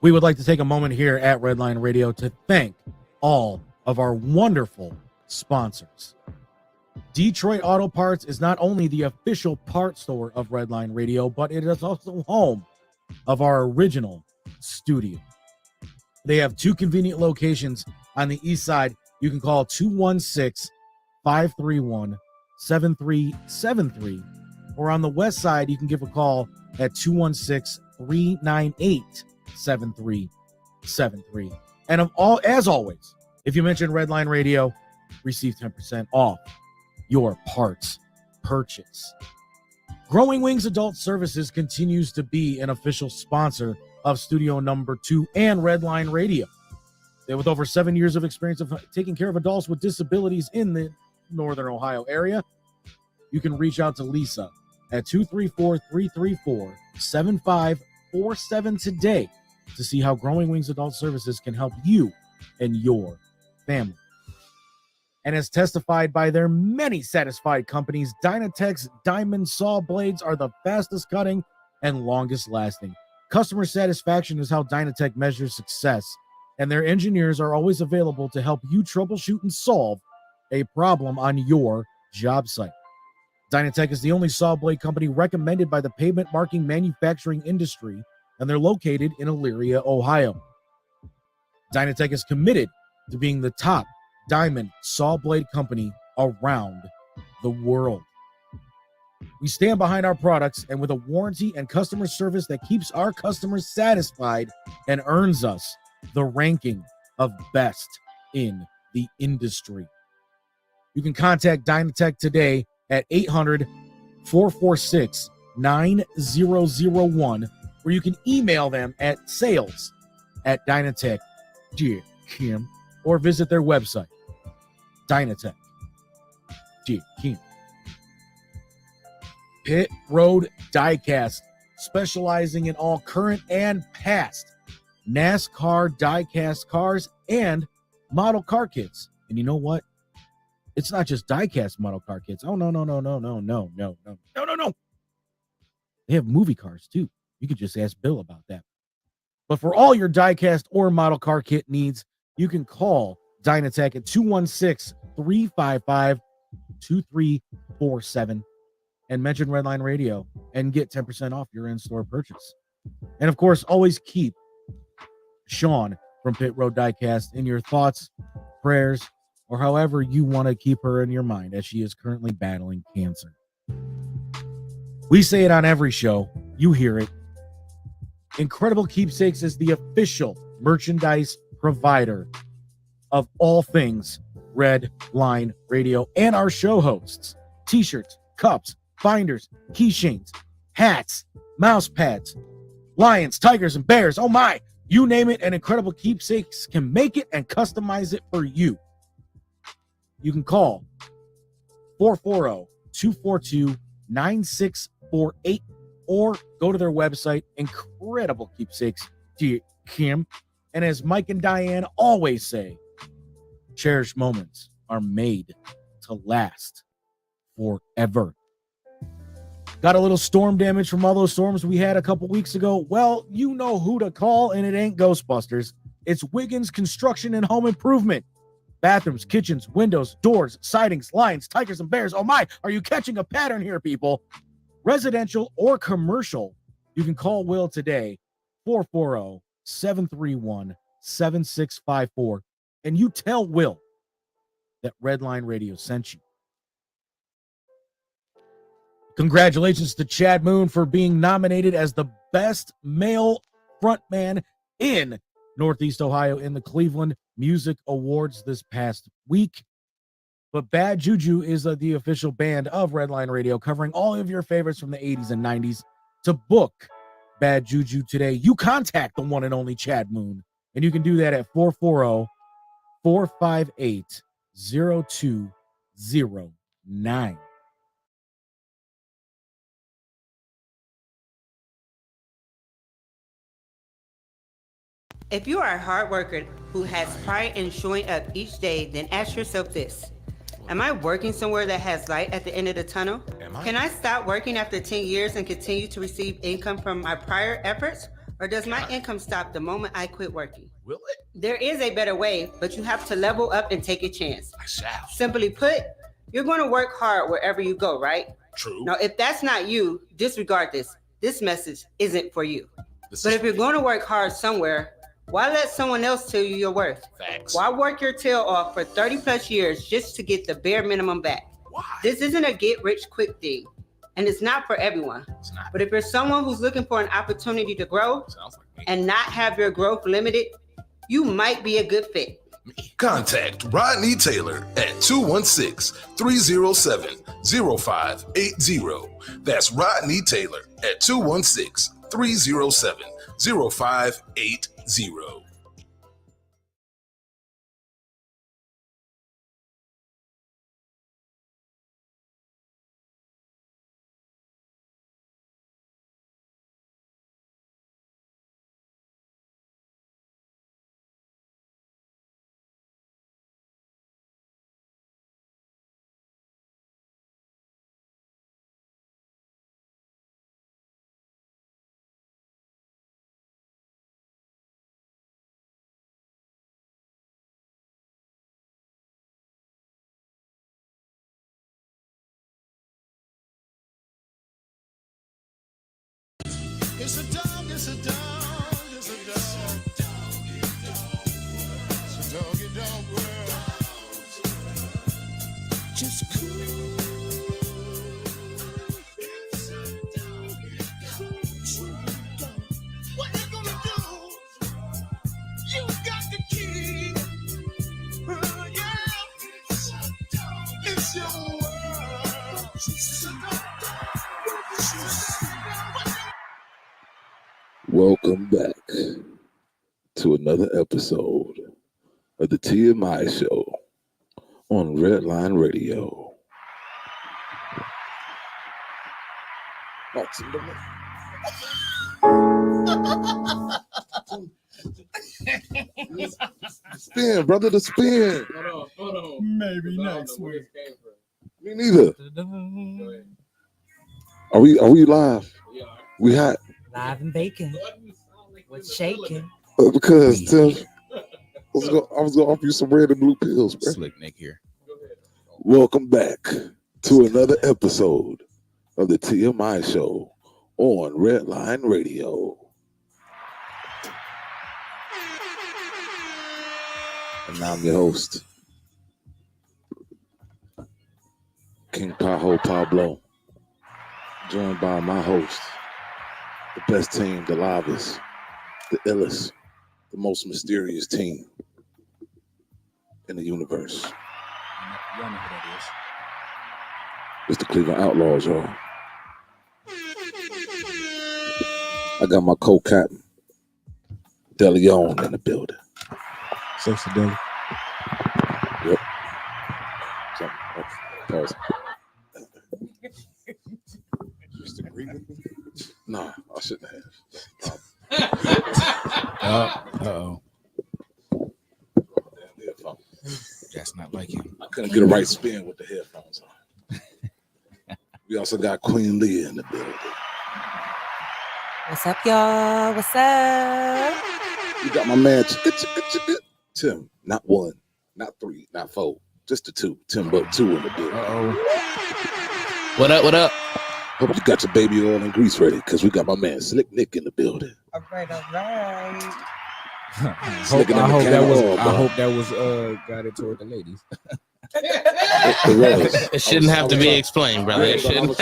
We would like to take a moment here at Redline Radio to thank all of our wonderful sponsors. Detroit Auto Parts is not only the official part store of Redline Radio, but it is also home of our original studio. They have two convenient locations on the east side. You can call 216-531-7373, or on the west side, you can give a call at 216-398-7373. And as always, if you mention Redline Radio, receive 10% off your parts purchase. Growing Wings Adult Services continues to be an official sponsor of Studio Number 2 and Redline Radio. With over 7 years of experience of taking care of adults with disabilities in the Northern Ohio area, you can reach out to Lisa at 234-334-7547 today to see how Growing Wings Adult Services can help you and your family. And as testified by their many satisfied companies, Dynatech's diamond saw blades are the fastest cutting and longest lasting. Customer satisfaction is how Dynatech measures success, and their engineers are always available to help you troubleshoot and solve a problem on your job site. Dynatech is the only saw blade company recommended by the pavement marking manufacturing industry, and they're located in Elyria, Ohio. Dynatech is committed to being the top diamond saw blade company around the world. We stand behind our products, and with a warranty and customer service that keeps our customers satisfied and earns us the ranking of best in the industry. You can contact Dynatech today at 800-446-9001, or you can email them at sales@dynatech.com or visit their website, Dynatech.com. Pit Road Diecast, specializing in all current and past NASCAR diecast cars and model car kits. And you know what? It's not just diecast model car kits. Oh, no. They have movie cars too. You could just ask Bill about that. But for all your diecast or model car kit needs, you can call Dynatech at 216-355-2347 and mention Redline Radio and get 10% off your in-store purchase. And of course, always keep Sean from Pit Road Diecast in your thoughts, prayers, or however you want to keep her in your mind, as she is currently battling cancer. We say it on every show. You hear it. Incredible Keepsakes is the official merchandise provider of all things Red Line Radio and our show hosts. T-shirts, cups, binders, keychains, hats, mouse pads, lions, tigers, and bears. Oh my, you name it, and Incredible Keepsakes can make it and customize it for you. You can call 440-242-9648 or go to their website, IncredibleKeepsakes.com. And as Mike and Diane always say, cherished moments are made to last forever. Got a little storm damage from all those storms we had a couple weeks ago? Well, you know who to call, and it ain't Ghostbusters. It's Wiggins Construction and Home Improvement. Bathrooms, kitchens, windows, doors, sidings, lions, tigers, and bears. Oh my, are you catching a pattern here, people? Residential or commercial, you can call Will today, 440-731-7654, and you tell Will that Redline Radio sent you. Congratulations to Chad Moon for being nominated as the best male frontman in Northeast Ohio in the Cleveland Music Awards this past week. But Bad Juju is the official band of Redline Radio, covering all of your favorites from the 80s and 90s. To book Bad Juju today, you contact the one and only Chad Moon, and you can do that at 440-458-0209. If you are a hard worker who has pride in showing up each day, then ask yourself this. Am I working somewhere that has light at the end of the tunnel? Can I stop working after 10 years and continue to receive income from my prior efforts? Or does my income stop the moment I quit working? Will it? There is a better way, but you have to level up and take a chance. I shall. Simply put, you're going to work hard wherever you go, right? True. Now, if that's not you, disregard this. This message isn't for you. But if you're going to work hard somewhere, why let someone else tell you your worth? Facts. Why work your tail off for 30 plus years just to get the bare minimum back? Why? This isn't a get rich quick thing, and it's not for everyone. It's not. But if you're someone who's looking for an opportunity to grow Sounds like me. and not have your growth limited, you might be a good fit. Contact Rodney Taylor at 216-307-0580. That's Rodney Taylor at 216-307-0580. It's a dog, it's a dog, it's a dog. It's a doggy dog world. Just cool. It's a doggy dog. What you gonna do? You got the key. Yeah. It's your world. It's a dog. Welcome back to another episode of the TMI Show on Redline Radio. Spin, brother, the spin. Hold on. Maybe next week. Me neither. Are we live? We hot? Live and bacon with shaking. Because Tim, I was gonna offer you some red and blue pills, bro. Slick Nick here. Welcome back to another episode of the TMI Show on Redline Radio. And I'm your host, King Pajo Pablo, joined by my host, the best team, the livest, the illest, the most mysterious team in the universe. Y'all know who that is. It's the Cleveland Outlaws, y'all. I got my co-captain, DeLeon, in the building. Social Deli. Yep. Something. Pause. Just agree with me? Nah, I shouldn't have. Uh-oh. Headphones. That's not like him. I couldn't get a right spin with the headphones on. We also got Queen Leah in the building. What's up, y'all? What's up? We got my man Tim. Not one, not three, not four, just the two. Tim Buck 2 in the building. Uh-oh. What up, what up? Hope you got your baby oil and grease ready, because we got my man Slick Nick in the building. All right, all right. I hope that was guided toward the ladies. It shouldn't have to be explained, brother. It shouldn't.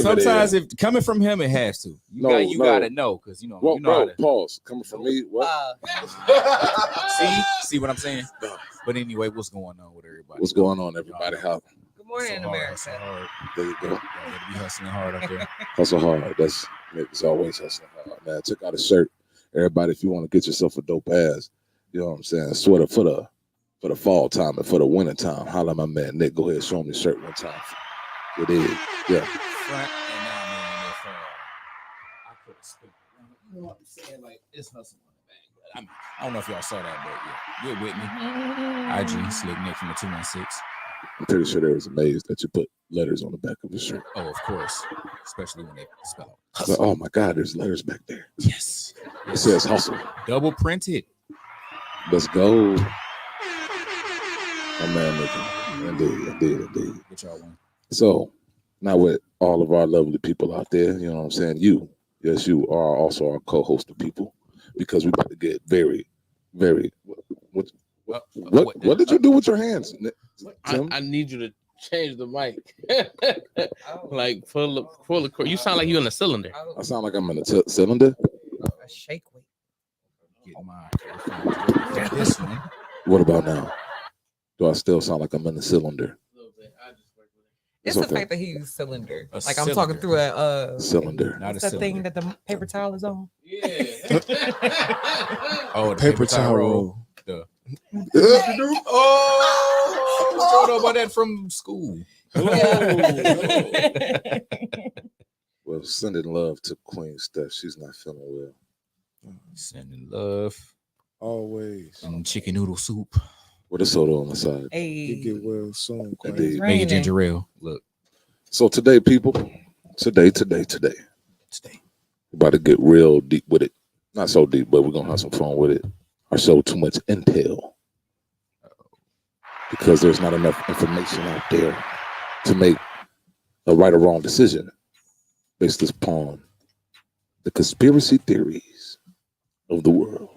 Sometimes if coming from him, it has to. You gotta know, because you know how to. Pause. Coming from me, what? See what I'm saying? But anyway, what's going on with everybody? What's going on, everybody? How? Good morning, America. There you go. Y'all better be hustling hard up there. Hustle hard. That's Nick's always hustling hard. Man, I took out a shirt. Everybody, if you want to get yourself a dope ass, you know what I'm saying, sweater for the fall time and for the winter time, holla at my man Nick. Go ahead, show him the shirt one time. It is, yeah. Front and now I could have spent. You know what I'm saying? Like it's hustling on the back. But I don't know if y'all saw that, but yeah, you're with me. IG Slick Nick from the 216. I'm pretty sure they was amazed that you put letters on the back of your shirt. Oh, of course. Especially when they spell out. Like, oh my God, there's letters back there. Yes. It says hustle. Double printed. Let's go. My man, indeed. Get y'all one. So now with all of our lovely people out there, you know what I'm saying? You are also our co-host of people because we're about to get very, very. What did you do with your hands, Tim? I need you to change the mic. Like full of. You sound like you in a cylinder. I sound like I'm in a cylinder. A shake weight. Get my this one. What about now? Do I still sound like I'm in a cylinder? It's It's the okay. fact that he used cylinder. A Like I'm talking cylinder. through a Cylinder. Not a what's that cylinder. thing that the paper towel is on? Yeah. Oh, the Paper towel roll. The... Oh, I don't know about that from school. Well, sending love to Queen Steph. She's not feeling well. Sending love Always. and chicken noodle soup. With a soda on the side. You Hey, get well soon, Queen. Indeed. Make it raining. ginger ale. Look, So today, people, today, stay. we're about to get real deep with it. Not so deep, but we're gonna have some fun with it. Our show too much intel because there's not enough information out there to make a right or wrong decision based upon the conspiracy theories of the world.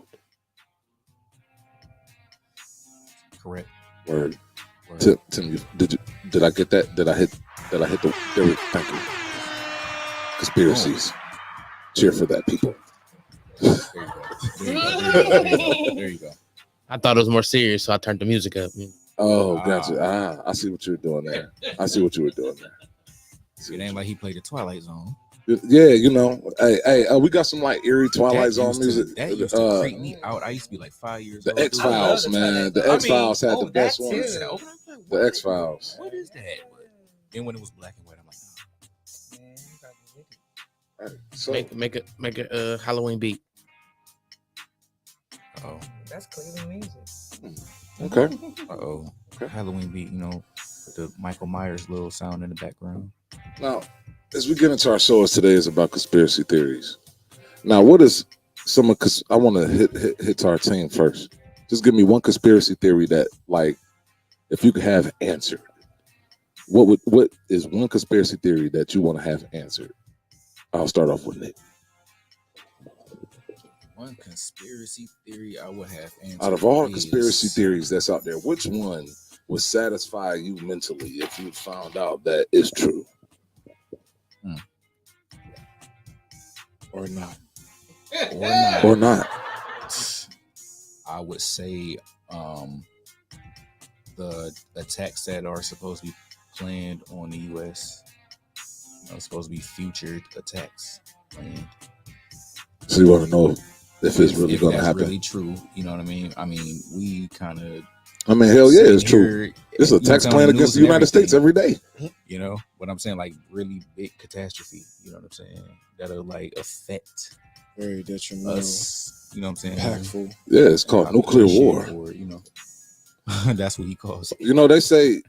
Correct. Word. Word. Tim, did I get that? Did I hit the theory? Thank you. Conspiracies. Cheer for that, people. There you go. There you go. I thought it was more serious, so I turned the music up. Oh, gotcha. I see what you were doing there. It ain't like he played the Twilight Zone. Yeah, you know, hey, we got some like eerie Twilight That Zone used to- music. That used to creep me out. I used to be like 5 years The old. X Files, man. The X Files had the best that ones. too. The X Files. What is that? Then when it was black and white, I'm like, So Make a Halloween beat. oh, That's Cleveland music. okay. oh, Okay. Halloween beat. You know, with the Michael Myers little sound in the background. Now, as we get into our show, today is about conspiracy theories. Now, what is some of? Because I want to hit to our team first. Just give me one conspiracy theory that, like, if you could have answered, what is one conspiracy theory that you want to have answered? I'll start off with Nick. One conspiracy theory I would have answered. Out of all is- conspiracy theories that's out there, which one would satisfy you mentally if you found out that it's true? Or not. Or not? I would say the attacks that are supposed to be planned on the U.S. Supposed to be future attacks planned. So you want to know if it's really if going to that's happen? really true, you know what I mean? I mean, we kind of I mean, hell yeah, it's true. It's a tax plan against the United States every day. You know what I'm saying? Like really big catastrophe. You know what I'm saying? That'll like affect Very detrimental. us. You know what I'm saying? Impactful. Yeah, it's called nuclear war. Or, you know, that's what he calls it. You know, they say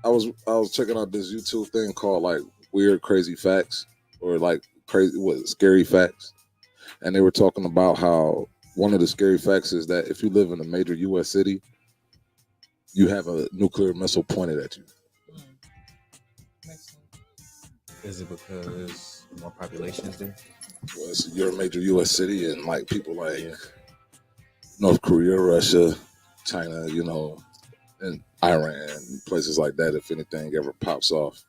I was checking out this YouTube thing called like Weird Crazy Facts or like scary facts, and they were talking about how one of the scary facts is that if you live in a major U.S. city, you have a nuclear missile pointed at you. Is it because more population is there? Well, you're a major U.S. city, and like people like North Korea, Russia, China, you know, and Iran, places like that. If anything ever pops off,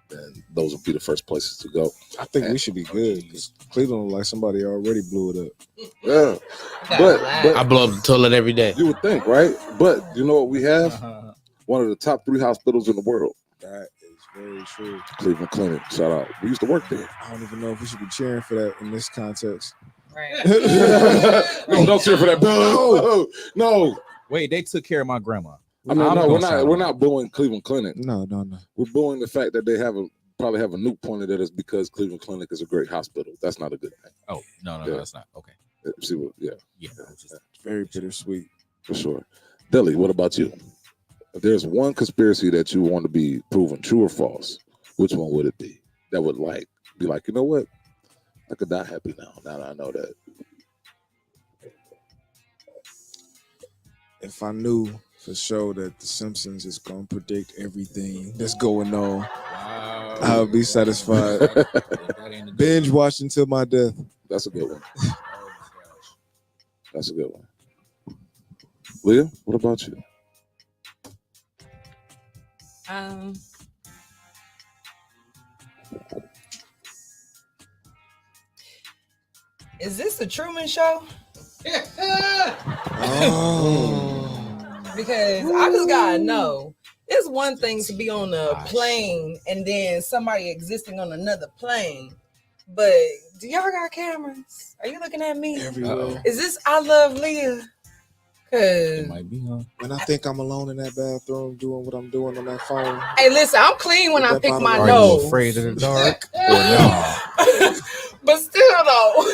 then those would be the first places to go. I think we should be good because Cleveland look like somebody already blew it up. Yeah, I blow up the toilet every day. you would think, right? But you know what we have? One of the top 3 hospitals in the world, That is very true. Cleveland Clinic. Shout out. We used to work there. I don't even know if we should be cheering for that in this context. Right. No, don't cheer for that. No. Wait, they took care of my grandma. I mean, I'm no, gonna we're shout not booing Cleveland Clinic. No. We're booing the fact that they probably have a nuke pointed at us because Cleveland Clinic is a great hospital. That's not a good thing. Oh no, Yeah. that's not okay. See what? Yeah, Yeah, I was just- Very bittersweet. for sure. Dilly, what about you? If there's one conspiracy that you want to be proven true or false, which one would it be? That would like be like, you know what? I could die happy now. Now that I know that. If I knew for sure that The Simpsons is gonna predict everything that's going on, Wow. I would be satisfied. That ain't a good Binge watch until my death. That's a good one. one. Oh, gosh. That's a good one. Leah, what about you? Is this the Truman Show? Oh. Because I just gotta know. It's one thing to be on a plane and then somebody existing on another plane, but do y'all got cameras? Are you looking at me? Everywhere. Is this I Love Leah? Cause It might be, huh? When I think I'm alone in that bathroom doing what I'm doing on that phone. hey, listen, I'm clean when I pick my Are you nose. Afraid of the dark or no? But still though,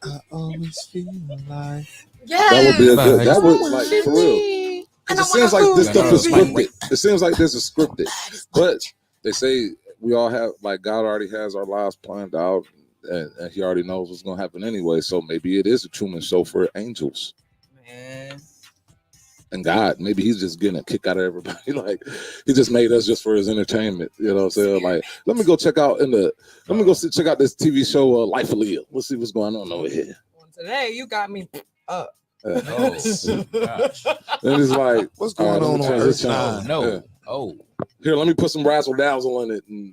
I always feel like yes. That would be a good. Facts. That would like for real. And It I seems wanna like this go stuff is to scripted. It seems like this is scripted, but they say we all have like God already has our lives planned out, and He already knows what's gonna happen anyway. So maybe it is a Truman Show for angels Man. and God. Maybe He's just getting a kick out of everybody. Like He just made us just for His entertainment. You know what I'm saying? Like let me go check out check out this TV show Life of Leah. Let's see what's going on over here. Well, today you got me up. Oh, gosh. And it's like what's all right, going let me on Earth transition. Oh, no. Yeah. Oh. Here, let me put some razzle dazzle in it, and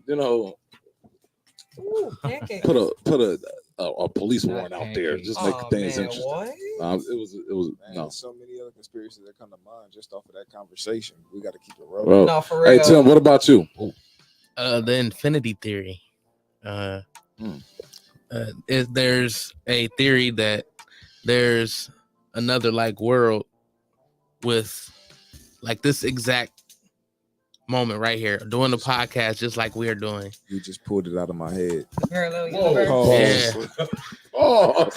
Ooh, pancake. put a police warrant out there. Just make Oh, things man, interesting. what? It was Man, no. there's so many other conspiracies that come to mind just off of that conversation. We got to keep it rolling. Bro. No, for real. Hey Tim, what about you? The infinity theory. There's a theory that there's another like world with like this exact moment right here doing the podcast just like we're doing. You just pulled it out of my head. Parallel Whoa. universe. Pause. Oh,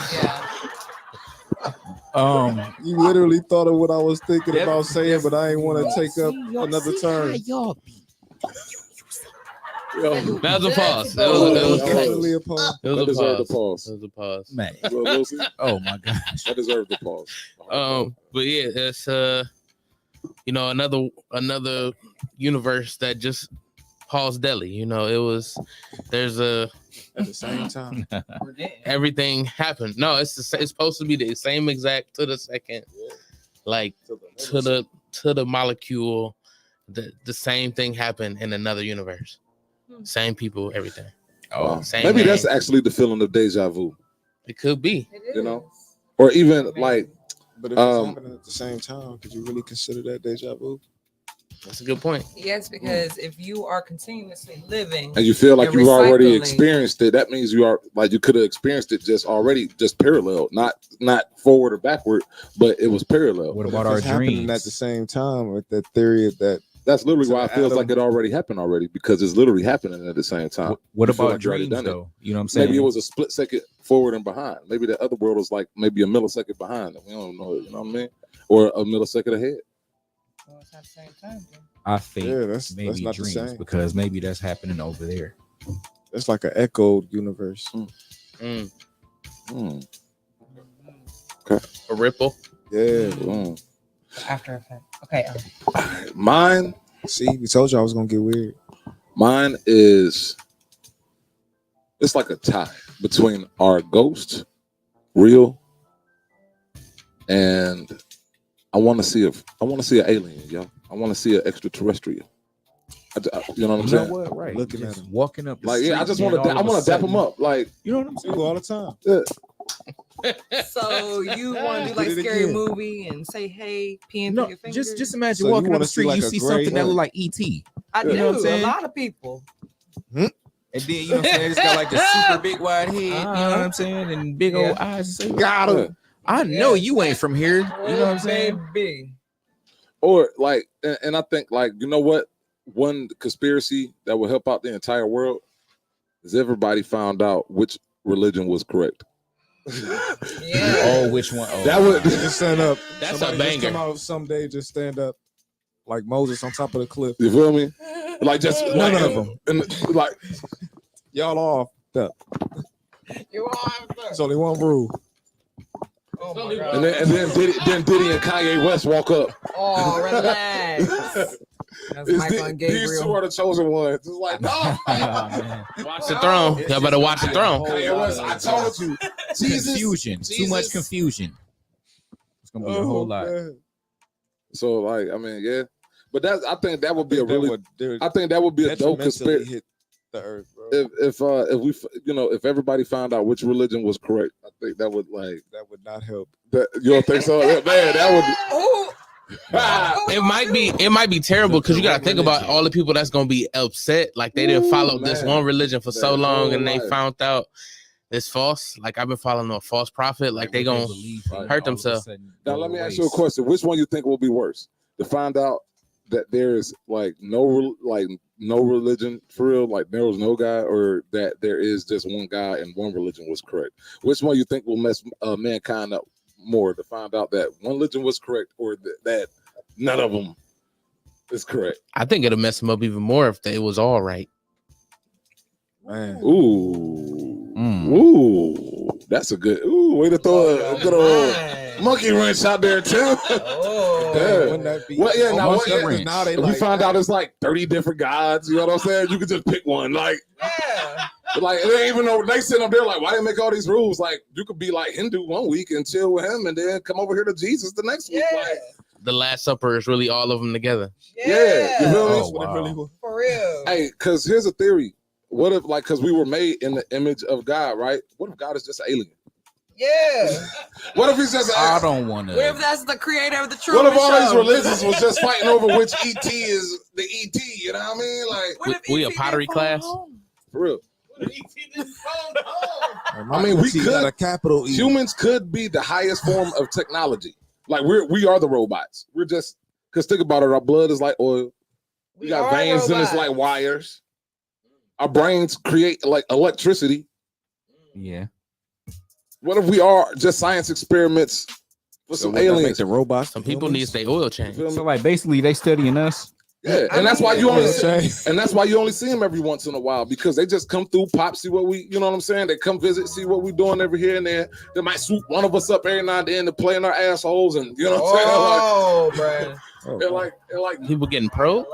Yeah. You literally thought of what I was thinking Yep. about saying, but I ain't want to take up another turn. yo. That was a pause. It Oh, was that was Definitely a a pause. That pause. deserved a pause. It was a pause. Man. Well, we'll see. Oh my gosh. That deserved a pause. But yeah, it's another universe that just paused Delhi. You know, there's At the same time. everything happened. No, it's supposed to be the same exact to the second, like to the molecule. The same thing happened in another universe. Same people, everything. Wow. Same Maybe name. that's actually the feeling of deja vu, It could be. you know, or even like But if it's happening at the same time, could you really consider that deja vu? That's a good point. Yes, because if you are continuously living, and you feel like And you've already recycling. experienced it, that means you are like you could have experienced it just parallel, not forward or backward, but it was parallel. What But about if our it's happening dreams? at the same time with that theory that That's literally So why it feels Adam- like it already happened already, because it's literally happening at the same time. What You feel about like you already dreams done it. though? You know what I'm saying? Maybe it was a split second forward and behind. Maybe the other world was like maybe a millisecond behind. We don't know, you know what I mean? Or a millisecond ahead. well, it's not the same time. Then. I think that's maybe not the dreams same. because maybe that's happening over there. That's like an echoed universe. Mm. Hmm. A ripple. Yeah. Mm. After effect. Okay. Mine See, we told you I was gonna get weird. Mine is it's like a tie between our ghost, real, and I want to see an alien, yo. I want to see an extraterrestrial. You know what I'm You know saying? what? Right. Looking Just at 'em. walking up. the Like, yeah, I street, just then want to. all I of a want to dap sudden- them up. Like, You know what I'm saying? People all the time. So you want to do Did like it scary again. movie and say hey, peeing No, through your fingers? just imagine So you walking up wanna the see street, like you a see gray something that one. look like ET, I you do. know what I'm saying? A lot of people. and then you know what I'm saying? It's got like the super big wide head. You know what I'm saying? And big old eyes. And say, Got him. I know you ain't from here. You know what I'm saying? Baby. or like, and I think like, you know what? One conspiracy that will help out the entire world is everybody found out which religion was correct. Yeah. Oh, which one? Oh, That would Just stand up. That's Somebody a just banger. come out someday, just stand up. like Moses on top of the cliff. You feel me? Like just None like, of them. and, like Y'all off. That. You are. There's only one rule. Oh my God. and then Diddy and Kanye West walk up. Oh, relax. That's Michael and These two Gabriel. are the chosen ones. It's like, no. Watch the throne. Y'all better watch the throne. Kanye West, I told you. Jesus. Confusion. Too much Jesus. confusion. It's gonna be a whole lot. Man. So like, I mean, yeah. But I think that would be a That really would- I think that would be a dope detrimentally conspiracy. hit the earth, bro. If we if everybody found out which religion was correct, I think that would That would not help. that you don't think so? Man, that Who? would It might be terrible because you gotta think about all the people that's gonna be upset. Like they didn't follow this man. one religion for so Their long whole and they life. found out it's false. Like I've been following a false prophet. Like they gonna hurt themselves. Now let me ask you a question. Which one you think will be worse? To find out that there is like no religion for real, like there was no God, or that there is just one God and one religion was correct? Which one you think will mess mankind up more? To find out that one religion was correct, or that none of them is correct? I think it'll mess them up even more if it was all right. Man. Ooh, Mm. ooh, that's a good way to throw a good old Nice. monkey wrench out there too. Oh. Yeah. Wouldn't that be? Well, yeah, now, almost what- every- now they If you like, find out it's like 30 different gods, you know what I'm saying? You could just pick one. Like, Yeah. it ain't even know they sitting up there like, why they make all these rules? Like, you could be like Hindu one week and chill with him, and then come over here to Jesus the next week. Yeah. Like, The Last Supper is really all of them together. yeah, you feel me? that's what it really was. For real. Hey, because here's a theory. What if, like, because we were made in the image of God, right? What if God is just an alien? Yeah. What if he's just I an don't want What if to. that's the creator of the truth? What if all these religions was just fighting over which ET is the ET? You know what I mean? Like, We a pottery class. for real. I mean, we T got could- a capital E. Humans could be the highest form of technology. Like we are the robots. We're just because think about it, our blood is like oil. We got are veins and it's robots. like wires. Our brains create like electricity. Yeah. What if we are just science experiments with So some would that make aliens? the robots. Some the people need humans? their oil You change. feel me? So like basically they studying us. Yeah, I and that's why mean, you only Yeah. and that's why you only see them every once in a while, because they just come through, pop, see what we, you know what I'm saying? They come visit, see what we doing every here and there. They might swoop one of us up every now and then to play in our assholes, and you know what I'm saying? Oh, bro. Oh, They're like People getting probed.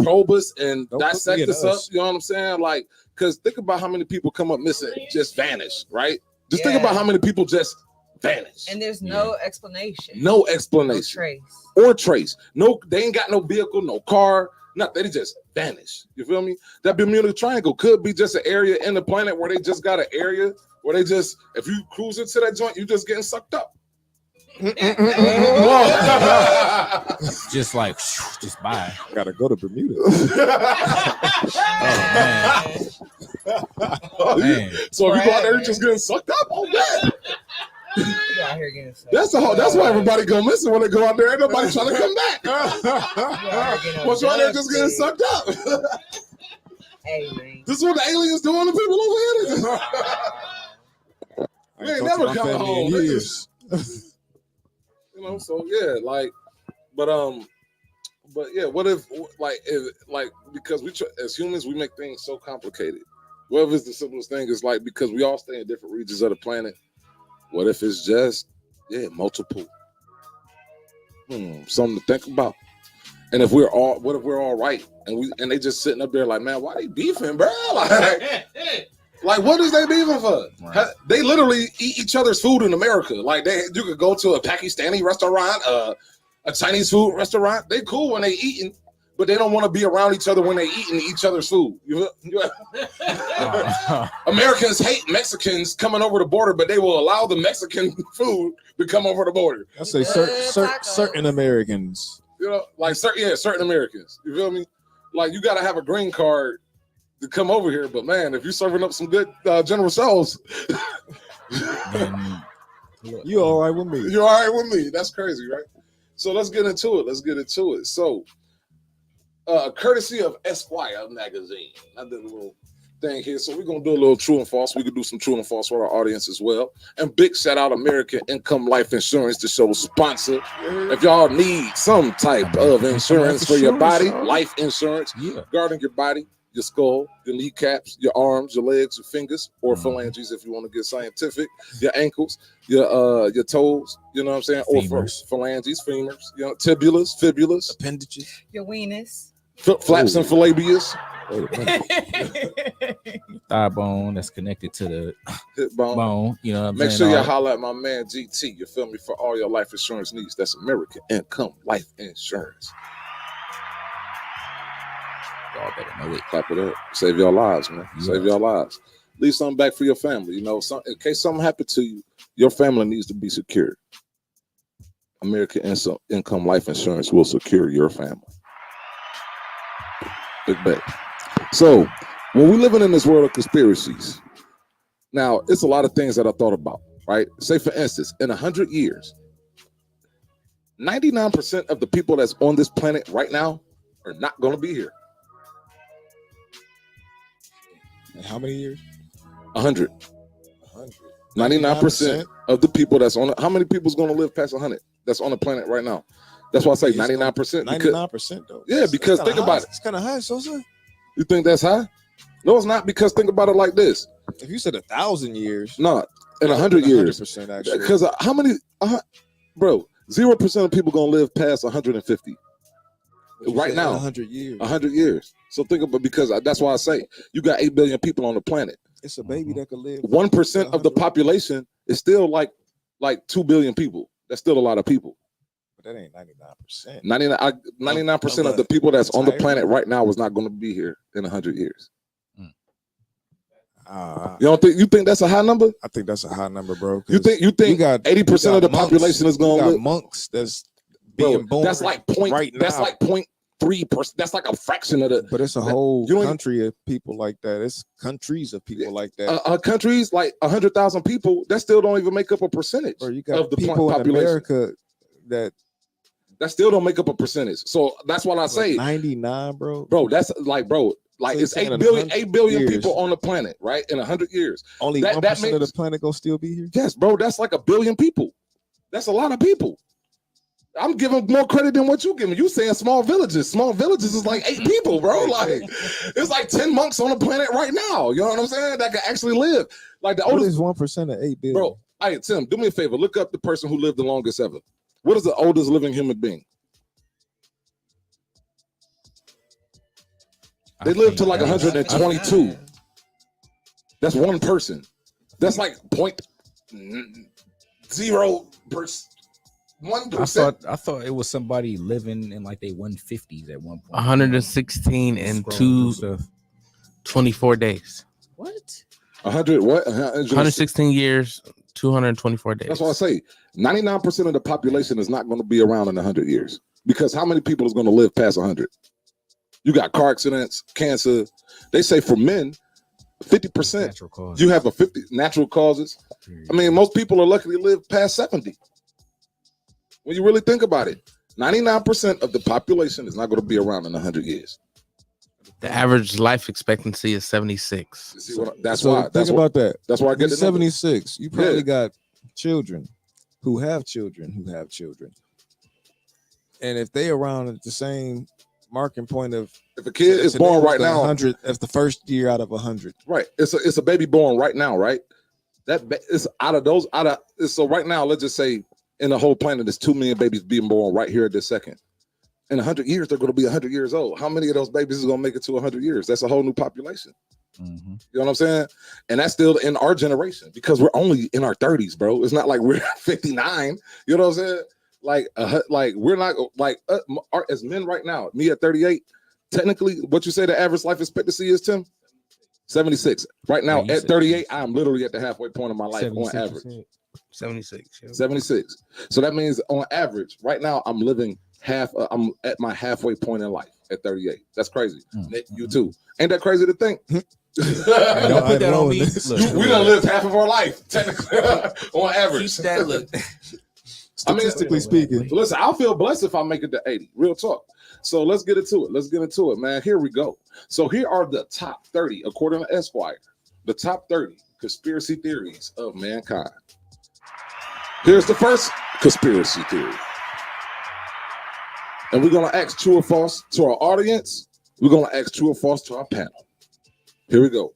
probe us and Don't put dissect me in us up. us. You know what I'm saying? Like, because think about how many people come up missing, just vanish, right? Just think Yeah. about how many people just vanish. And there's no explanation. No No explanation trace. or trace. No, they ain't got no vehicle, no car, nothing. They just vanish. You feel me? That Bermuda Triangle could be just an area in the planet where they just got an area where they just, if you cruise into that joint, you just getting sucked up. Just like just bye. Gotta go to Bermuda. Oh man. So if you go out there, you're just getting sucked up. Oh man. You out here getting sucked. That's why everybody go missing when they go out there. Ain't nobody trying to come back. You out here getting What's wrong? They're just getting abducted. sucked up. Hey, man. This is what the aliens doing to people over here. I We ain't talked to never my coming family home. in They years. You know, so yeah, like, but yeah, what if because as humans we make things so complicated. What if it's the simplest thing is like, because we all stay in different regions of the planet, what if it's just multiple? Something to think about. And if what if we're all right and they just sitting up there like, man, why they beefing, bro? Like what is they beefing for? Right. They literally eat each other's food in America. Like you could go to a Pakistani restaurant, a Chinese food restaurant. They cool when they eating, but they don't want to be around each other when they eating each other's food. Americans hate Mexicans coming over the border, but they will allow the Mexican food to come over the border. I say certain Americans. You know, like certain Americans. You feel me? Like you got to have a green card to come over here. But man, if you're serving up some good General Tso's, You all right with me? you're all right with me. That's crazy, right? So let's get into it. So, courtesy of Esquire magazine, I did a little thing here. So we're gonna do a little true and false. We could do some true and false for our audience as well. And big shout out American Income Life Insurance, the show's sponsor. If y'all need some type of insurance for your body, life insurance, guarding your body, your skull, your kneecaps, your arms, your legs, your fingers, or phalanges if you want to get scientific, your ankles, your toes, you know what I'm saying? Femurs. Or phalanges, femurs, you know, tibulas, fibulas, appendages, Your weenus. flaps and phalabias, Thigh bone that's connected to the hip bone. bone. You know what I'm Make saying? sure you All- holler at my man GT, you feel me, for all your life insurance needs. That's American Income Life Insurance. y'all better know it. Clap it up. Save your lives, man. Yeah. Save your lives. Leave something back for your family. You know, in case something happened to you, your family needs to be secured. American Income Life Insurance will secure your family. Big bet. So, when we're living in this world of conspiracies, now it's a lot of things that I thought about, right? Say, for instance, in 100 years, 99% of the people that's on this planet right now are not going to be here. And how many years? 100. 100. 99% of the people that's on it. How many people's going to live past 100 that's on the planet right now? That's why I say 99%. 99% though. Yeah, because think about it. It's kind of high, Sosa. You think that's high? No, it's not, because think about it like this. If you said 1,000 years, No, in 100 years. 100% actually. Because how many, bro, 0% of people going to live past 150 right now. 100 years. 100 years. So think about, because that's why I say you got 8 billion people on the planet. It's a baby that could live. 1% of the population is still like 2 billion people. That's still a lot of people. But that ain't 99%. 99% of the people that's on the planet right now is not going to be here in 100 years. You don't think? You think that's a high number? I think that's a high number, bro. You think got 80% of the population is going to live? Monks that's Bro, being born. that's like point. right That's now. like 0.3%. That's like a fraction of the. But it's a whole You don't even- country of people like that. It's countries of people like that. Countries like 100,000 people that still don't even make up a percentage Or you got of the people in population. America that still don't make up a percentage. So that's what I say, 99, bro. bro. That's like, bro. Like So it's you're saying 8 in billion, 100 8 billion years. people on the planet, right? In 100 years. Only that 1% of the makes- planet gonna still be here. Yes, bro. That's like 1 billion people. That's a lot of people. I'm giving more credit than what you giving. You saying small villages. Small villages is like 8 people, bro. Like it's like 10 monks on the planet right now. You know what I'm saying? That can actually live. Like the What oldest, is 1% of 8 billion? bro. Hey, Tim, do me a favor. Look up the person who lived the longest ever. What is the oldest living human being? They lived to like 122. That's one person. That's like 0.0%. 1%. I thought it was somebody living in like they 150s at one point. 116 in Scrolling through 24 days. What? 100 what? 116 years, 224 days. That's why I say 99% of the population is not going to be around in 100 years. Because how many people is going to live past 100? You got car accidents, cancer. They say for men, 50%. Natural cause. You have a 50 natural causes. I mean, most people are lucky to live past 70. When you really think about it, 99% of the population is not going to be around in 100 years. The average life expectancy is 76. You see what that's So why. think That's about why. that. That's why I get You're the number. 76. You probably Yeah. got children who have children who have children. And if they around at the same marking point of If a kid is born right now, 100, that's the first year out of 100. right? It's a baby born right now, right? It's out of those so right now, let's just say in the whole planet, there's 2 million babies being born right here at this second. In 100 years, they're going to be 100 years old. How many of those babies is going to make it to 100 years? That's a whole new population. Mm-hmm. You know what I'm saying? And that's still in our generation because we're only in our 30s, bro. It's not like we're 59. You know what I'm saying? Like we're not like as men right now. Me at 38, technically, what you say the average life expectancy is, Tim? 76. Right now Yeah, you at said 38, I'm literally at the halfway point of my life on average. 76. Yeah. 76. So that means on average, right now I'm living I'm at my halfway point in life at 38. That's crazy. Nick, you too. Ain't that crazy to think? Don't put that on me. Look, We done lived half of our life, technically, on average. Keep that look. Statistically speaking. Listen, I'll feel blessed if I make it to 80. Real talk. So let's get into it. Let's get into it, man. Here we go. So here are the top 30, according to Esquire, the top 30 conspiracy theories of mankind. Here's the first conspiracy theory. And we're going to ask true or false to our audience. We're going to ask true or false to our panel. Here we go.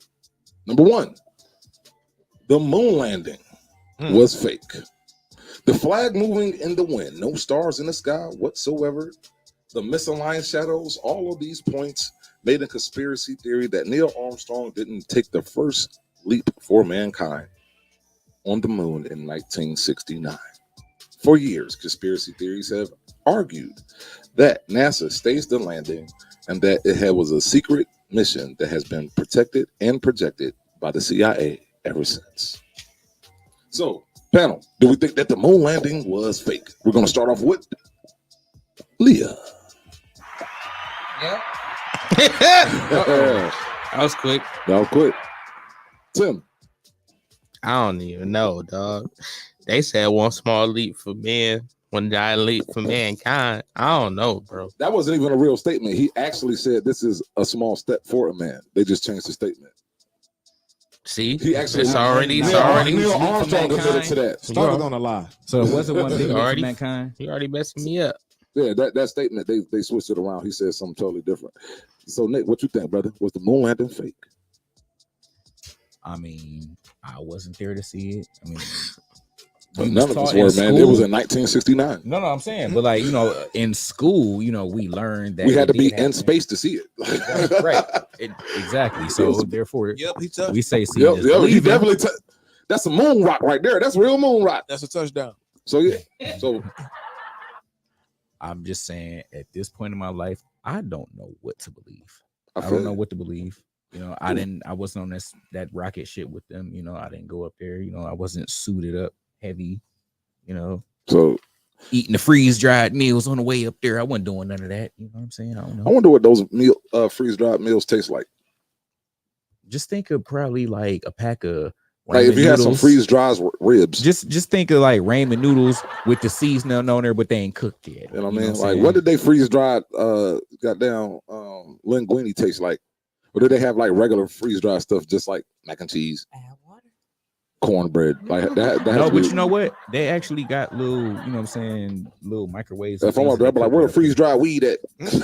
Number 1, the moon landing was fake. The flag moving in the wind, no stars in the sky whatsoever. The misaligned shadows, all of these points made a conspiracy theory that Neil Armstrong didn't take the first leap for mankind on the moon in 1969. For years, conspiracy theories have argued that NASA staged the landing and that it was a secret mission that has been protected and projected by the CIA ever since. So, panel, do we think that the moon landing was fake? We're going to start off with Leah. Yep. That was quick. That was quick. Tim. I don't even know, dog. They said one small leap for men, one giant leap for mankind. I don't know, bro. That wasn't even a real statement. He actually said this is a small step for a man. They just changed the statement. See, He actually it's already Neil Armstrong admitted to that. Started on a lie. So it wasn't one big leap for Already- mankind. You already messing me up. Yeah, that statement, they switched it around. He said something totally different. So, Nick, what you think, brother? Was the moon landing fake? I mean, I wasn't there to see it. I mean, None of us were, man. It was in 1969. No, I'm saying, but like, in school, we learned that We had to it be did in happen. space to see it. Right. Exactly. So therefore, Yep, he touched. we say see Yep, is you believing. definitely. That's a moon rock right there. That's real moon rock. That's a touchdown. So yeah. So I'm just saying, at this point in my life, I don't know what to believe. I I feel don't know you. what to believe. I wasn't on that rocket shit with them. I didn't go up there. I wasn't suited up heavy. So Eating the freeze dried meals on the way up there. I wasn't doing none of that. You know what I'm saying? I don't know. I wonder what those freeze dried meals taste like. Just think of probably like a pack of Like if ramen you had some noodles. freeze dried ribs. Just think of like ramen noodles with the seasoning on there, but they ain't cooked yet. You know what I mean? I'm Like, saying? what did they freeze dried goddamn linguine taste like? Or did they have like regular freeze dried stuff, just like mac and cheese, Add water. cornbread, like that? No, but you know what? They actually got little, little microwaves. and If I'm things up there, that like, they where cook the freeze dried weed at?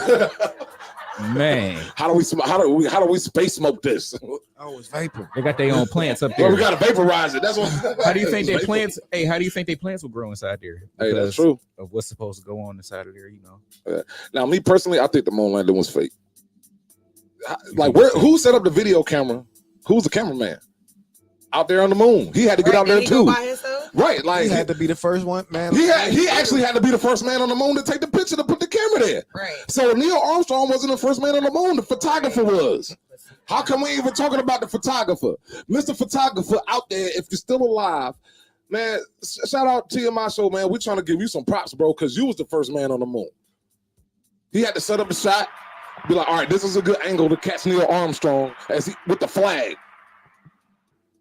up. Man, how do we space smoke this? Oh, it's vapor. they got their own plants up Well, there. we gotta vaporize it. That's what. How do you think their Vapor. plants? Hey, how do you think their plants will grow inside there? Hey, that's Because true. of what's supposed to go on inside of there, Now, me personally, I think the moon landing was fake. Like, who set up the video camera? Who's the cameraman out there on the moon? He had to get out there Did he go too, by himself? right? Like, He had to be the first one, man. he actually had to be the first man on the moon to take the picture to put the camera there. Right. So Neil Armstrong wasn't the first man on the moon. The photographer was. How come we even talking about the photographer? Mr. Photographer out there, if you're still alive, man, shout out to my show, man. We're trying to give you some props, bro, because you was the first man on the moon. He had to set up the shot, be like, all right, this is a good angle to catch Neil Armstrong with the flag.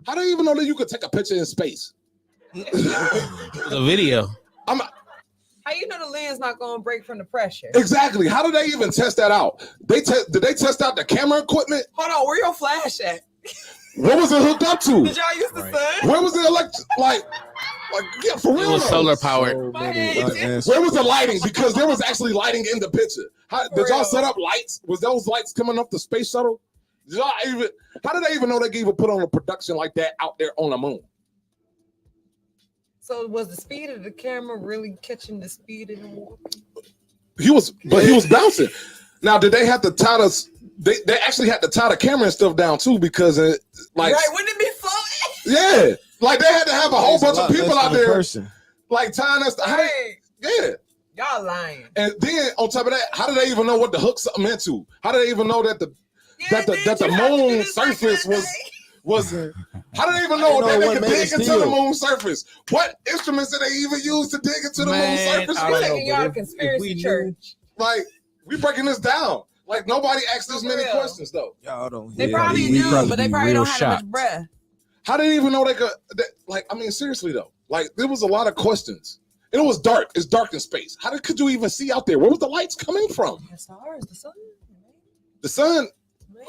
How do you even know that you could take a picture in space? The video. How you know the lens not gonna break from the pressure? Exactly. How did they even test that out? Did they test out the camera equipment? Hold on, where your flash at? What was it hooked up to? Did y'all use the sun? Where was the like yeah, for It real? was though. solar powered. So My many head. unanswered- Where was the lighting? Because there was actually lighting in the picture. Did y'all real. set up lights? Was those lights coming off the space shuttle? How did they even know they gave a put on a production like that out there on the moon? So was the speed of the camera really catching the speed of the water? He was bouncing. Now, did they have to tie us? They actually had to tie the camera and stuff down too, because Right, wouldn't it be floating? yeah, like they had to have a whole It's a bunch of lot people less out than a there person. like tying us. Right. Yeah. Y'all lying. And then on top of that, how did they even know what to hook something into? How did they even know that the Yeah, the did you have to moon do this like surface that was day? was? How did they even know I that didn't know they what could made dig it into steel. the moon surface? What instruments did they even use to dig into the moon Man, surface? I don't know, Taking y'all but to if conspiracy we knew- church. Like, we breaking this down. Like, nobody asked this For many real. questions though. Y'all don't. They hear probably we do, probably but they be probably real don't have that shocked. much breath. How did they even know they could? Like, I mean, seriously though. Like, there was a lot of questions. And it was dark. It's dark in space. Could you even see out there? Where was the lights coming from? The stars, the sun. The sun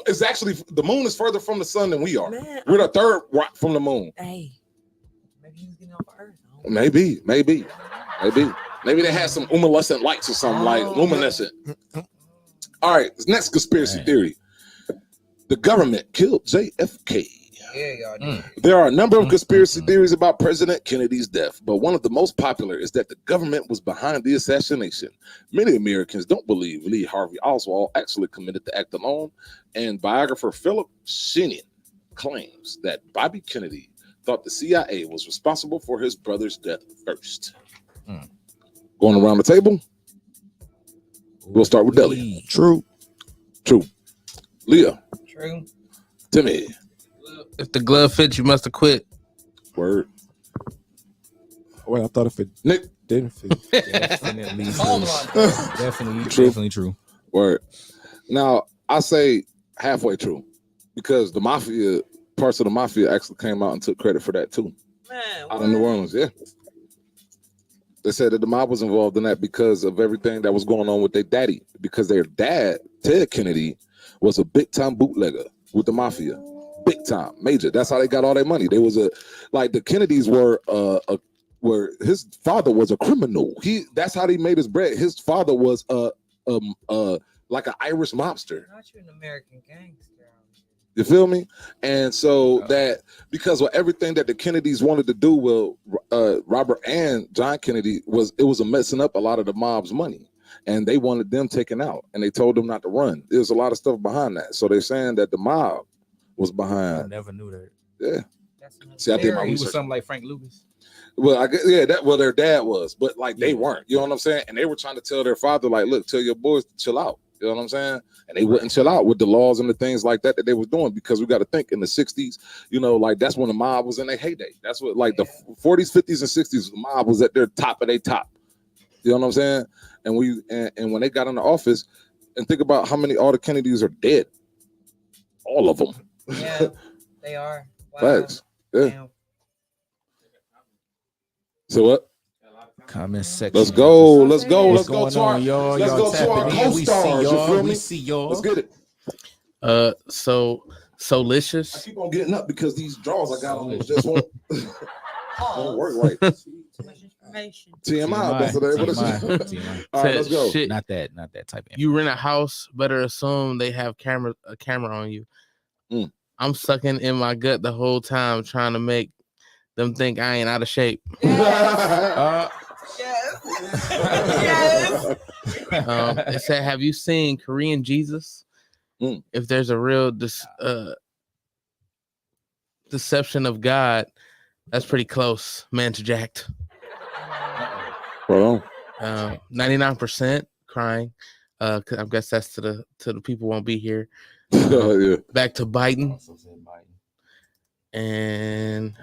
is actually, the moon is further from the sun than we are. Man, We're the third rock from the moon. Hey, maybe he was getting off Earth. Maybe they had some luminescent lights or something like luminescent. All right, next conspiracy theory. The government killed JFK. Yeah, y'all did. There are a number of conspiracy theories about President Kennedy's death, but one of the most popular is that the government was behind the assassination. Many Americans don't believe Lee Harvey Oswald actually committed the act alone, and biographer Philip Sheehan claims that Bobby Kennedy thought the CIA was responsible for his brother's death first. Going around the table, we'll start with Deli. True. Leah. True. Timmy. If the glove fits, you must have quit. Word. Wait, I thought if it Nick didn't fit. Definitely true. Word. Now I say halfway true because the mafia, parts of the mafia actually came out and took credit for that too. Man, Out of New Orleans, yeah. They said that the mob was involved in that because of everything that was going on with their daddy. Because their dad, Ted Kennedy, was a big time bootlegger with the mafia. Big time, major. That's how they got all their money. They was the Kennedys were where his father was a criminal. That's how he made his bread. His father was like an Irish mobster. Not you an American gangster. You feel me? And so that because of everything that the Kennedys wanted to do, Robert and John Kennedy was a messing up a lot of the mob's money, and they wanted them taken out, and they told them not to run. There's a lot of stuff behind that. So they're saying that the mob was behind. I never knew that. Yeah. See, I did my He research. was something like Frank Lucas. Well, I guess their dad was, but like they weren't. You know what I'm saying? And they were trying to tell their father, like, look, tell your boys to chill out. You know what I'm saying? And they wouldn't chill out with the laws and the things like that they was doing because we got to think in the 60s, like that's when the mob was in their heyday. That's what the 40s, 50s, and 60s, the mob was at their top of their top. You know what I'm saying? And when they got into office, and think about how many all the Kennedys are dead. All of them. Yeah, they are. Wow. Facts. Yeah. So what? Comment section. Let's go. Let's go to our co-stars. You see y'all. Let's get it. So licious. I keep on getting up because these draws I got on just won't work right. TMI. That's what TMI. All right, let's go. Shit. Not that type of You rent a house, better assume they have a camera on you. I'm sucking in my gut the whole time trying to make them think I ain't out of shape. Yes. It said, have you seen Korean Jesus? If there's a real deception of God, that's pretty close. Man's jacked. Well, 99% crying. I guess that's to the people won't be here. Yeah. Back to Biden. And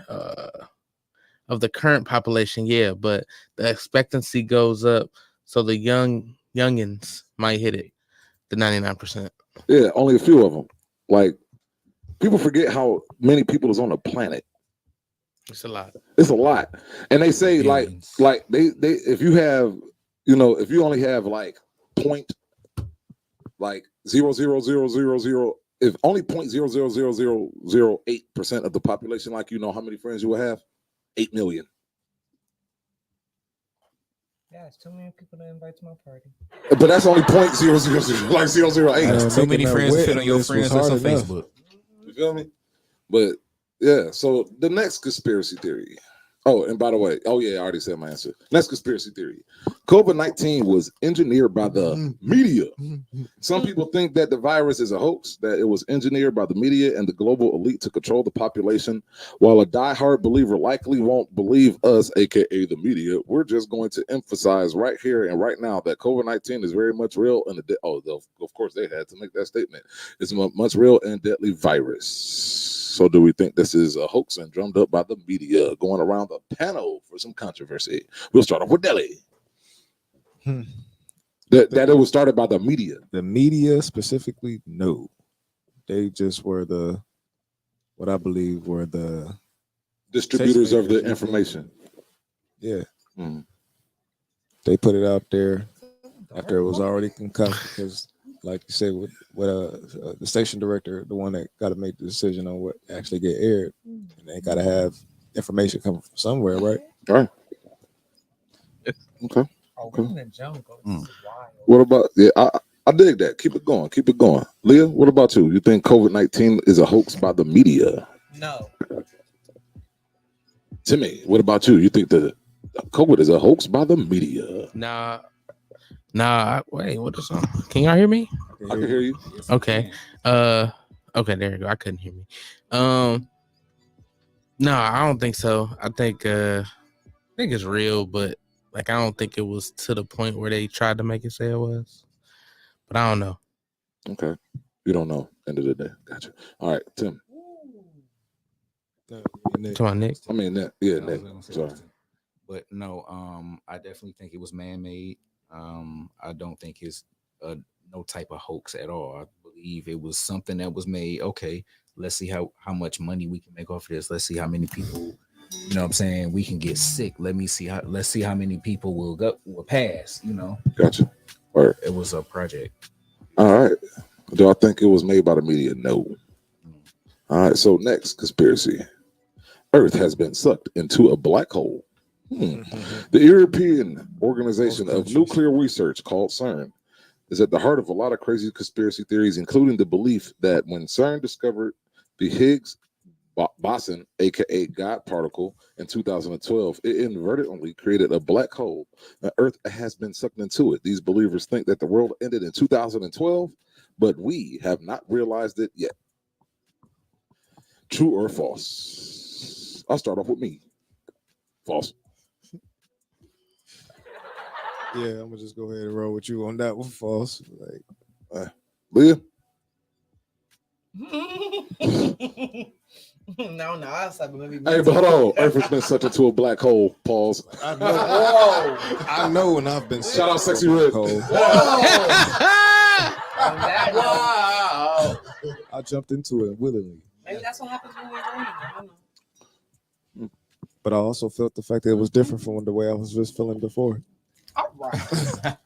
of the current population, but the expectancy goes up, so the youngins might hit it, the 99%. Yeah, only a few of them. Like people forget how many people is on the planet. It's a lot. It's a lot, and they say Billions. like they if you have if you only have like 0.00000 if only 0.00008% of the population like how many friends you will have 8 million. Yeah, it's too many people to invite to my party. But that's only 0.000 like 0.008. so many friends fit on your friends list on Facebook. You feel me? But yeah, so the next conspiracy theory. Oh, and by the way, I already said my answer. Next conspiracy theory. COVID-19 was engineered by the media. Some people think that the virus is a hoax, that it was engineered by the media and the global elite to control the population. While a diehard believer likely won't believe us, aka the media, we're just going to emphasize right here and right now that COVID-19 is very much real and of course they had to make that statement. It's a much real and deadly virus. So do we think this is a hoax and drummed up by the media? Going around the panel for some controversy. We'll start off with Deli. That it was started by the media. The media specifically, no. They just were what I believe were the distributors of the information. Yeah. They put it out there after it was already concussed because, like you said, with the station director, the one that got to make the decision on what actually get aired, and they got to have information coming from somewhere, right? All right. Okay. Oh, we're in the jungle. This is wild. What about? Yeah, I dig that. Keep it going. Keep it going. Leah, what about you? You think COVID-19 is a hoax by the media? No. Timmy, what about you? You think that COVID is a hoax by the media? Nah. Wait, what is on? Can y'all hear me? I can hear you. Okay. Okay, there you go. I couldn't hear me. No, I don't think so. I think it's real, but like I don't think it was to the point where they tried to make it say it was. But I don't know. Okay. You don't know. End of the day. Gotcha. All right, Tim. Come on, Nick. I mean, Nick. Yeah, I was Nick. gonna say Sorry. something. But no, I definitely think it was man-made. I don't think it's no type of hoax at all. I believe it was something that was made. Okay, let's see how much money we can make off of this. Let's see how many people, you know what I'm saying, we can get sick. Let's see how many people will pass, you know. Gotcha. All right. It was a project. All right. Do I think it was made by the media? No. All right. So next conspiracy. Earth has been sucked into a black hole. The European Organization of Nuclear Research, called CERN, is at the heart of a lot of crazy conspiracy theories, including the belief that when CERN discovered the Higgs boson, aka God particle, in 2012, it inadvertently created a black hole. The Earth has been sucked into it. These believers think that the world ended in 2012, but we have not realized it yet. True or false? I'll start off with me. False. Yeah, I'm gonna just go ahead and roll with you on that one. False. Like, Leah? No, I was like, maybe. Hey, but hold on. Earth has been sucked into a black hole. Pause. I know. Whoa. I know, and I've been. Shout out Sexy Red. Whoa. Wow. I jumped into it willingly. Maybe that's what happens when we read. I don't know. But I also felt the fact that it was different from the way I was just feeling before. All right.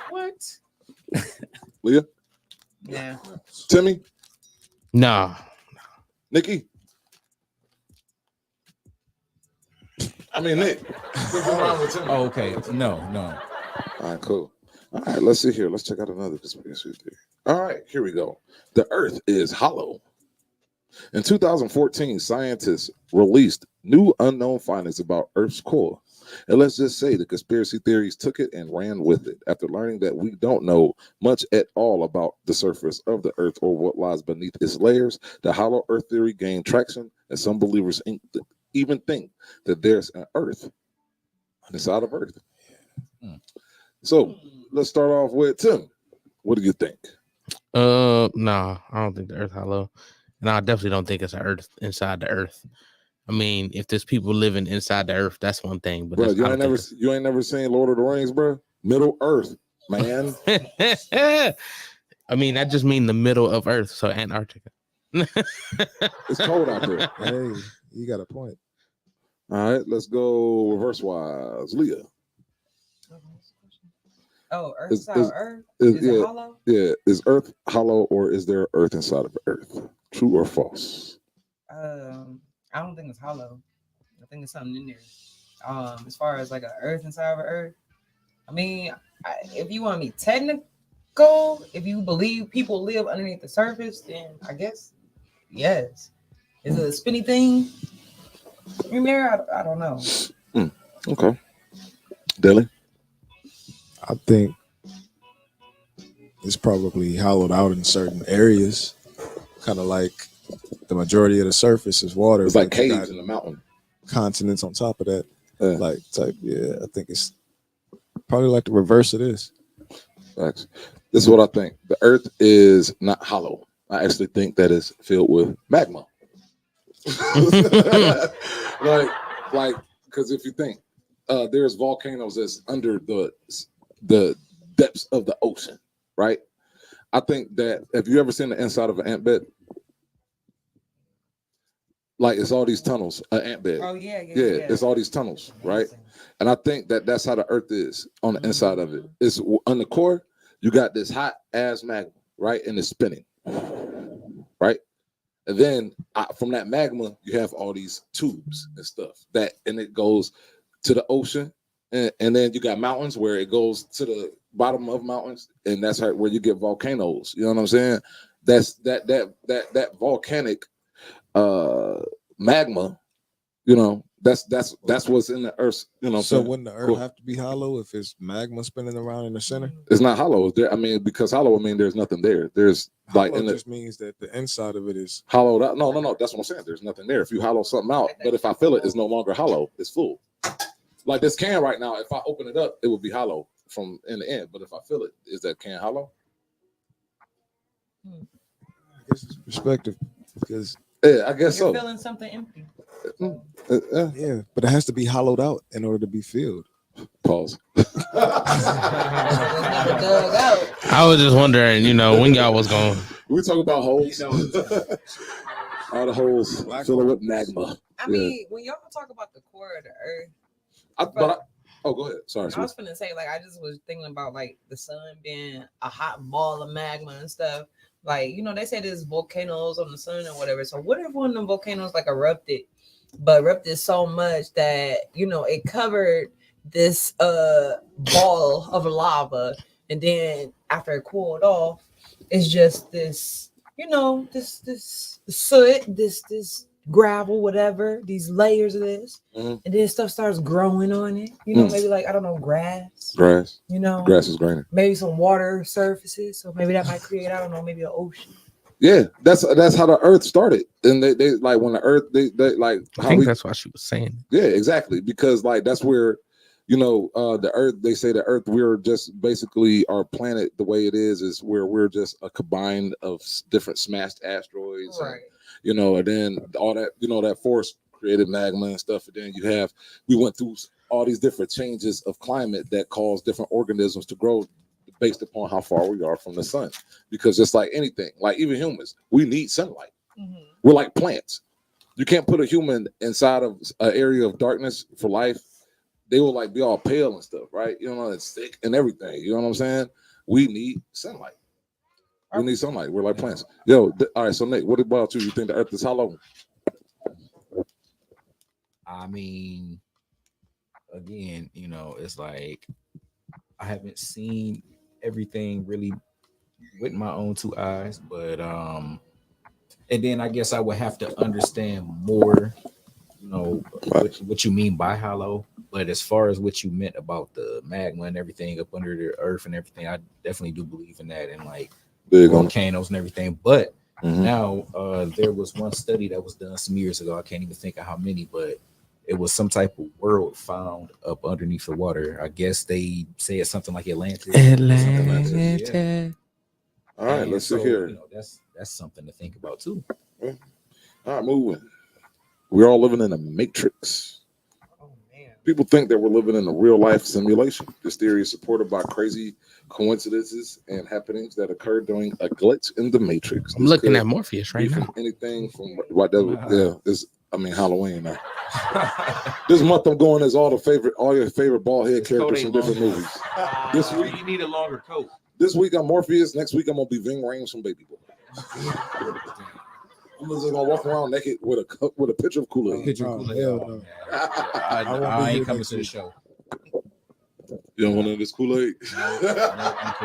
What? Leah? Yeah. Timmy? No. Nikki? I mean, Nick. Oh, okay. No. All right, cool. All right, let's see here. Let's check out another conspiracy theory. All right, here we go. The Earth is hollow. In 2014, scientists released new unknown findings about Earth's core. And let's just say the conspiracy theories took it and ran with it. After learning that we don't know much at all about the surface of the Earth or what lies beneath its layers, the hollow Earth theory gained traction, and some believers even think that there's an Earth inside of Earth. So let's start off with Tim. What do you think? No, I don't think the Earth hollow, and I definitely don't think it's an Earth inside the Earth. I mean, if there's people living inside the Earth, that's one thing. But bro, you ain't never seen Lord of the Rings, bro. Middle Earth, man. I mean, that just mean the middle of Earth, so Antarctica. It's cold out there. Hey, you got a point. All right, let's go reverse wise. Leah. Oh, Earth inside of Earth? Is it hollow? Yeah. Is Earth hollow or is there Earth inside of Earth? True or false? I don't think it's hollow. I think there's something in there. As far as like an Earth inside of Earth, I mean, if you want to be technical, if you believe people live underneath the surface, then I guess yes. Is it a spinny thing in there? I don't know. Okay. Dilly? I think it's probably hollowed out in certain areas, kind of like the majority of the surface is water. It's like caves in the mountain. Continents on top of that. Like type, yeah, I think it's probably like the reverse of this. Facts. This is what I think. The Earth is not hollow. I actually think that it's filled with magma. like, because if you think there's volcanoes that's under the depths of the ocean, right? I think that, have you ever seen the inside of an ant bed? like it's all these tunnels, an ant bed. Oh yeah, yeah, Yeah, yeah. it's all these tunnels, right? Amazing. And I think that that's how the Earth is on the inside of it. It's on the core. You got this hot ass magma, right, and it's spinning, right. And then from that magma, you have all these tubes and stuff and it goes to the ocean, and then you got mountains where it goes to the bottom of mountains, and that's where you get volcanoes. You know what I'm saying? That's that volcanic magma. You know, that's what's in the Earth. You know, So wouldn't the Earth have to be hollow if it's magma spinning around in the center? It's not hollow. There, I mean, because hollow, I mean, there's nothing there. There's like Hollow just means that the inside of it is hollowed out. No. That's what I'm saying. There's nothing there. If you hollow something out, but if I fill it, it's no longer hollow. It's full. Like this can right now, if I open it up, it would be hollow from in the end. But if I fill it, is that can hollow? I guess it's perspective because Yeah, I guess You're so. feeling something empty. yeah, but it has to be hollowed out in order to be filled. Pause. Dug out. I was just wondering, when y'all was going. We talk about holes. All the holes filling with magma. I mean, when y'all talk about the core of the Earth, oh, go ahead. Sorry. I was gonna say, like, I just was thinking about like the sun being a hot ball of magma and stuff. Like, they say there's volcanoes on the sun or whatever. So what if one of them volcanoes like erupted so much that it covered this ball of lava, and then after it cooled off, it's just this, this soot, this gravel, whatever, these layers of this, and then stuff starts growing on it. Maybe like, I don't know, grass. Grass. Grass is greener. Maybe some water surfaces. So maybe that might create, I don't know, maybe an ocean. Yeah, that's how the Earth started, and they like when the Earth they like. I think that's what she was saying. Yeah, exactly, because like that's where, the Earth. They say the Earth. We're just basically our planet. The way it is where we're just a combine of different smashed asteroids, Right? And then all that that force created magma and stuff, and then we went through all these different changes of climate that cause different organisms to grow based upon how far we are from the sun. Because just like anything, like even humans, we need sunlight. Mm-hmm. We're like plants. You can't put a human inside of an area of darkness for life. They will like be all pale and stuff, right? It's sick and everything. You know what I'm saying? We need sunlight. We need sunlight. We're like plants. All right. So Nate, what about you? You think the Earth is hollow? I mean, again, it's like I haven't seen everything really with my own two eyes, but and then I guess I would have to understand more, what you mean by hollow. But as far as what you meant about the magma and everything up under the earth and everything, I definitely do believe in that, and like volcanoes and everything. But now there was one study that was done some years ago. I can't even think of how many, but it was some type of world found up underneath the water. I guess they say it's something like Atlantis. Yeah. All right, let's see here. That's something to think about too. All right, moving. We're all living in a matrix. Oh man. People think that we're living in a real life simulation. This theory is supported by crazy coincidences and happenings that occurred during a glitch in the matrix. I'm looking at Morpheus right now. Anything from Halloween now. This month I'm going as all your favorite bald head characters from different movies. This week you need a longer coat. This week I'm Morpheus. Next week I'm gonna be Ving Rhames from Baby Boy. I'm just gonna walk around naked with a picture of Kool-Aid. I ain't coming to the show. You don't want none of this Kool-Aid?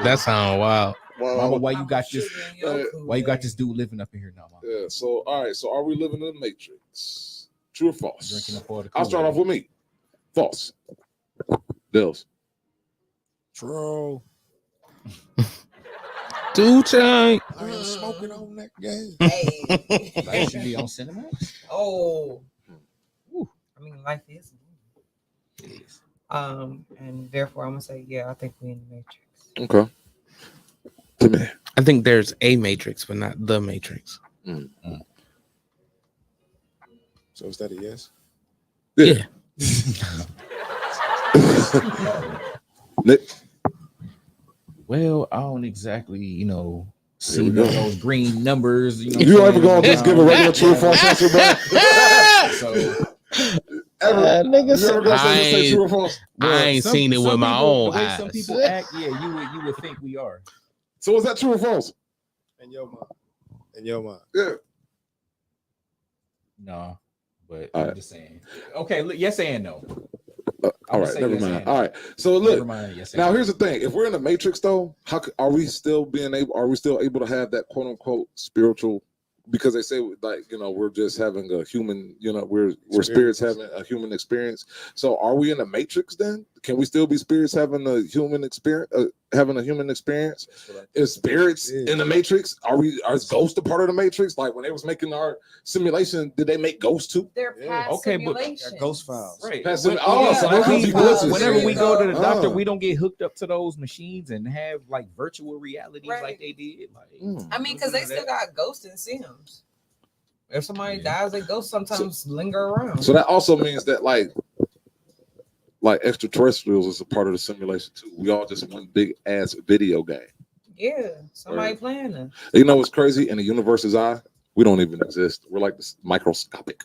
That sounds wild. Mama, why you got this? Why you got this dude living up in here now, Mama? Yeah. So all right. So are we living in the matrix? True or false? Drinking up all the I'll start off with me. False. Dills. True. Dude, I am smoking on that game. Hey. Life should be on Cinemax. Oh. Woo. I mean, life is. And therefore I'm gonna say, yeah, I think we in the matrix. Okay. To me. I think there's a matrix, but not the matrix. So is that a yes? Yeah. Nick. Well, I don't exactly, see those green numbers. You know, You ever gonna just give a regular true or false answer, bro? So Nigga, You ever gonna say true or false? I ain't seen it with my own the way eyes. some people act, yeah, you would think we are. So is that true or false? In your mind. In your mind. Yeah. No, but All I'm right. just saying. Okay, look, yes and no. All right, say never yes mind. and All no. right. So Never look, mind. Yes. now here's the thing: if we're in the Matrix, though, are we still able to have that quote unquote spiritual? Because they say like we're just having a human, we're spirits having a human experience. So are we in the Matrix then? Can we still be spirits having a human experience? Is spirits in the Matrix? Are ghosts a part of the Matrix? Like when they was making our simulation, did they make ghosts too? They're past Okay, but simulations. Ghost files. Right. Past When- sim- so there could be glitches. whenever we go to the doctor, Oh. we don't get hooked up to those machines and have like virtual realities Right. like they did. Like, I mean, because they still got ghosts and Sims. If somebody dies, they ghosts sometimes linger around. So that also means that like extraterrestrials is a part of the simulation too. We all just one big ass video game. Yeah, somebody playing them. You know what's crazy? In the universe's eye, we don't even exist. We're like this microscopic,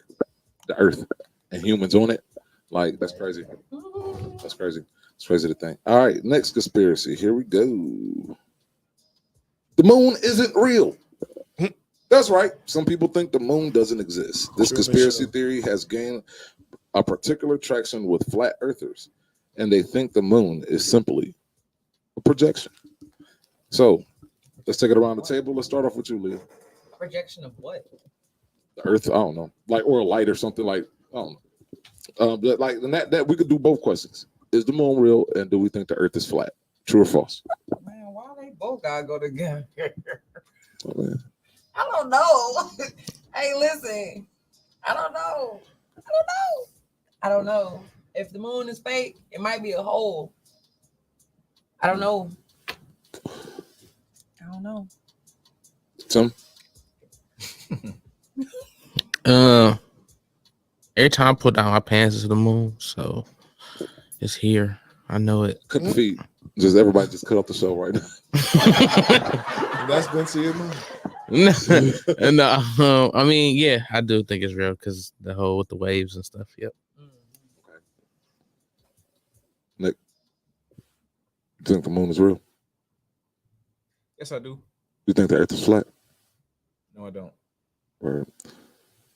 the Earth, and humans on it. Like that's crazy. That's crazy. It's crazy to think. All right, next conspiracy. Here we go. The moon isn't real. That's right. Some people think the moon doesn't exist. This conspiracy theory has gained a particular traction with flat earthers, and they think the moon is simply a projection. So let's take it around the table. Let's start off with you, Leah. Projection of what? The Earth, I don't know, like or a light or something like I don't know. But like and that we could do both questions. Is the moon real, and do we think the Earth is flat? True or false? Man, why they both gotta go together? Oh, man. I don't know. Hey, listen. I don't know. I don't know. If the moon is fake, it might be a hole. I don't know. Tim? Every time I put down my pants to the moon, so it's here. I know it. Cut the feed. Just everybody just cut off the show right now. That's been to your mind. No, I mean, yeah, I do think it's real because the whole with the waves and stuff. Yep. Nick, you think the moon is real? yes, I do. You think the Earth is flat? No, I don't. Or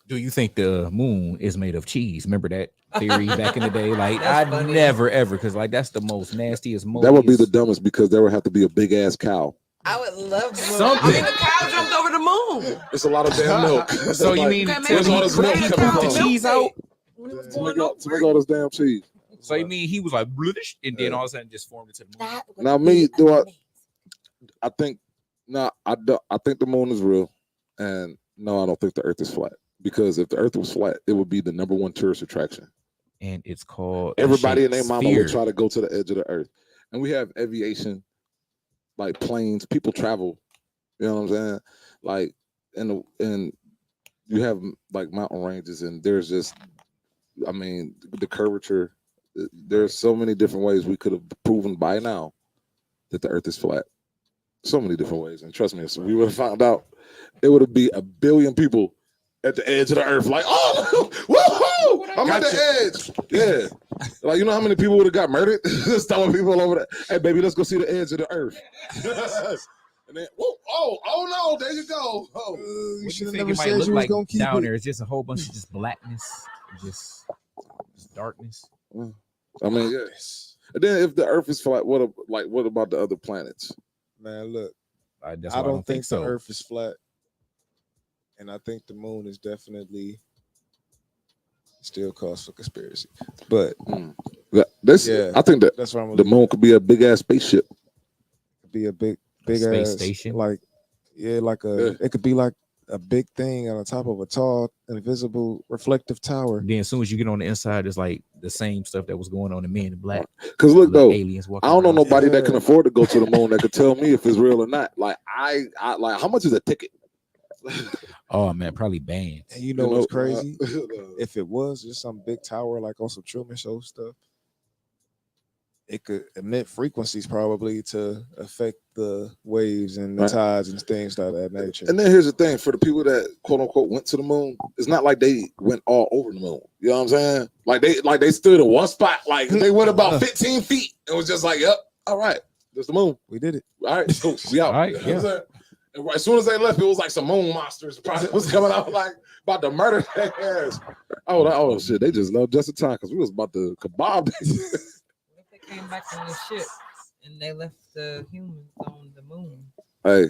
Do you think the moon is made of cheese? Remember that theory back in the day? Like That's I funny. never ever because like that's the most nastiest. that would be the moldiest- dumbest because there would have to be a big ass cow. I would love to. Something. I mean, the cow jumped over the moon. It's a lot of damn milk. So you mean Okay, where's all this milk he coming pooped the from? cheese out? When it was To going make over. all this damn cheese. So you mean he was like "Bloosh," and then Yeah. all of a sudden just formed into the moon? That would Now, be me, do I- amazing. I think no, I don't. I think the moon is real, and no, I don't think the Earth is flat. Because if the Earth was flat, it would be the number one tourist attraction. And it's called Everybody and their mama sphere. would try to go to the edge of the Earth, and we have aviation, like planes. People travel. You know what I'm saying? Like, and you have like mountain ranges, and there's just, I mean, the curvature. There's so many different ways we could have proven by now that the Earth is flat. So many different ways, and trust me, if we would have found out, it would be 1 billion people at the edge of the Earth, like, oh, woohoo! I'm at the edge. Yeah, like you know how many people would have got murdered? Just telling people over there, hey baby, let's go see the edge of the Earth. And then, whoa, oh no, there you go. Oh, What You do you should have think never it might said look you was like gonna keep down it. there? It's just a whole bunch of just blackness, just darkness. I mean, yeah. And then if the Earth is flat, what about the other planets? Man, look, That's I why don't think so. the Earth is flat, and I think the moon is definitely still cause for conspiracy. But This, Yeah. I think that that's what I'm the moon could be a big ass spaceship. be a big Space ass station? like it could be like a big thing on the top of a tall, invisible, reflective tower. Then as soon as you get on the inside, it's like the same stuff that was going on in Men in Black. Because look Little though, aliens walking I don't know around. nobody that can Yeah. afford to go to the moon that could tell me if it's real or not. Like I like how much is a ticket? Oh man, probably bands. And you know what's crazy? If it was just some big tower like on some Truman Show stuff, it could emit frequencies probably to affect the waves and the Right. tides and things of that nature. And then here's the thing: for the people that quote unquote went to the moon, it's not like they went all over the moon. You know what I'm saying? Like they stood in one spot, like they went about 15 feet. It was just like, yep, all right, there's the moon. We did it. All right, so we out. All right, You know what I'm saying? And as soon as they left, it was like some moon monsters probably was coming out like about to murder their ass. Oh shit, they just left just in time because we was about to kebab. What if they came back on the ship and they left the humans on the moon? Hey,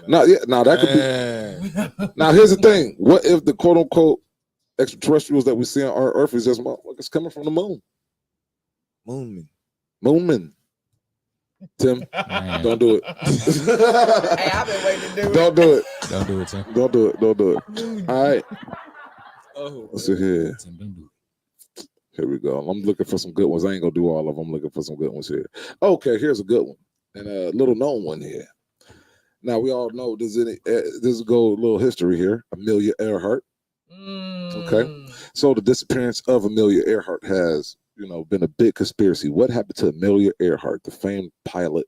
now that could be. Now here's the thing: what if the quote unquote extraterrestrials that we see on our Earth is just motherfuckers coming from the moon? Moonmen. Tim, Man. don't do it. Hey, I've been waiting to do it. Don't do it. Don't do it, Tim. Don't do it. Don't do it. All right. Let's see here. Tim, don't do it. Here we go. I'm looking for some good ones. I ain't gonna do all of them. I'm looking for some good ones here. Okay, here's a good one and a little known one here. Now we all know this is go a little history here. Amelia Earhart. Okay, so the disappearance of Amelia Earhart has been a big conspiracy. What happened to Amelia Earhart, the famed pilot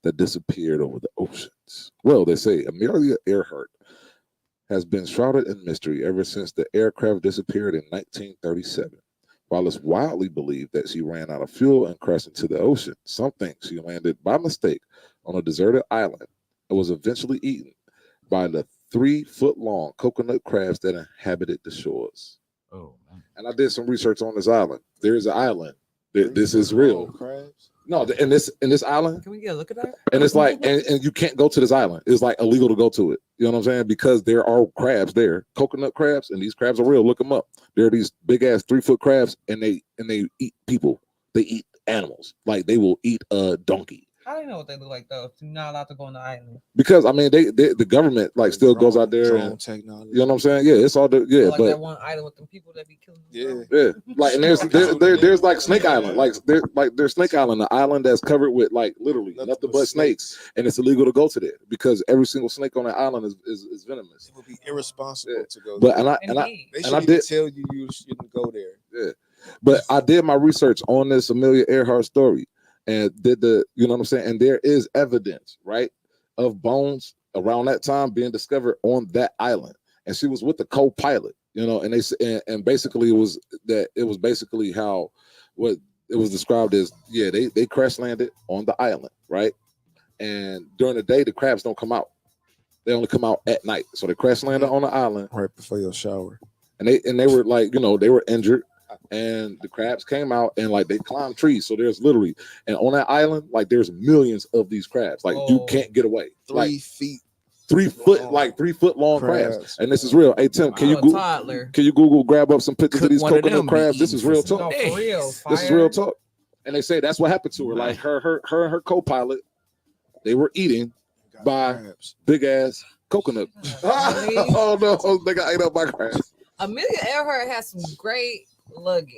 that disappeared over the oceans? Well, they say Amelia Earhart has been shrouded in mystery ever since the aircraft disappeared in 1937. While it's widely believed that she ran out of fuel and crashed into the ocean, some think she landed by mistake on a deserted island and was eventually eaten by the 3-foot-long coconut crabs that inhabited the shores. Oh, man. And I did some research on this island. There is an island. This is real. Crabs? No, in this island, Can we get a look at that? and it's like, and you can't go to this island. It's like illegal to go to it. You know what I'm saying? Because there are crabs there, coconut crabs, and these crabs are real. Look them up. They're these big ass 3-foot crabs, and they eat people. They eat animals. Like they will eat a donkey. How do you know what they look like though? If you're not allowed to go on the island. Because I mean, the government like still goes out there. Drone And, technology. you know what I'm saying? Yeah, it's all the Like but that one island with them people that be killing. Yeah. like and there's like Snake Island, there's Snake Island, an island that's covered with like literally nothing but snakes, and it's illegal to go to there because every single snake on that island is venomous. It would be irresponsible to go But there. Indeed. They I should did- tell you shouldn't go there. Yeah, but I did my research on this Amelia Earhart story and did you know what I'm saying? And there is evidence, right, of bones around that time being discovered on that island. And she was with the co-pilot, and basically it was basically how what it was described as, they crash landed on the island, right? And during the day, the crabs don't come out. They only come out at night. So they crash landed on the island Right before your shower. and they were like, they were injured, and the crabs came out and like they climbed trees. So there's literally, and on that island, like there's millions of these crabs. Like you can't get away. 3 Like feet. 3 foot, like 3 foot long crabs. Crabs. And this is real. Hey Tim, can you toddler? Google grab up some pictures of Cook these one of coconut them, be crabs? This eating is real for some talk. No, for real. This is Fire. real talk. And they say that's what happened to her. Like her and her co-pilot, they were eating Got by crabs. big ass coconut. Oh no, they got ate up by crabs. Amelia Earhart has some great luggage.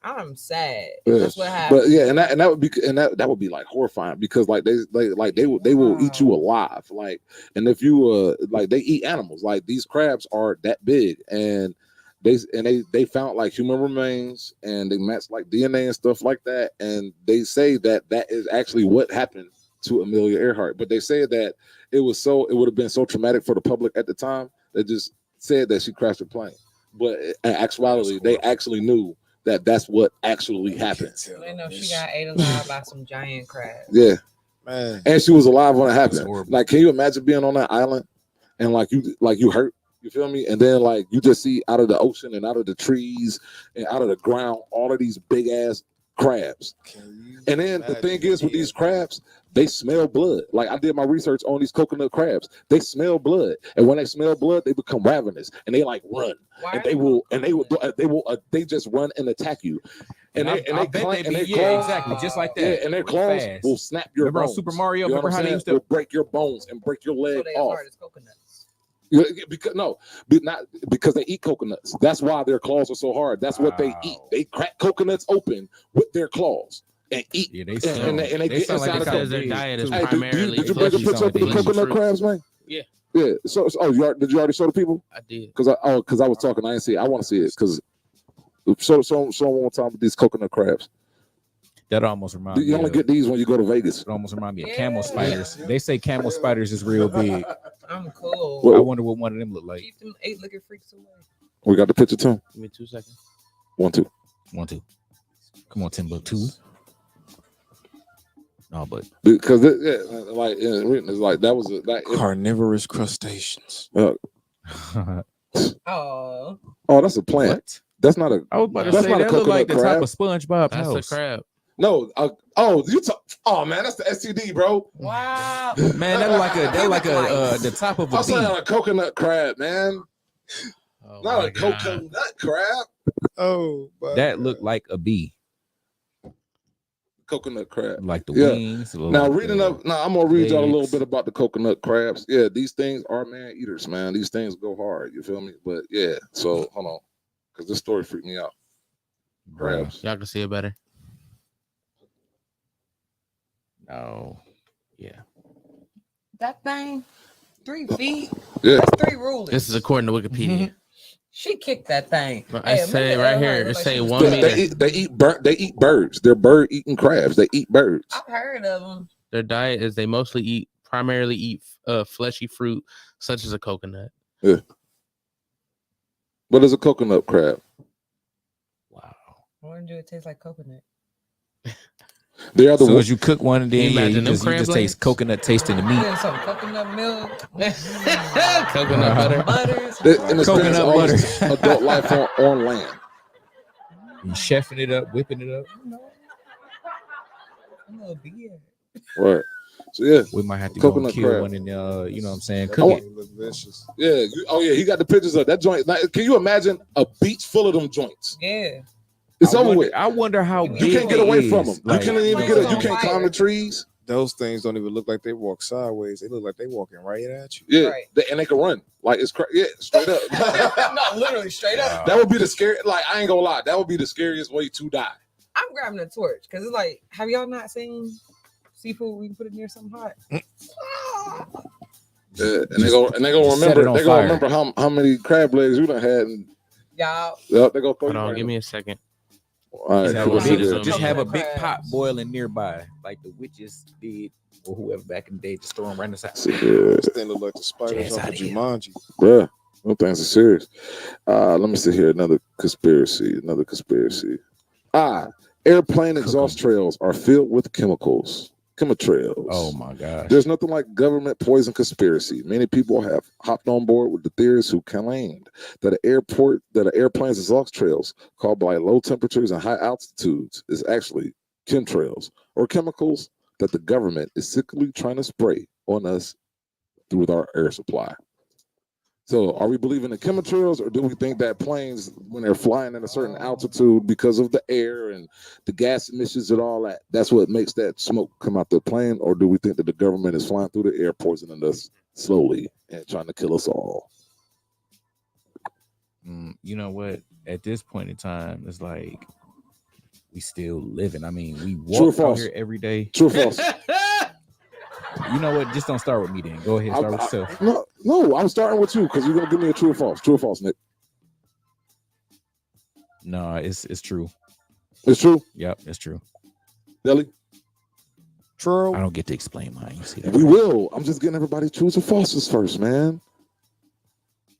I'm sad. Yeah. That's what happened. But yeah, and that would be that would be like horrifying because like they will eat you alive. Like, and if you like they eat animals, like these crabs are that big, and they found like human remains and they matched like DNA and stuff like that, and they say that is actually what happened to Amelia Earhart. But they say that it would have been so traumatic for the public at the time. They just said that she crashed her plane, but in actuality, they actually knew that that's what actually happened. They know she got ate alive by some giant crabs. Yeah, Man. and she was alive when it happened. horrible. Like, can you imagine being on that island and like you hurt? You feel me? And then like you just see out of the ocean and out of the trees and out of the ground all of these big ass crabs. And then the thing is with these crabs, they smell blood. Like I did my research on these coconut crabs. They smell blood, and when they smell blood, they become ravenous and they like run. Why And are they just run and attack you. And I they bet cla- they and be- their yeah, claws, exactly, just like that. yeah, and their Really claws fast. will snap your Remember on bones. Super Mario? You know Remember what how I'm they saying? used to- Will break your bones and break your so leg they as off. hard as coconuts. Because they eat coconuts. That's why their claws are so hard. That's what they eat. Wow. They crack coconuts open with their claws and eat. Yeah, they and, sound- and they they get sound like inside they the sound Because their big. diet is Hey, did primarily. you bring a fleshy, picture of the something coconut fruit. crabs, man? Yeah. Yeah. So did you already show the people? I did. Because I was talking, I didn't see it. I want to see it because show one more time with these coconut crabs. That almost reminds me. You only of, get these when you go to Vegas. It almost reminds me of camel spiders. They say camel spiders is real big. I'm cool. Well, I wonder what one of them look like. Keep them 8 looking freaks away. We got the picture too. Give me 2 seconds. 1, 2. 1, 2. Come on, Timbuktu. No, but Because it's like that was that. Carnivorous crustaceans. Oh, That's a plant. what? That's not a. I was about to That's say not a that look like the coconut type of SpongeBob That's house. a crab. No. Oh man, that's the STD, bro. wow. Man, that like a the top of a I'm saying bee. a coconut crab, man. Oh Not my a God. coconut crab. Oh, That looked like a bee, Coconut crab. like the Yeah. wings. Now reading up. Now I'm gonna read y'all a little legs. bit about the coconut crabs. Yeah, these things are man eaters, man. These things go hard. You feel me? But yeah. So hold on, because this story freaked me out. Crabs. Y'all can see it better. No, yeah. That thing, 3 feet. Yeah. That's 3 rulers. This is according to Wikipedia. She kicked that thing. But I say remember right Elmer here, looked it like say she was 1 dead? meter. They eat birds. They're bird eating crabs. They eat birds. I've heard of them. Their diet is they primarily eat fleshy fruit such as a coconut. What is a coconut crab? Wow. I wonder do it taste like coconut. They are the So as you cook one, and Can you then imagine you them just crab taste legs? coconut taste in the meat. Getting some coconut milk. Coconut butter. Butters. in the Coconut experience all butter. this adult life on land. You chefing it up, whipping it up. A little beer. Right. So yeah, We might have to go and Coconut kill crab. one and you know what I'm saying, That cook it. thing look vicious. yeah. He got the pictures of that joint. Now, can you imagine a beach full of them joints? Yeah. It's I over wonder, with. I wonder how You big You can't get it away is. from them. Like, you can't even get it. You can't climb the trees. Those things don't even look like they walk sideways. They look like they walking right at you. Yeah, Right. and they can run like it's yeah, straight up. No, literally straight up. That would be the scary. Like I ain't gonna lie, that would be the scariest way to die. I'm grabbing a torch because it's like, have y'all not seen seafood? We can put it near something hot. Yeah, and they go set remember. it on They fire. gonna remember how many crab legs you done had, and Y'all. yep, they go throw Hold you on, right give in. me a second. All right, Just have, cool, a see big, this yeah. on just me. have a big Crabs. pot boiling nearby, like the witches did, or whoever back in the day, just throw them right inside. Yeah, This thing look like the spiders Jazz off of outta here. Jumanji. yeah, no things are serious. Let me see here. Another conspiracy. Airplane exhaust trails are filled with chemicals. Chemtrails. Oh my gosh. There's nothing like government poison conspiracy. Many people have hopped on board with the theorists who claimed that an airplane's exhaust trails caused by low temperatures and high altitudes is actually chemtrails or chemicals that the government is secretly trying to spray on us through our air supply. So are we believing in chemtrails, or do we think that planes, when they're flying at a certain altitude because of the air and the gas emissions and all that, that's what makes that smoke come out the plane? Or do we think that the government is flying through the air, poisoning us slowly and trying to kill us all? You know what? At this point in time, it's like we still living. I mean, we True or walk out false? here every day. True or false? You know what? Just don't start with me then. Go ahead, start with yourself. No, I'm starting with you because you're gonna give me a true or false. True or false, Nick? No, it's true. It's true. Yep, it's true. Deli? True. I don't get to explain mine. You see that? We will. I'm just getting everybody trues or falses first, man.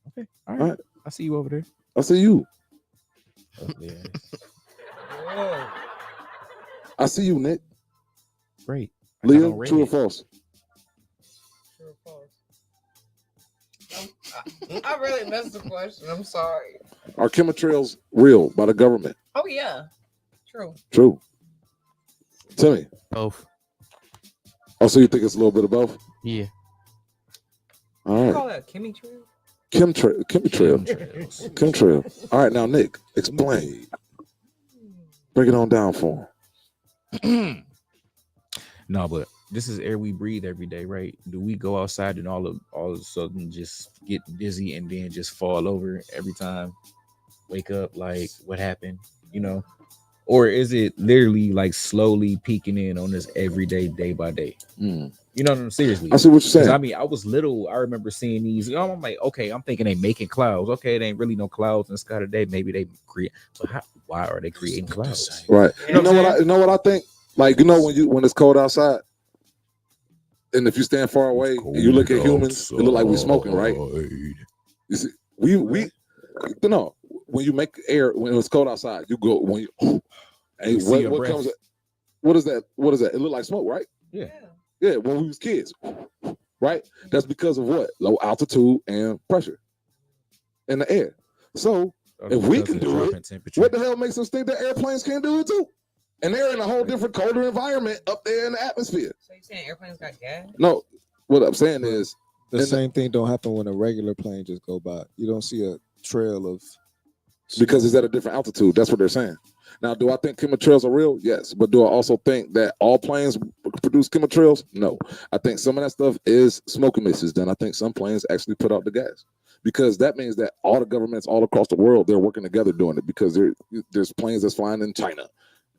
Okay. All All right. right. I see you over there. I see you. Whoa. I see you, Nick. Great. I got Leah, on true or red. false? True or false? I really missed the question. I'm sorry. Are chemtrails real by the government? Oh yeah. True. True. Tell me. Both. Oh, so you think it's a little bit of both? Yeah. All You right. call that Kimmy True? Chemtrail. All right, now Nick, explain. Break it on down for him. No, but this is air we breathe every day, right? Do we go outside and all of a sudden just get dizzy and then just fall over every time? Wake up, like what happened? You know? Or is it literally like slowly peeking in on us every day, day by day? You know what I'm seriously? I see what you're saying. I mean, I was little. I remember seeing these. You know, I'm like, okay, I'm thinking they making clouds. Okay, it ain't really no clouds in the sky today. Maybe they create. But why are they creating clouds? Right. You know what I'm You know what I think? Like when it's cold outside, and if you stand far away and you look at humans, it look like we smoking, right? You see, we no. When you make air when it's cold outside, you go when you. Hey, what comes? What is that? What is that? It look like smoke, right? Yeah. Yeah. When we was kids, right? That's because of what? Low altitude and pressure in the air. So if we can do it, what the hell makes us think that airplanes can't do it too? And they're in a whole different colder environment up there in the atmosphere. So you saying airplanes got gas? No, what I'm saying is the same thing don't happen when a regular plane just go by. You don't see a trail of because it's at a different altitude. That's what they're saying. Now, do I think chemtrails are real? Yes. But do I also think that all planes produce chemtrails? No. I think some of that stuff is smoke emissions. Then I think some planes actually put out the gas. Because that means that all the governments all across the world, they're working together doing it. Because there's planes that's flying in China,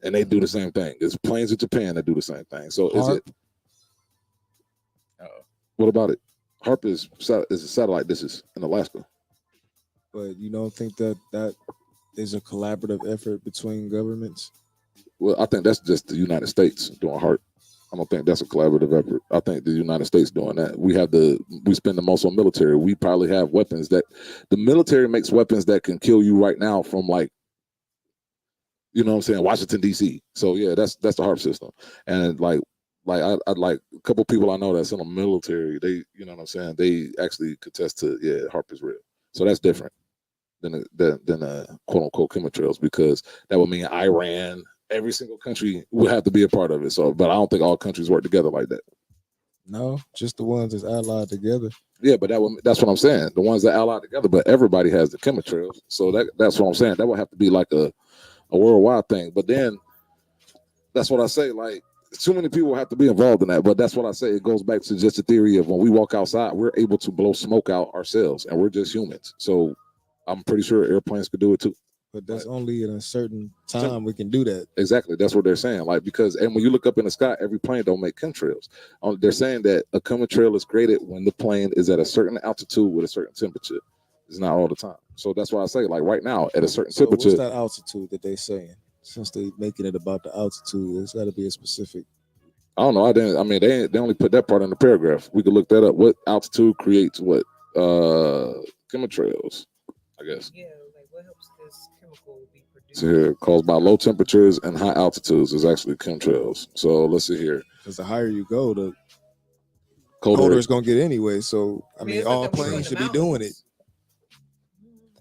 and they do the same thing. There's planes in Japan that do the same thing. So is it? What about it? HARP is a satellite. This is in Alaska. But you don't think that is a collaborative effort between governments? Well, I think that's just the United States doing HARP. I don't think that's a collaborative effort. I think the United States doing that. We spend the most on military. We probably have weapons that the military makes weapons that can kill you right now from like, you know what I'm saying, Washington D.C. So yeah, that's the HARP system. And like I like a couple people I know that's in the military. They, you know what I'm saying, they actually contest to HARP is real. So that's different than quote unquote chemtrails, because that would mean Iran, every single country would have to be a part of it. So, but I don't think all countries work together like that. No, just the ones that's allied together. Yeah, but that's what I'm saying. The ones that allied together, but everybody has the chemtrails. So that's what I'm saying. That would have to be like a worldwide thing. But then that's what I say. Like, too many people have to be involved in that. But that's what I say. It goes back to just the theory of when we walk outside, we're able to blow smoke out ourselves, and we're just humans. So I'm pretty sure airplanes could do it too. But that's only in a certain time we can do that. Exactly. That's what they're saying. Like, because, and when you look up in the sky, every plane don't make chemtrails. They're saying that a chemtrail is created when the plane is at a certain altitude with a certain temperature. It's not all the time. So that's why I say, like, right now at a certain temperature. What's that altitude that they're saying? Since they're making it about the altitude, it's got to be a specific. I don't know. They only put that part in the paragraph. We could look that up. What altitude creates what chemtrails? I guess. Yeah, like what helps this chemical be produced? So here, caused by low temperatures and high altitudes is actually chemtrails. So let's see here. Because the higher you go, the colder it's gonna get anyway. So I mean all planes should be doing it.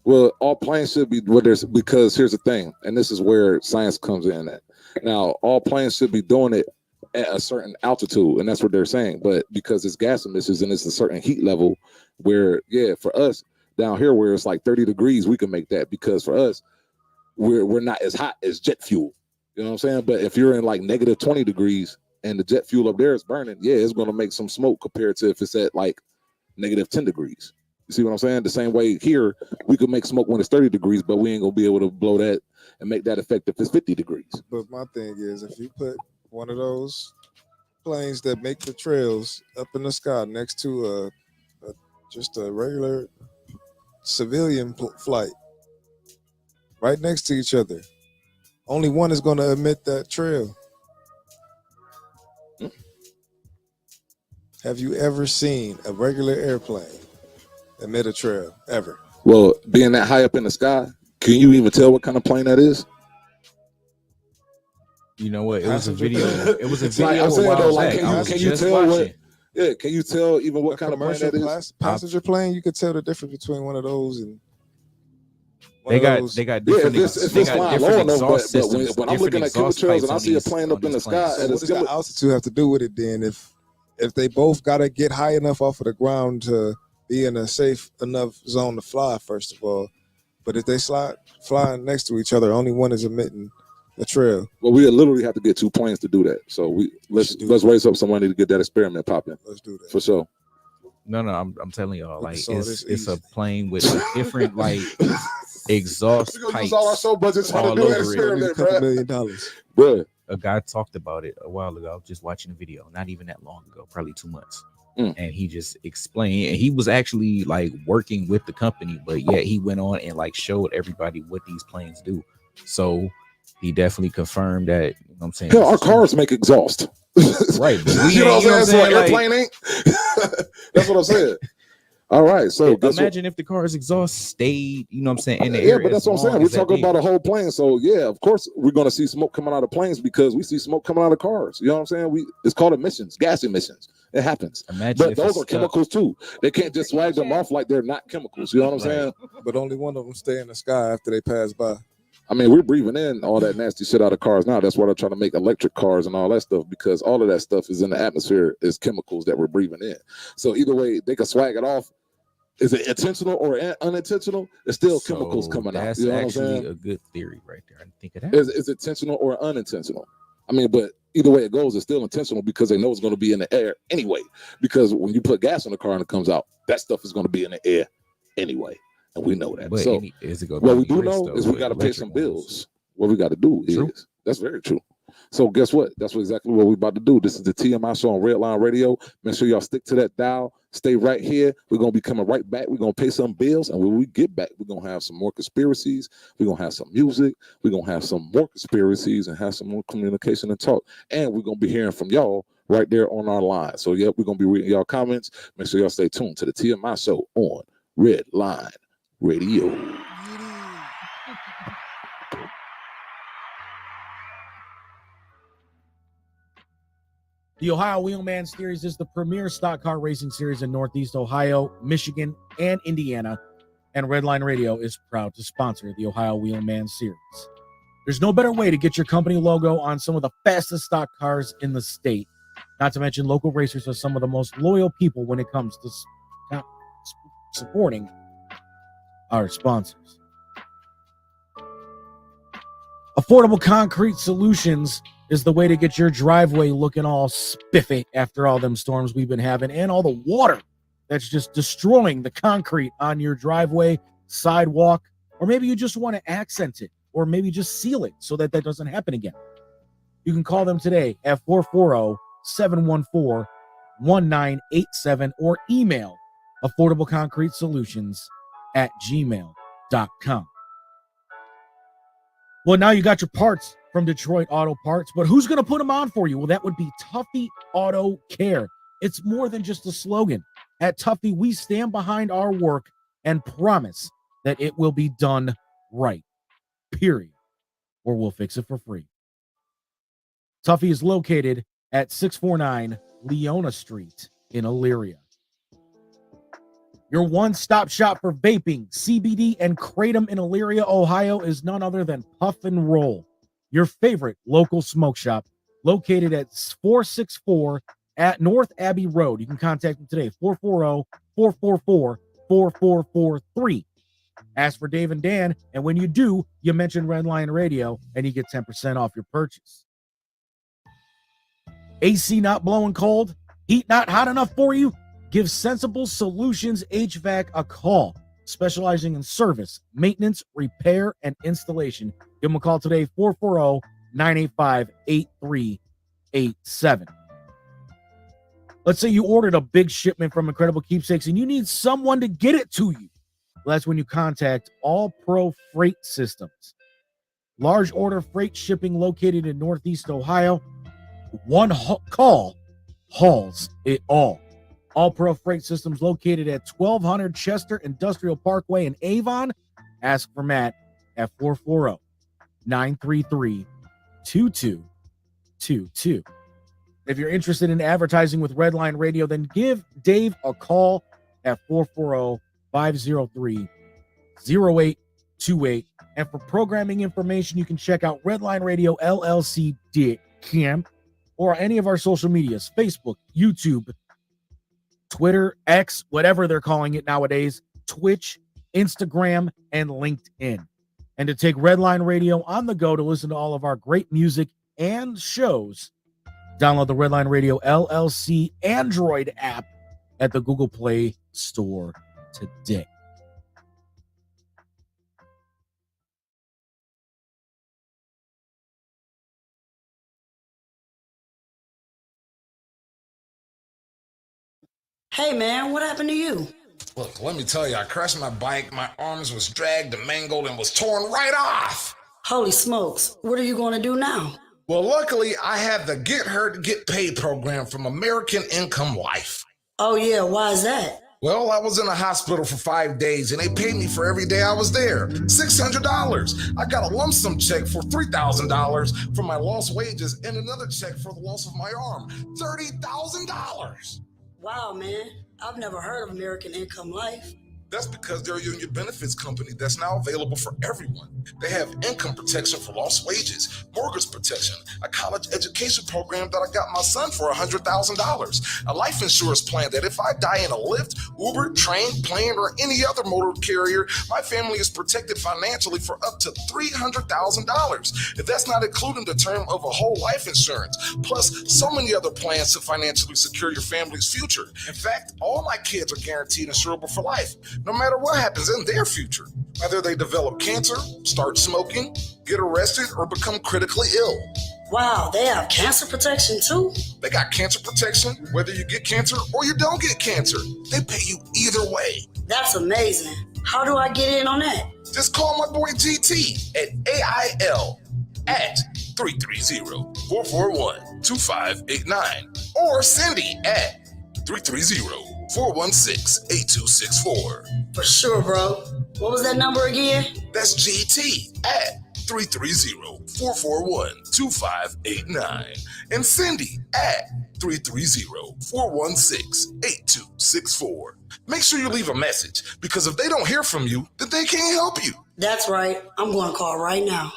Well, all planes should be because here's the thing, and this is where science comes in at. Now, all planes should be doing it at a certain altitude, and that's what they're saying. But because it's gas emissions and it's a certain heat level where, yeah, for us down here where it's like 30 degrees, we can make that, because for us, we're not as hot as jet fuel. You know what I'm saying? But if you're in like negative 20 degrees and the jet fuel up there is burning, yeah, it's going to make some smoke compared to if it's at like negative 10 degrees. You see what I'm saying? The same way here, we could make smoke when it's 30 degrees, but we ain't going to be able to blow that and make that effect if it's 50 degrees. But my thing is, if you put one of those planes that make the trails up in the sky next to just a regular civilian flight right next to each other, only one is going to emit that trail. Have you ever seen a regular airplane emit a trail ever? Well, being that high up in the sky, can you even tell what kind of plane that is? You know what? It was a video. It was a video. I'm saying though, like, can you tell what? Yeah, can you tell even what kind of plane that is? Passenger plane, you could tell the difference between one of those and they got different. They got different exhaust systems. When I'm looking at chemtrails and I see a plane up in the sky, what does the altitude have to do with it then? If they both got to get high enough off of the ground to be in a safe enough zone to fly, first of all, but if they flying next to each other, only one is emitting a trail. Well, we literally have to get two planes to do that. So let's raise up some money to get that experiment popping. Let's do that for sure. No, I'm telling y'all, like it's a plane with different like exhaust pipes all our show budget trying to do that experiment, $2 million. Bro, a guy talked about it a while ago. I was just watching a video, not even that long ago, probably 2 months. And he just explained, and he was actually like working with the company, but yeah, he went on and like showed everybody what these planes do. So he definitely confirmed that. You know what I'm saying? Hell, our cars make exhaust. Right. But You know what I'm saying? So Like, airplane ain't. That's what I'm saying. All right. So guess what? imagine if the car's exhaust stayed, you know what I'm saying, in the Yeah, air. but that's what I'm saying. We're talking about a whole plane. So yeah, of course we're gonna see smoke coming out of planes because we see smoke coming out of cars. You know what I'm saying? It's called emissions, gas emissions. It happens. Imagine But if those it's are stuck. chemicals too. They can't just swag them off like they're not chemicals. You know what I'm saying? But only one of them stay in the sky after they pass by. I mean, we're breathing in all that nasty shit out of cars now. That's why they're trying to make electric cars and all that stuff, because all of that stuff is in the atmosphere, is chemicals that we're breathing in. So either way, they can swag it off. Is it intentional or unintentional? It's still chemicals coming out. That's You know what I'm actually saying? a good theory right there. I didn't think of that. Is intentional or unintentional? I mean, but either way it goes, it's still intentional because they know it's going to be in the air anyway. Because when you put gas in the car and it comes out, that stuff is going to be in the air anyway. And we know that. But So is it gonna what be we do risk, know though, is we with got to pay electric some ones? bills. What we got to do True. is, that's very true. So guess what? That's exactly what we're about to do. This is the TMI show on Redline Radio. Make sure y'all stick to that dial. Stay right here. We're going to be coming right back. We're going to pay some bills. And when we get back, we're going to have some more conspiracies. We're going to have some music. We're going to have some more conspiracies and have some more communication and talk. And we're going to be hearing from y'all right there on our line. So, yeah, we're going to be reading y'all comments. Make sure y'all stay tuned to the TMI show on Redline Radio. The Ohio Wheelman Series is the premier stock car racing series in Northeast Ohio, Michigan, and Indiana, and Redline Radio is proud to sponsor the Ohio Wheelman Series. There's no better way to get your company logo on some of the fastest stock cars in the state. Not to mention, local racers are some of the most loyal people when it comes to supporting our sponsors. Affordable Concrete Solutions is the way to get your driveway looking all spiffy after all them storms we've been having and all the water that's just destroying the concrete on your driveway, sidewalk, or maybe you just want to accent it or maybe just seal it so that doesn't happen again. You can call them today at 440-714-1987 or email affordableconcretesolutions@gmail.com. Well, now you got your parts from Detroit Auto Parts, but who's going to put them on for you? Well, that would be Tuffy Auto Care. It's more than just a slogan. At Tuffy, we stand behind our work and promise that it will be done right, period, or we'll fix it for free. Tuffy is located at 649 Leona Street in Elyria. Your one-stop shop for vaping, CBD, and kratom in Elyria, Ohio is none other than Puff and Roll, your favorite local smoke shop located at 464 at North Abbey Road. You can contact them today, 440-444-4443. Ask for Dave and Dan, and when you do, you mention Redline Radio, and you get 10% off your purchase. AC not blowing cold? Heat not hot enough for you? Give Sensible Solutions HVAC a call, specializing in service, maintenance, repair, and installation. Give them a call today, 440-985-8387. Let's say you ordered a big shipment from Incredible Keepsakes and you need someone to get it to you. Well, that's when you contact All Pro Freight Systems. Large order freight shipping located in Northeast Ohio. One call hauls it all. All Pro Freight Systems located at 1200 Chester Industrial Parkway in Avon. Ask for Matt at 440-933-2222. If you're interested in advertising with Redline Radio, then give Dave a call at 440-503-0828. And for programming information, you can check out redlineradio.llc.com or any of our social medias, Facebook, YouTube, Twitter, X, whatever they're calling it nowadays, Twitch, Instagram, and LinkedIn. And to take Redline Radio on the go to listen to all of our great music and shows, download the Redline Radio LLC Android app at the Google Play Store today. Hey man, what happened to you? Look, let me tell you, I crashed my bike, my arms was dragged and mangled and was torn right off. Holy smokes. What are you going to do now? Well, luckily, I have the Get Hurt, Get Paid program from American Income Life. Oh, yeah. Why is that? Well, I was in a hospital for 5 days and they paid me for every day I was there. $600. I got a lump sum check for $3,000 for my lost wages and another check for the loss of my arm. $30,000. Wow, man. I've never heard of American Income Life. That's because they're a union benefits company that's now available for everyone. They have income protection for lost wages, mortgage protection, a college education program that I got my son for $100,000, a life insurance plan that if I die in a Lyft, Uber, train, plane, or any other motor carrier, my family is protected financially for up to $300,000. If that's not including the term of a whole life insurance, plus so many other plans to financially secure your family's future. In fact, all my kids are guaranteed insurable for life, no matter what happens in their future. Whether they develop cancer, start smoking, get arrested, or become critically ill. Wow, they have cancer protection too? They got cancer protection, whether you get cancer or you don't get cancer. They pay you either way. That's amazing. How do I get in on that? Just call my boy GT at AIL at 330-441-2589 or Cindy at 330-416-8264. For sure, bro. What was that number again? That's GT at 330-441-2589 and Cindy at 330-416-8264. Make sure you leave a message because if they don't hear from you, then they can't help you. That's right. I'm going to call right now.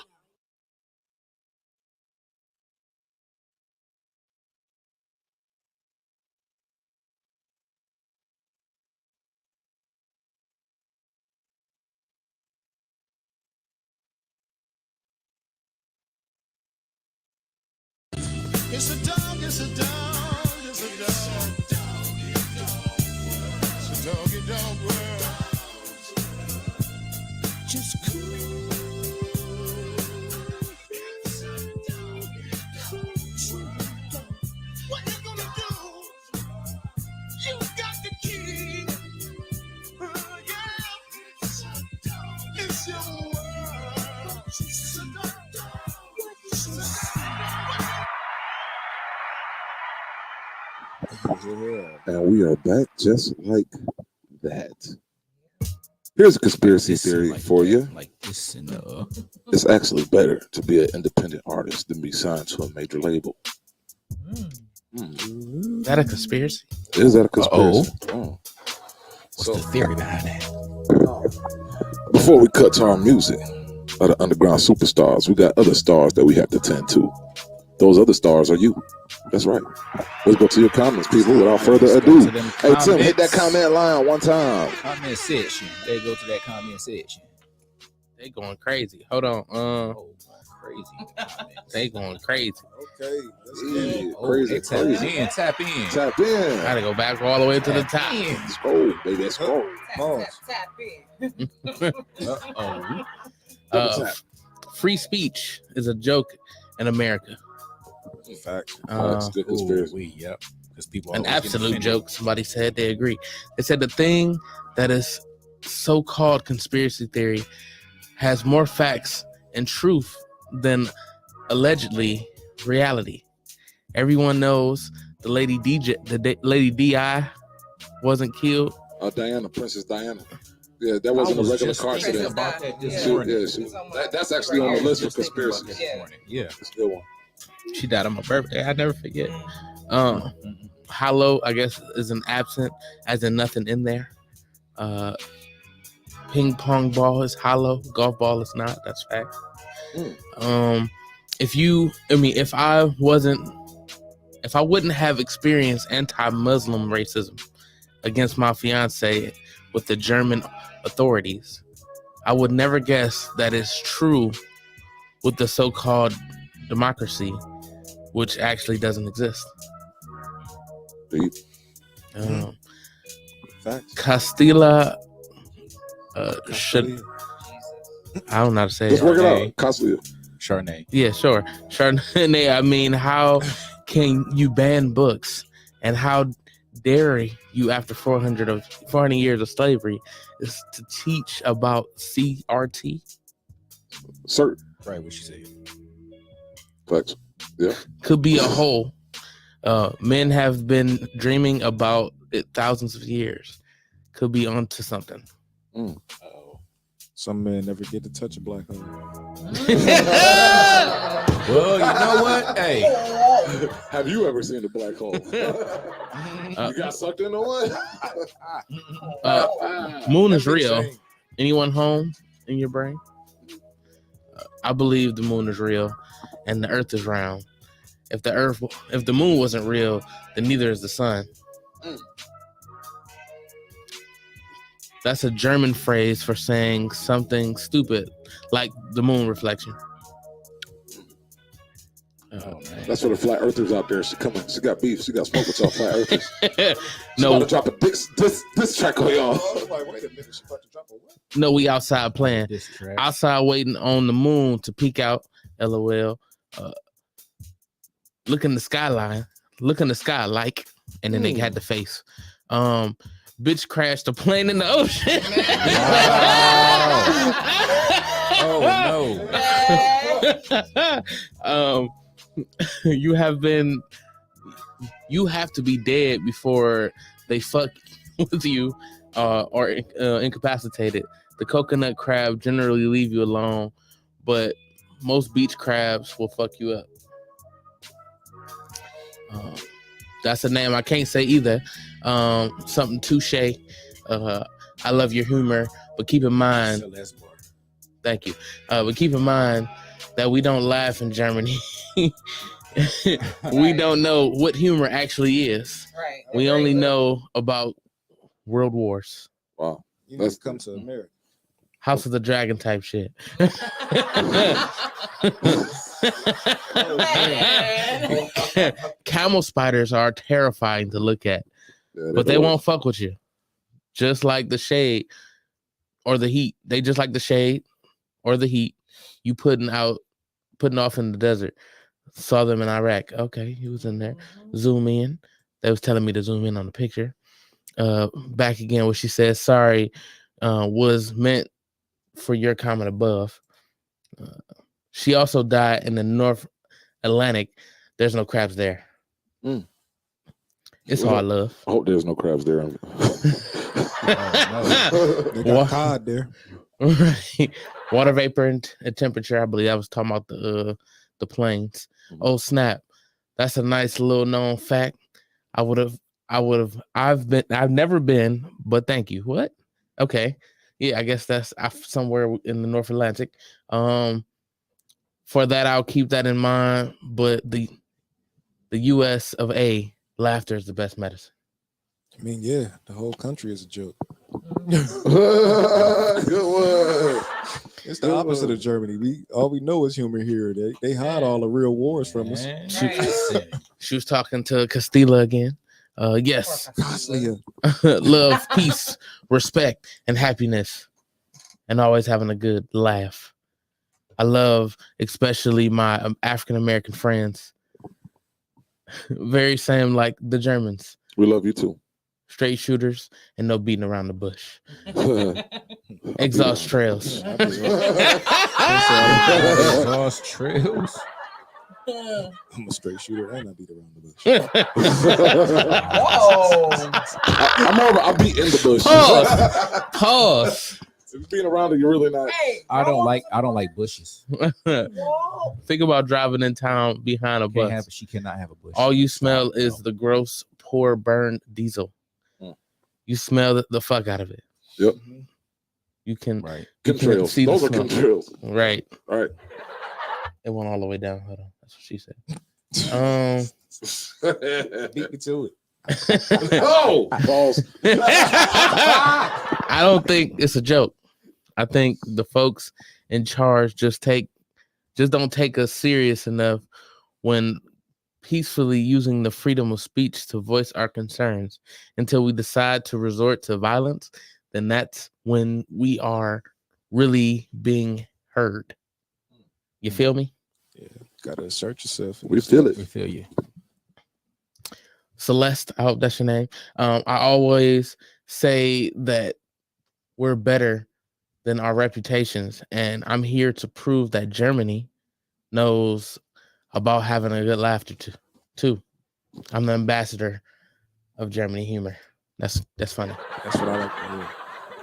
It's a dog, it's a dog, it's a dog. It's a doggy dog world. Just cool. It's a doggy dog. What you gonna do? You got the key. Yeah. It's a dog. It's your world. It's a dog. And we are back just like that. Here's a conspiracy theory for you. Like this and It's actually better to be an independent artist than be signed to a major label. Is that a conspiracy? Is that a conspiracy? Oh. What's the theory behind that? Before we cut to our music of the underground superstars, we got other stars that we have to tend to. Those other stars are you. That's right. Let's go to your comments, people. Without further ado, hey Tim, hit that comment line one time. Comment section. They go to that comment section. They going crazy. Hold on. Crazy. They going crazy. Okay. Crazy. Tap in. Tap in. Gotta go back all the way to the top. Let's go, baby. Let's go. Free speech is a joke in America. Fact. That's a good conspiracy. Yep. Because people an absolute joke. Somebody said they agree. They said the thing that is so-called conspiracy theory has more facts and truth than allegedly reality. Everyone knows the lady Lady Di wasn't killed. Diana, Princess Diana. Yeah, that wasn't a regular car accident. That's actually on the list for conspiracies. Yeah. It's a good one. She died on my birthday. I never forget. Hollow, I guess, is an absent, as in nothing in there. Ping pong ball is hollow. Golf ball is not. That's fact. If I wouldn't have experienced anti-Muslim racism against my fiance with the German authorities, I would never guess that it's true with the so-called democracy, which actually doesn't exist. Castilla should, I don't know how to say Just it. work it out. Castilla. Chardonnay. Yeah, sure. Chardonnay. I mean, how can you ban books, and how dare you, after 400 years of slavery, is to teach about CRT? Right, what she said. Facts. Yeah. Could be a hole. Men have been dreaming about it thousands of years. Could be onto something. Some men never get to touch a black hole. Well, you know what? Hey, have you ever seen a black hole? You got sucked into one? Moon is real. Anyone home in your brain? I believe the moon is real, and the Earth is round. If the moon wasn't real, then neither is the sun. That's a German phrase for saying something stupid, like the moon reflection. That's for the flat earthers out there. She got beef. She got smoke with y'all flat earthers. No, about to drop a diss track on y'all. No, we outside playing. Outside waiting on the moon to peek out. LOL. Look in the skyline. Look in the sky like, and then they had the face. Bitch crashed a plane in the ocean. Oh no. You have to be dead before they fuck with you or incapacitated. The coconut crab generally leave you alone, but most beach crabs will fuck you up. That's a name I can't say either. Something touche. I love your humor, but keep in mind. Thank you. But keep in mind that we don't laugh in Germany. We don't know what humor actually is. Right. We only know about world wars. Wow. You need to come to America. House of the Dragon type shit. Camel spiders are terrifying to look at, but they won't fuck with you. Just like the shade or the heat. They just like the shade or the heat. You putting off in the desert. Saw them in Iraq. Okay, he was in there. Zoom in. They was telling me to zoom in on the picture. Back again, what she said, sorry, was meant for your comment above. She also died in the North Atlantic. There's no crabs there. It's all love. I hope there's no crabs there. They got cod there. Right. Water vapor and temperature. I believe I was talking about the planes. Oh snap! That's a nice little known fact. I've never been, but thank you. What? Okay. Yeah, I guess that's somewhere in the North Atlantic. For that, I'll keep that in mind. But the U.S. of A, laughter is the best medicine. I mean, yeah, the whole country is a joke. Good one. It's the opposite of Germany. All we know is humor here. They hide all the real wars from us. She was talking to Castilla again. Yes. Love, peace, respect, and happiness. And always having a good laugh. I love especially my African-American friends. Very same like the Germans. We love you too. Straight shooters and no beating around the bush. Exhaust trails. Exhaust trails. I'm a straight shooter and I beat around the bush. I beat in the bush. Pause. Being around it, you're really not. I don't like bushes. Think about driving in town behind a bus. She cannot have a bush. All you smell is the gross, poor, burned diesel. You smell the fuck out of it. Yep. You can. Right. Chemtrails. Those are chemtrails. Right. All right. It went all the way down. Hold on. That's what she said. Beat me to it. Oh, balls. I don't think it's a joke. I think the folks in charge just don't take us serious enough when peacefully using the freedom of speech to voice our concerns. Until we decide to resort to violence, then that's when we are really being heard. You feel me? Yeah, gotta assert yourself. We feel it. We feel you. Celeste, I hope that's your name. I always say that we're better than our reputations. And I'm here to prove that Germany knows about having a good laughter too. I'm the ambassador of Germany humor. That's funny. That's what I like to hear.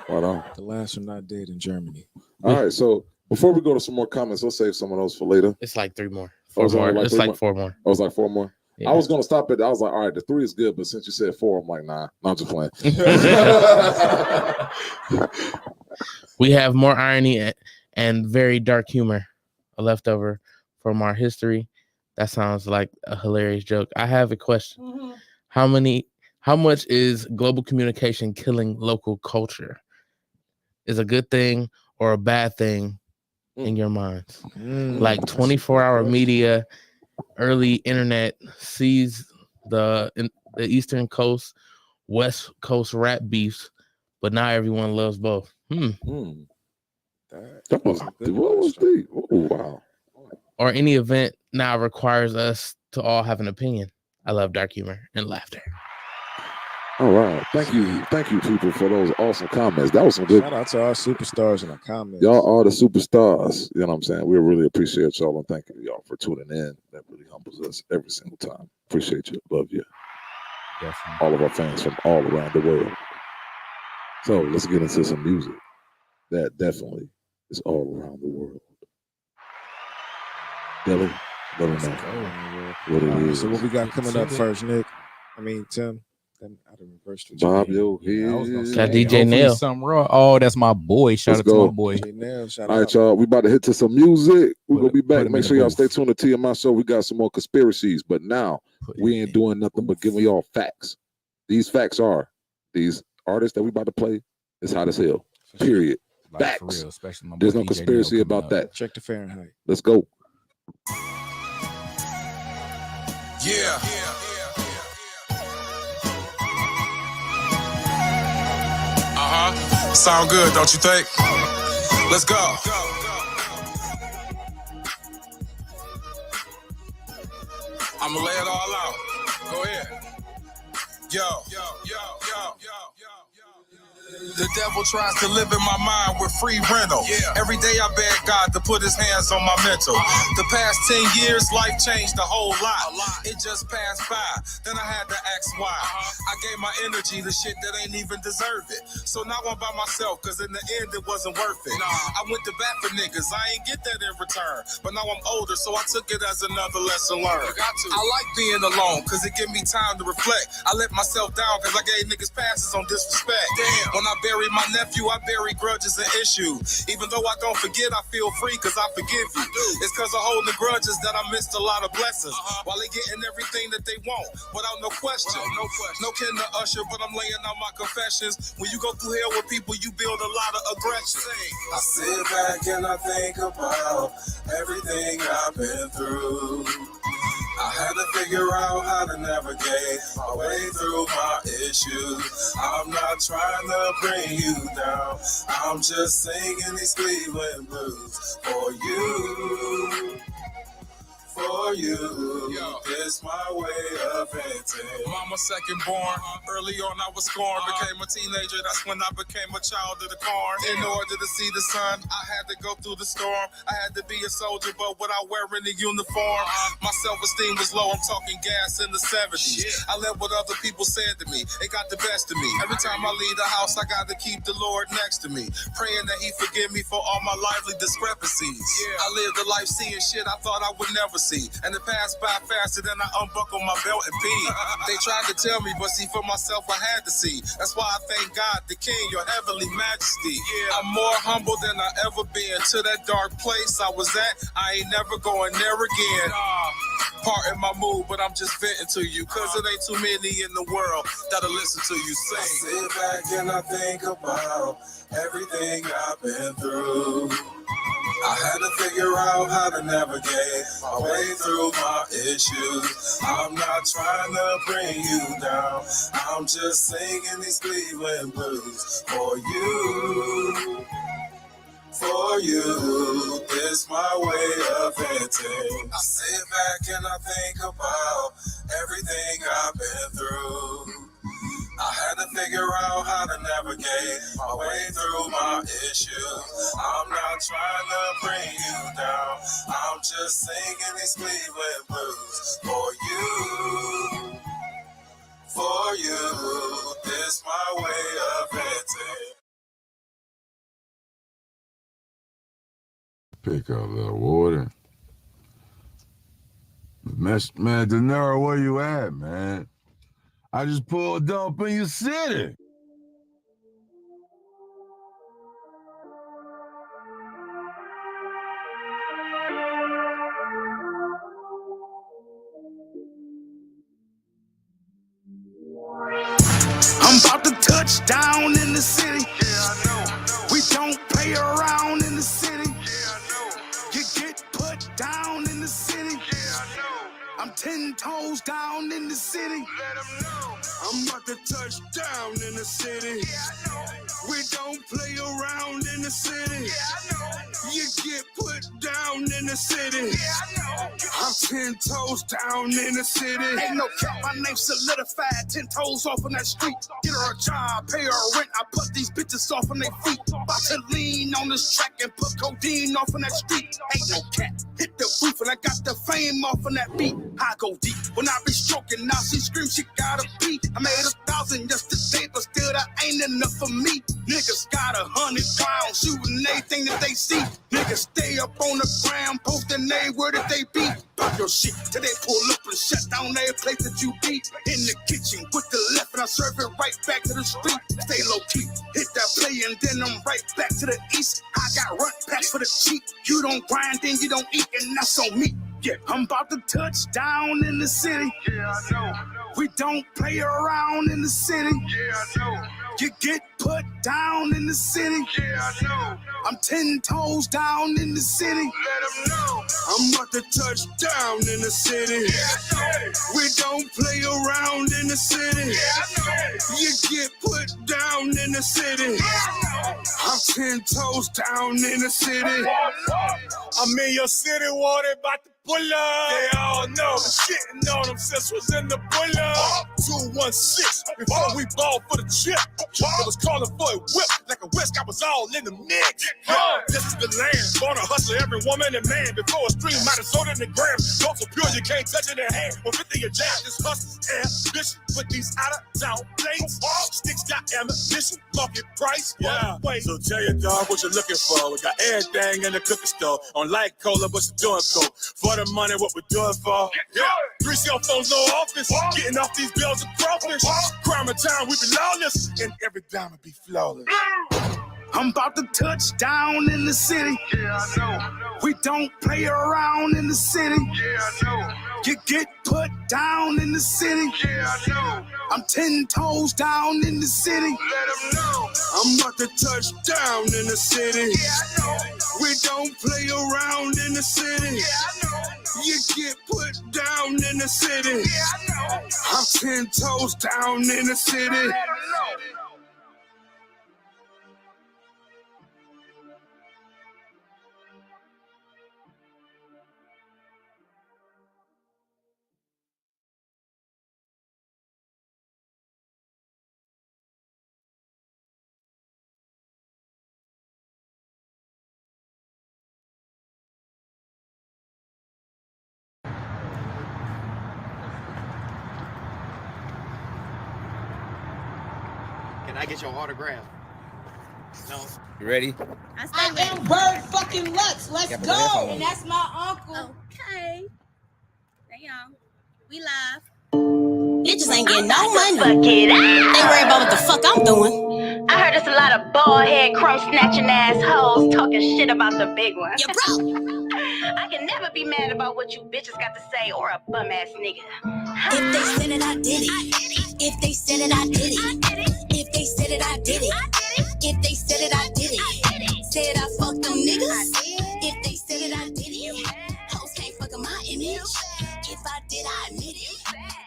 Right on. The laughs are not dead in Germany. All right, so before we go to some more comments, let's save some of those for later. It's like 3 more. Oh, 4 more. like It's 3 like more? 4 more. I was like 4 more. Yeah. I was gonna stop it. I was like, all right, the 3 is good, but since you said 4, I'm like, nah, I'm just playing. We have more irony and very dark humor left over from our history. That sounds like a hilarious joke. I have a question. Mm-hmm. How much is global communication killing local culture? Is a good thing or a bad thing in your minds? Like 24-hour media, early internet sees the Eastern Coast, West Coast rap beefs, but now everyone loves both. That was what was deep. Oh, wow. Or any event now requires us to all have an opinion. I love dark humor and laughter. All right. Thank you, people, for those awesome comments. That was some good. Shout out to our superstars in the comments. Y'all are the superstars. You know what I'm saying? We really appreciate y'all, and thank you, y'all, for tuning in. That really humbles us every single time. Appreciate you. Love you. Definitely. All of our fans from all around the world. So let's get into some music that definitely is all around the world. Billy, let me know what it is. So what we got coming up first, Nick? Tim. I done reversed it. Bob, yo, I was gonna say, Got DJ hopefully Nail. something raw. Oh, that's my boy. Shout Let's out go. to my boy. DJ Nail, shout All right, out. y'all. We about to hit to some music. We're Put gonna be it- back. put 'em Make in sure the y'all booth. stay tuned to TMI Show. We got some more conspiracies, but now Put we it ain't in doing nothing but giving y'all facts. These facts are these artists that we about to play is hot as hell. Period. Like, for Facts. real, especially my boy There's no DJ conspiracy Nail coming about up. that. Check the Fahrenheit. Let's go. Yeah. Sound good, don't you think? Let's go. I'ma lay it all out. Go ahead. Yo. The devil tries to live in my mind with free rental. Every day I beg God to put his hands on my mental. The past 10 years, life changed a whole lot. It just passed by. Then I had to ask why. I gave my energy to shit that ain't even deserve it. So now I'm by myself, cause in the end it wasn't worth it. I went to bat for niggas, I ain't get that in return. But now I'm older, so I took it as another lesson learned. I like being alone, cause it give me time to reflect. I let myself down, cause I gave niggas passes on disrespect. When I bury my nephew, I bury grudges and issues. Even though I don't forget, I feel free cause I forgive you. It's cause of holding grudges that I missed a lot of blessings. While they getting everything that they want, without no question. No kin to Usher, but I'm laying out my confessions. When you go through hell with people, you build a lot of aggression. I sit back and I think about everything I've been through. I had to figure out how to navigate my way through my issues. I'm not trying to bring you down. I'm just singing these Cleveland blues for you. For you, it's my way of venting. Mama second born, early on I was scorned. Became a teenager, that's when I became a child of the corn. In order to see the sun, I had to go through the storm. I had to be a soldier, but without wearing a uniform. My self-esteem was low, I'm talking gas in the 70s. I let what other people said to me, it got the best of me. Every time I leave the house, I got to keep the Lord next to me, praying that he forgive me for all my lively discrepancies. I lived a life seeing shit I thought I would never see, and it passed by faster than I unbuckled my belt and pee. They tried to tell me, but see for myself I had to see. That's why I thank God, the King, your heavenly majesty. I'm more humble than I ever been. To that dark place I was at, I ain't never going there again. Pardon my mood, but I'm just venting to you, cause it ain't too many in the world that'll listen to you sing. I sit back and I think about everything I've been through. I had to figure out how to navigate my way through my issues. I'm not trying to bring you down. I'm just singing these Cleveland blues for you. For you, it's my way of venting. I sit back and I think about everything I've been through. I had to figure out how to navigate my way through my issues. these Cleveland blues. For you, this my way of venting. Pick up a little water. Man, De Niro, where you at, man? I just pulled up in your city. I'm about to touch down in the city. Yeah, I know. We don't play around in the city. Yeah, I know. You get put down in the city. Yeah, I know. I'm 10 toes down in the city. Let them know. I'm about to touch down in the city. Yeah, I know. We don't play around in the city. Yeah, I know. You get put down in the city. Yeah, I know. I'm 10 toes down in the city. Ain't no cap, my name solidified. 10 toes off on that street. Get her a job, pay her rent. I put these bitches off on their feet. About to lean on this track and put codeine off on that street. Ain't no cap, hit the booth and I got the fame off on that beat. I go deep when I be stroking. Now she scream, she gotta pee. I made 1,000 yesterday, but still that ain't enough for me. Niggas got 100 pounds, shooting anything that they see. Niggas stay up on the ground, posting they where that they be. Pop your shit till they pull up and shut down every place that you be. In the kitchen with the left and I serve it right back to the street. Stay low key, hit that play and then I'm right back to the east. I got run packs for the cheap. You don't grind, then you don't eat, and that's on me. Yeah, I'm about to touch down in the city. Yeah, I know. We don't play around in the city. Yeah, I know. You get put down in the city. Yeah, I know. I'm 10 toes down in the city. Let them know. I'm about to touch down in the city. Yeah, I know. We don't play around in the city. Yeah, I know. You get put down in the city. Yeah, I know. I'm 10 toes down in the city. I'm in your city, water about to pull up. They all know. Shitting on them since was in the pull up. 216 before we ball for the chip. I was calling for a whip like a whisk. I was all in the mix. This is the land. Born a hustler, every woman and man. Before a stream, might have sold in the gram. Don't so pure, you can't touch it in hand. 150 a jam, this hustler's ambition. With these out of town plates. Sticks got ammunition, market price. Yeah. Wait. So tell your dog what you're looking for. We got everything in the cookie store. On light cola, what you doing for? For the money, what we're doing for? Yeah. 3 cell phones, no office. Getting off these bills of crawfish. Crime in town, we be lawless. And every dime will be flawless. I'm about to touch down in the city. Yeah, I know. We don't play around in the city. Yeah, I know. You get put down in the city. Yeah, I know. I'm 10 toes down in the city. Let them know. I'm about to touch down in the city. Yeah, I know. We don't play around in the city. Yeah, I know. You get put down in the city. Yeah, I know. I'm 10 toes down in the city. Let them know. Can I get your autograph? No. You ready? I am Bird fucking Lutz. Let's go. And that's my uncle. Okay. Damn. We live. Bitches ain't getting no money. Fuck it out. They worry about what the fuck I'm doing. I heard there's a lot of bald head, crumb snatching assholes talking shit about the big one. Yeah, bro. I can never be mad about what you bitches got to say or a bum ass nigga. If they said it, I did it. If they said it, I did it. If they said it, I did it. If they said it, I did it. Said I fucked them niggas. If they said it, I did it. Hoes can't fuck in my image. If I did, I admit it.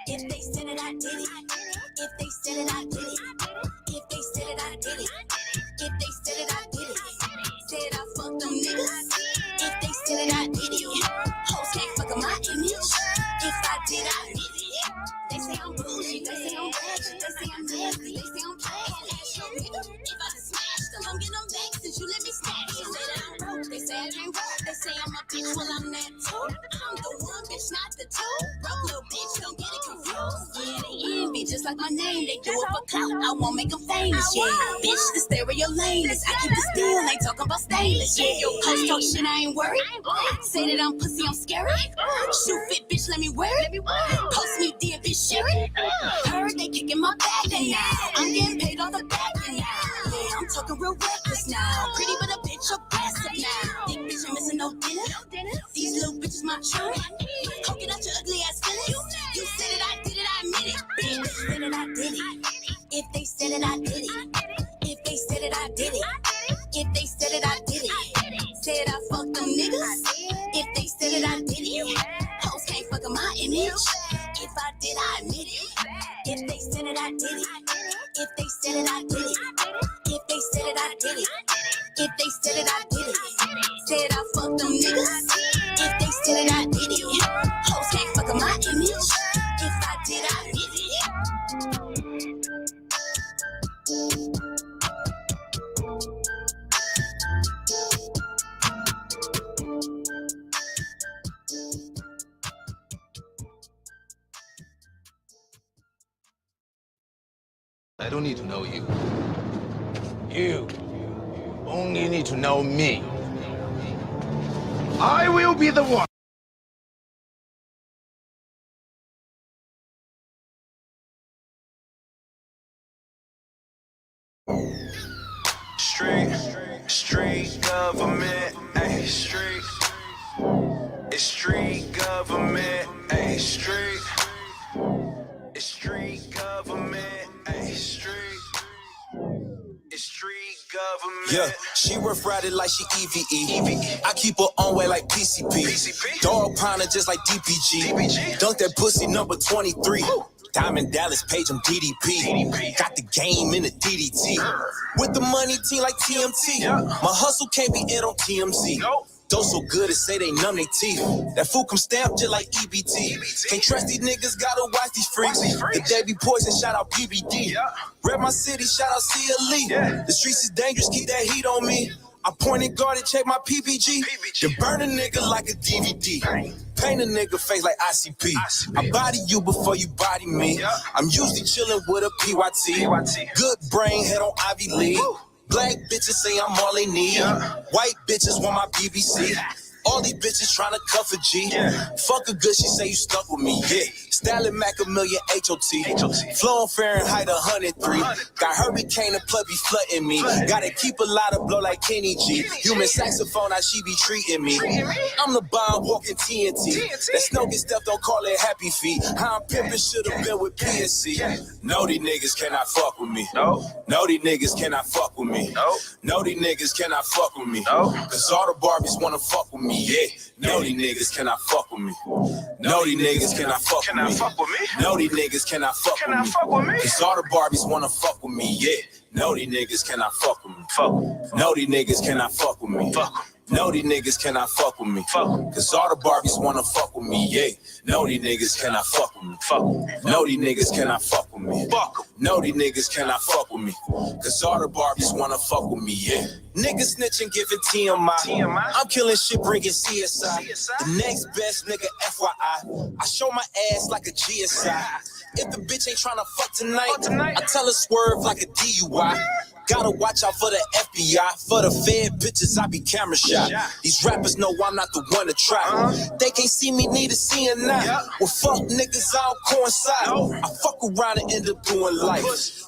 If they said it, I did it. If they said it, I did it. If they said it, I did it. If they said it, I did it. Said I fucked them niggas. If they said it, I did it. Hoes can't fuck in my image. If I did, I admit it. They say I'm bougie. They say I'm ratchet. They say I'm nasty. They say I'm classy. Ask your nigga if I just smashed them. Come get them back since you let me snatch them. They say that I'm broke. They say I can't work. They say I'm a bitch. Well, I'm that too. I'm the one. name. They do it for clout. I won't make them famous, yeah. Bitch, the stereo lane is. I keep the steel, ain't talking about stainless, yeah. Hoes talk shit, I ain't worried. Say that I'm pussy, I'm scary. Shoe fit, bitch, let me wear it. Post me, dear bitch, share it. Heard they kicking my back now. I'm getting paid on the back now. Yeah, I'm talking real reckless now. Pretty but a bitch aggressive now. Thick bitch, I'm missing no dinner. These little bitches my children. Coke it out your ugly ass feelings. You said it, I did it, I admit it. Bitch, said it, I did it. If they said it, I did it. If they said it, I did it. If they said it, I did it. Said I fucked them niggas. If they said it, I did it. Hoes can't fuck my image. If I did, I admit it. If they said it, I did it. If they said it, I did it. If they said it, I did it. If they said it, I did it. Said I fucked them niggas. If they said it, I did it. Hoes can't fuck my image. If I did, I admit it. I don't need to know you. You only need to know me. I will be the one. Street government, ayy, street. It's street government, ayy, street. It's street government, ayy, street. It's street government. Yeah, she rough riding like she EVE. I keep her on way like PCP. Dog pounder just like DPG. Dunk that pussy number 23. Diamond Dallas Page, I'm DDP. Got the game in the DDT. With the money team like TMT. My hustle can't be in on TMZ. Though so good it say they numb they teeth. That food come stamped just like EBT. Can't trust these niggas, gotta watch these freaks. The Davey Poison, shout out PBD. Rep my city, shout out CLE. The streets is dangerous, keep that heat on me. I pointed guard and check my PPG. Then burn a nigga like a DVD. Paint a nigga face like ICP. I body you before you body me. I'm usually chilling with a PYT. Good brain, head on Ivy League. Black bitches say I'm all they need. White bitches want my BBC. All these bitches tryna cuff a G. Fuck a good, she say you stuck with me. Yeah, Stalin Mac a million HOT. Flowing Fahrenheit 103. Got Hurricane and Plug be flooding me. Gotta keep a lot of blow like Kenny G. Human saxophone, how she be treating me. I'm the bomb walking TNT. That snow get stuff, don't call it happy feet. How I'm pimping should've been with PNC. No, these niggas cannot fuck with me. No, these niggas cannot fuck with me. No, these niggas cannot fuck with me. Cause all the Barbies wanna fuck with me. Yeah, no, these niggas cannot fuck with me. No, these niggas cannot fuck with me. No, these niggas cannot fuck with me. Cause all the Barbies wanna fuck with me. Yeah, no, these niggas cannot fuck with me. No, these niggas cannot fuck with me. No, these niggas cannot fuck with me. Cause all the Barbies wanna fuck with me. Yeah, no, these niggas cannot fuck with me. No, these niggas cannot fuck with me. No, these niggas cannot fuck with me. Cause all the Barbies wanna fuck with me. Yeah. Niggas snitching, giving TMI. I'm killing shit, bringing CSI. The next best nigga, FYI. I show my ass like a GSI. If the bitch ain't tryna fuck tonight, I tell her swerve like a DUI. Gotta watch out for the FBI. For the Fed bitches, I be camera shy. These rappers know I'm not the one to try. They can't see me, need to see or not. Well, fuck niggas, I don't coincide. I fuck around and end up doing life.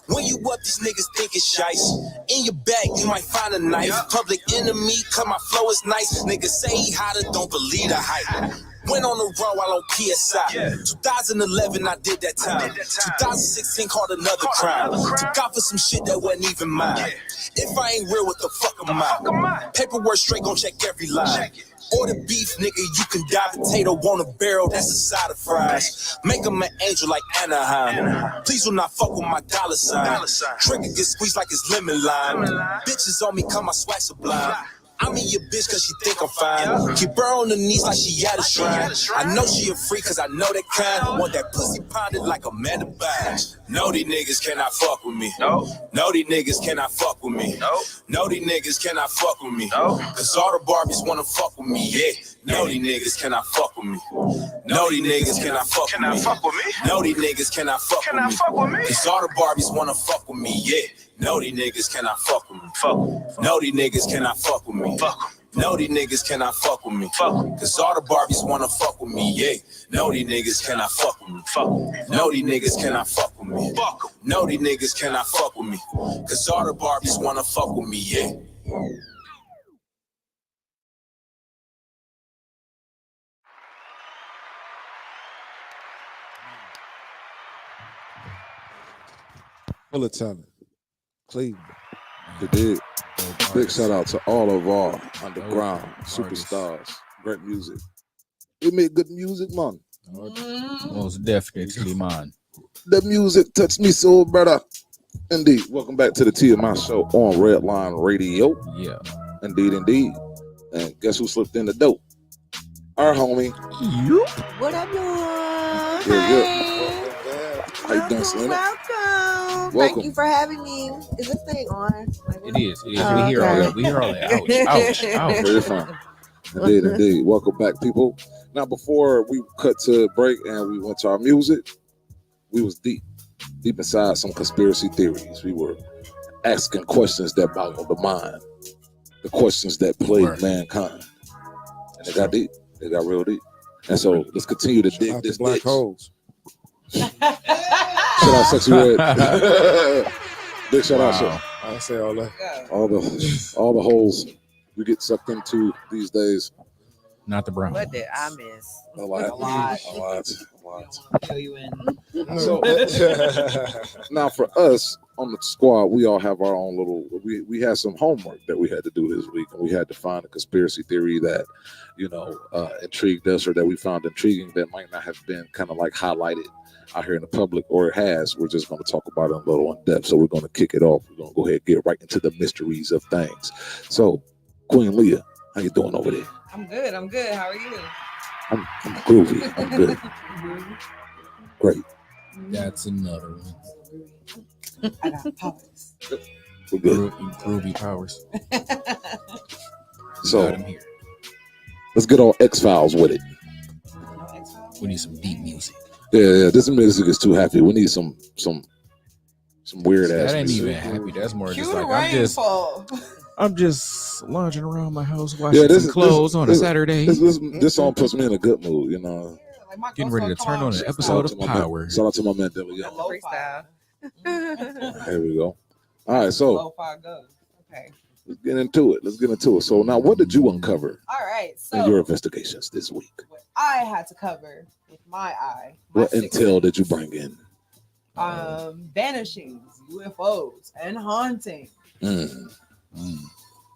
When you up, these niggas think it's shice. In your bag, you might find a knife. Public enemy, cause my flow is nice. Niggas say he hotter, don't believe the hype. Went on the run while on PSI. 2011, I did that time. 2016, called another crime. Took out for some shit that wasn't even mine. If I ain't real, what the fuck am I? Paperwork straight, gon' check every line. Order beef, nigga, you can die. Potato on a barrel, that's a side of fries. Make him an angel like Anaheim. Please do not fuck with my dollar sign. Trigger get squeezed like it's lemon lime. Bitches on me, come my swag sublime. I'm in your bitch cause she think I'm fine. Keep her on the knees like she at a shrine. I know she a freak cause I know that kind. Want that pussy pounded like Amanda Bynes. No, these niggas cannot fuck with me. No, these niggas cannot fuck with me. No, these niggas cannot fuck with me. Cause all the Barbies wanna fuck with me, yeah. No, these niggas cannot fuck with me. No, these niggas cannot fuck with me. No, these niggas cannot fuck with me. Cause all the Barbies wanna fuck with me, yeah. No, these niggas cannot fuck with me. No, these niggas cannot fuck with me. No, these niggas cannot fuck with me. Cause all the Barbies wanna fuck with me, yeah. No, these niggas cannot fuck with me. No, these niggas cannot fuck with me. No, these niggas cannot fuck with me. Cause all the Barbies wanna fuck with me, yeah. Full of talent. Cleveland. They did. Big shout out to all of our underground superstars. Great music. We make good music, man. Most definitely mine. The music touched me so, brother. Indeed. Welcome back to the TMI show on Redline Radio. Yeah. Indeed, indeed. And guess who slipped in the dope? Our homie. What up, y'all? Yeah. How you doing, Selena? Welcome. Thank you for having me. Is this thing on? It is. We hear all that. We hear all that. Ouch. Very fine. Indeed. Welcome back, people. Now, before we cut to break and we went to our music, we was deep inside some conspiracy theories. We were asking questions that boggled the mind, the questions that plagued mankind. And they got deep. They got real deep. And so let's continue to dig this black ditch. holes. Shout out Sexy Red. Big shout out. Shout. I say all that. All the holes we get sucked into these days. Not the brown. What did I miss? A lot. Fill you in. So now for us on the squad, we all have our own little. We had some homework that we had to do this week, and we had to find a conspiracy theory that intrigued us or that we found intriguing that might not have been kind of like highlighted out here in the public, or it has. We're just going to talk about it a little in depth. So we're going to kick it off. We're going to go ahead and get right into the mysteries of things. So, Queen Leah, how you doing over there? I'm good. How are you? I'm groovy. I'm good. Great. That's another one. I got powers. We're good. Groovy powers. So, let's get on X-Files with it. We need some deep music. Yeah. This music is too happy. We need some weird ass. That ain't music. even happy. That's more Cue just the like rainfall. I'm just lounging around my house washing some clothes on a Saturday. This song puts me in a good mood, you know. Getting ready to turn on an episode of Power. Shout out to my man Dilly. Freestyle. Here we go. All right, so Lo-fi go. Okay. let's get into it. So now, what did you uncover All right. in your So investigations this week? what I had to cover with my eye. What intel did you bring in? Vanishings, UFOs, and haunting. Mm.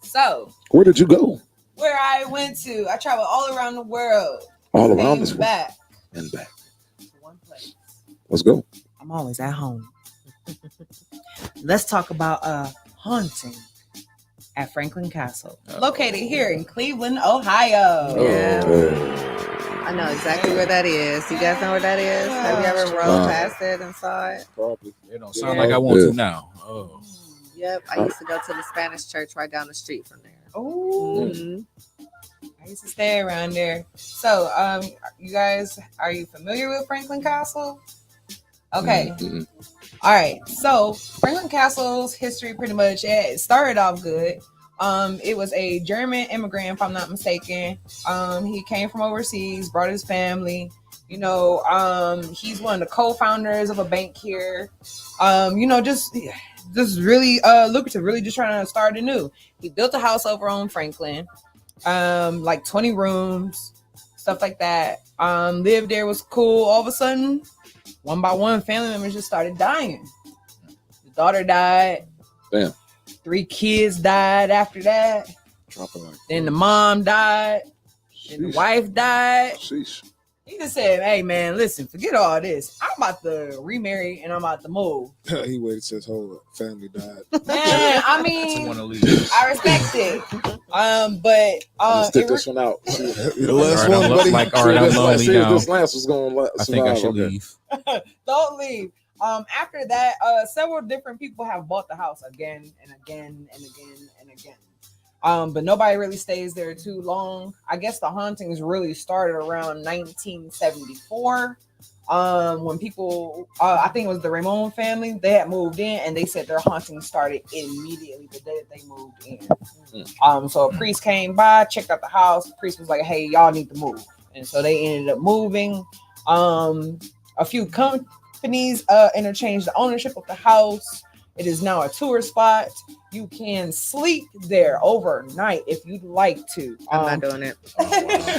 So Where did you go? where I went to, I traveled all around the world. All around Came this world. back And back. to one place. Let's go. I'm always at home. Let's talk about a haunting at Franklin Castle, located here in Cleveland, Ohio. Yeah. I know exactly where that is. You guys know where that is? Have you ever rode past it and saw it? Probably. It don't sound like I want to now. Oh. Yep. I used to go to the Spanish church right down the street from there. Oh, Mhm. I used to stay around there. So, you guys, are you familiar with Franklin Castle? Okay. Mm-mm. All right. So, Franklin Castle's history pretty much it started off good. It was a German immigrant, if I'm not mistaken. He came from overseas, brought his family. You know, he's one of the co-founders of a bank here. You know, just really lucrative, really just trying to start anew. He built a house over on Franklin, like 20 rooms, stuff like that. Lived there, was cool. All of a sudden, one by one, family members just started dying. The daughter died. Damn. 3 kids died after that. Dropping like Then the mom died. Then the wife died. Sheesh. He just said, "Hey man, listen, forget all this. I'm about to remarry and I'm about to move." He waited till his whole family died. Man, I mean, I respect it. But Stick this one out. The last one, buddy. Like, all right, I'm lonely now. This last was going to I think I should leave. Don't leave. After that, several different people have bought the house again and again and again and again. But nobody really stays there too long. I guess the hauntings really started around 1974. When people, I think it was the Ramon family, they had moved in and they said their hauntings started immediately the day that they moved in. So a priest came by, checked out the house. The priest was like, "Hey, y'all need to move," and so they ended up moving. A few companies interchanged the ownership of the house. It is now a tour spot. You can sleep there overnight if you'd like to. I'm not doing it.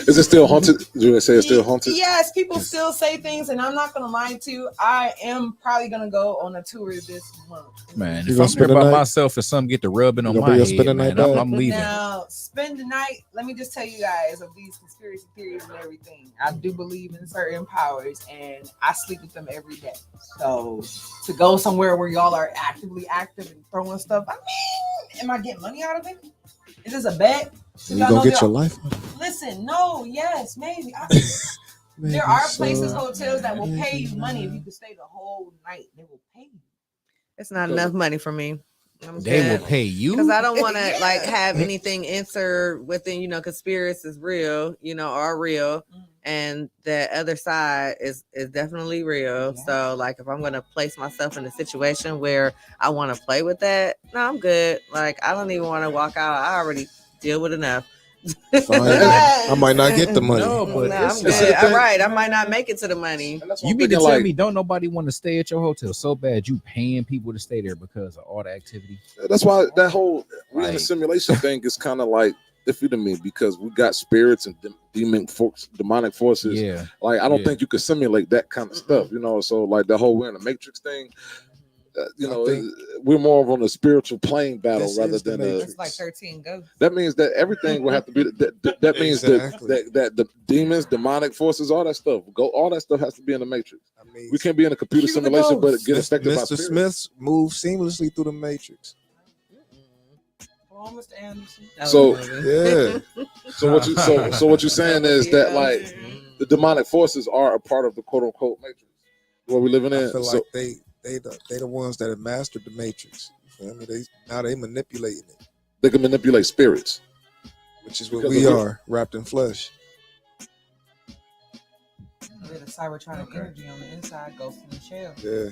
Is it still haunted? Do they say it's still haunted? Yes, people still say things, and I'm not gonna lie to you. I am probably gonna go on a tour this month. Man, You if gonna I'm spend there the by night? myself and something get to rubbing on You my gonna head, spend the man, night I'm there? leaving. Now, spend the night. Let me just tell you guys of these conspiracy theories and everything. I do believe in certain powers, and I sleep with them every day. So to go somewhere where y'all are actively active and throwing stuff, I mean, am I getting money out of it? Is this a bet? 'Cause You y'all gonna know get there- your life? Listen, no, yes, maybe. Maybe There are so. places, hotels that will pay you money if you can stay the whole night. They will pay you. It's not enough money for me. They will pay you because I don't want to like have anything insert within. Conspiracy is real. Are real, and the other side is definitely real. So like, if I'm gonna place myself in a situation where I want to play with that, no, I'm good. Like, I don't even want to walk out. I already deal with enough. Fine. I might not get the money. No, but Nah, I'm it's good. All right, I might not make it to the money. You mean to tell me don't nobody want to stay at your hotel so bad you paying people to stay there because of all the activity? That's why that whole we in Like- the simulation thing is kind of like iffy to me because we got spirits and demonic forces. Yeah. Like I don't Yeah. think you could simulate that kind of stuff. So like the whole we're in the Matrix thing. We're more of on a spiritual plane battle This rather is the than a. It's like 13 ghosts. That means that everything will have to be. That means Exactly. that the demons, demonic forces, all that stuff, all that stuff has to be in the Matrix. We can't be in a computer Cue the simulation, but ghost. get affected by Mr. spirits. Smiths move seamlessly through the Matrix. Oh, Mr. Anderson. So Yeah. So what you're saying is that like the demonic forces are a part of the quote unquote Matrix where we're living in. I feel So- like they the ones that have mastered the Matrix. You feel me? They manipulating it, they can manipulate spirits, which is what Because we of it. are, wrapped in flesh. With a cybertronic energy on the inside, ghost in the shell. Yeah.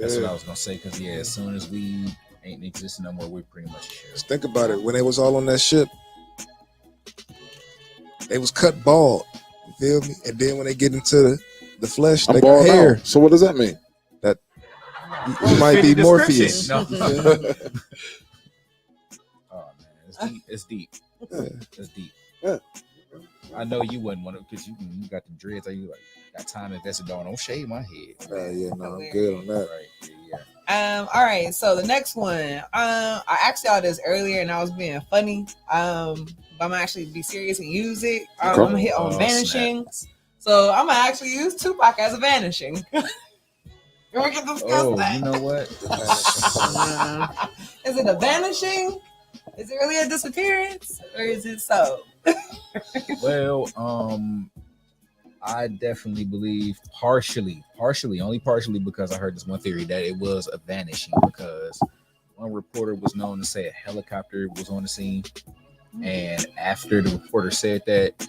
That's Yeah. what I was gonna say. Because as soon as we ain't existing no more, we're pretty much sure. Just think about it. When they was all on that ship, they was cut bald. You feel me? And then when they get into the flesh, I'm they bald got hair. now. So what does that mean? That you might be Morpheus. No. Yeah. Oh man, it's deep. It's deep. Yeah. It's deep. Yeah. I know you wouldn't want to because you got the dreads. Are you like got time invested on? Don't shave my head. Yeah, no, I'm good on that. Right. Yeah. All right, so the next one. I asked y'all this earlier and I was being funny. But I'm gonna actually be serious and use it. I'm gonna hit on Oh, vanishing. So I'm gonna actually use Tupac as a vanishing. We can discuss Oh, that. you know what? Is it a vanishing? Is it really a disappearance? Or is it so? Well, I definitely believe partially, only partially because I heard this one theory that it was a vanishing because one reporter was known to say a helicopter was on the scene, and after the reporter said that,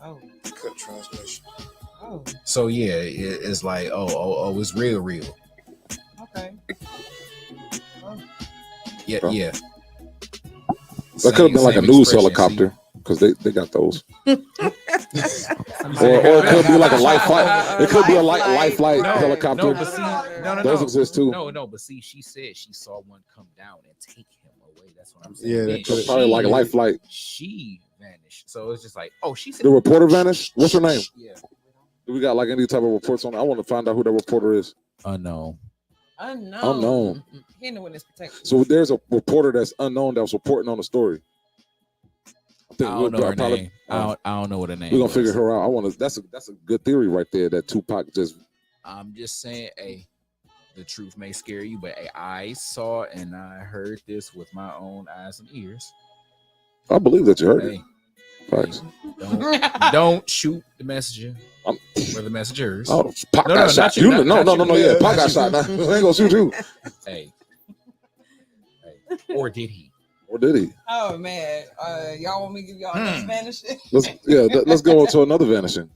Oh, cut transmission. Oh, so yeah, it's like oh, it's real. okay. Yeah. That could have been like a news helicopter because they got those. or it could be like a life flight. It could be a life flight helicopter. No, but see, no. Those exist too. No, but see, she said she saw one come down and take him away. That's what I'm saying. Yeah, Then that could've- Probably like a life flight. She vanished. So it's just like, oh, she said The reporter vanished. What's her name? Yeah. Do we got like any type of reports on it? I want to find out who that reporter is. Unknown. Unknown. He in the witness protection. So there's a reporter that's unknown that was reporting on the story. I think I don't know her probably- name. I don't know what her name. We're gonna was. figure her out. I want to. That's a good theory right there. That Tupac just. I'm just saying, hey, the truth may scare you, but hey, I saw and I heard this with my own eyes and ears. I believe that you heard Hey, it. Facts. don't shoot the messenger or the messengers. Oh, Pac No, got no, shot. not you, You not- no, not no, you. no, no. Yeah, Pac Not got you. shot. Now we ain't gonna shoot you. Hey, or did he? Or did he? Oh man, y'all want me to give y'all the Spanish shit? Let's go on to another vanishing.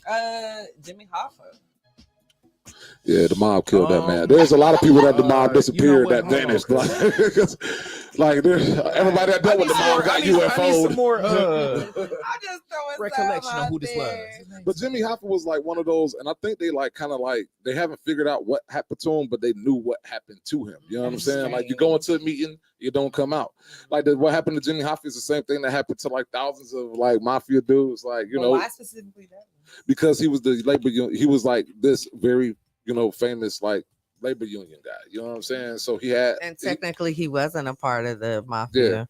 Jimmy Hoffa. Yeah, the mob killed that man. There's a lot of people that the mob disappeared what? that vanished. Like everybody that dealt with the mob got I need some UFO'd. more I just throwing recollection stuff of who out this there. was. But Jimmy Hoffa was like one of those, and I think they like kind of like they haven't figured out what happened to him, but they knew what happened to him. You know what I'm saying? Like you go into a meeting, you don't come out. Like what happened to Jimmy Hoffa is the same thing that happened to like thousands of like mafia dudes. Like you know, Why specifically that? because he was the labor union, he was like this very famous like labor union guy. You know what I'm saying? So he had And technically, he wasn't a part of the mafia.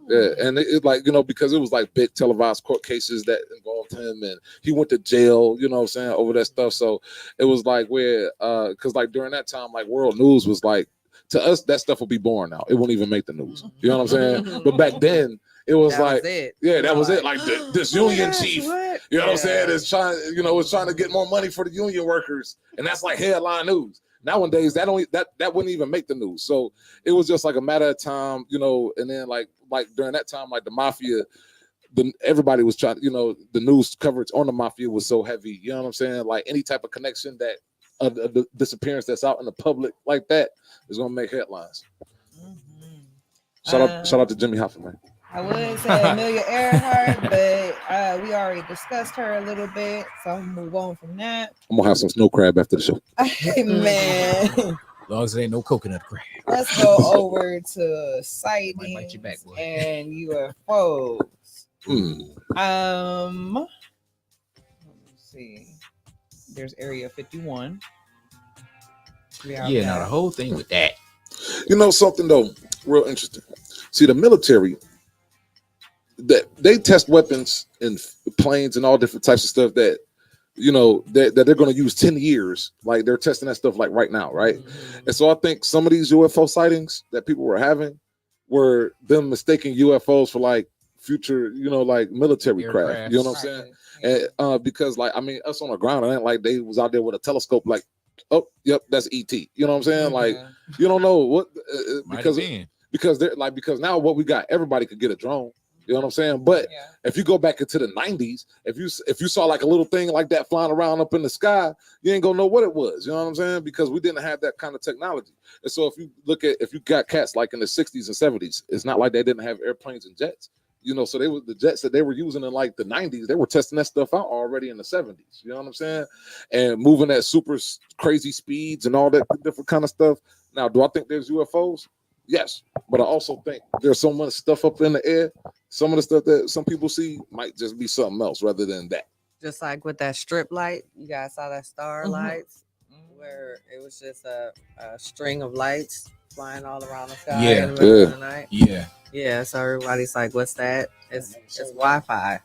Yeah, and it like because it was like big televised court cases that involved him, and he went to jail. You know what I'm saying, over that stuff. So it was like where because like during that time, like world news was like to us that stuff would be boring now. It won't even make the news. You know what I'm saying? But back then it was That like was it. yeah, that was it. Like this union Yes, chief. what? You know what I'm saying? Is trying is trying to get more money for the union workers, and that's like headline news. Nowadays, that wouldn't even make the news. So it was just like a matter of time, and then like during that time, like the mafia, everybody was trying, the news coverage on the mafia was so heavy. You know what I'm saying? Like any type of connection that the disappearance that's out in the public like that is gonna make headlines. Shout out to Jimmy Hoffa, man. I would say Amelia Earhart, but we already discussed her a little bit, so I'm gonna move on from that. I'm gonna have some snow crab after the show. Hey, man, As long as there ain't no coconut crab. let's go over to Might sightings bite your back, boy. and UFOs. Let me see. There's Area 51. Yeah, now the whole thing with that. You know something though, real interesting. See, the military, that they test weapons and planes and all different types of stuff that that they're going to use 10 years. Like they're testing that stuff like right now, right? And so I think some of these UFO sightings that people were having were them mistaking UFOs for like future, like military craft. You know what I'm saying? And because like us on the ground, it ain't like they was out there with a telescope like, oh, yep, that's ET. You know what I'm saying? Like you don't know what because they're like because now what we got, everybody could get a drone. You know what I'm saying? But if you go back into the 90s, if you saw like a little thing like that flying around up in the sky, you ain't gonna know what it was. You know what I'm saying? Because we didn't have that kind of technology. And so if you got cats like in the 60s and 70s, it's not like they didn't have airplanes and jets. So they were the jets that they were using in like the 90s. They were testing that stuff out already in the 70s. You know what I'm saying? And moving at super crazy speeds and all that different kind of stuff. Now, do I think there's UFOs? Yes, but I also think there's so much stuff up in the air. Some of the stuff that some people see might just be something else rather than that. Just like with that strip light, you guys saw that star lights, where it was just a string of lights flying all around the sky in the middle of the night. Yeah. So everybody's like, "What's that?" It's Wi-Fi.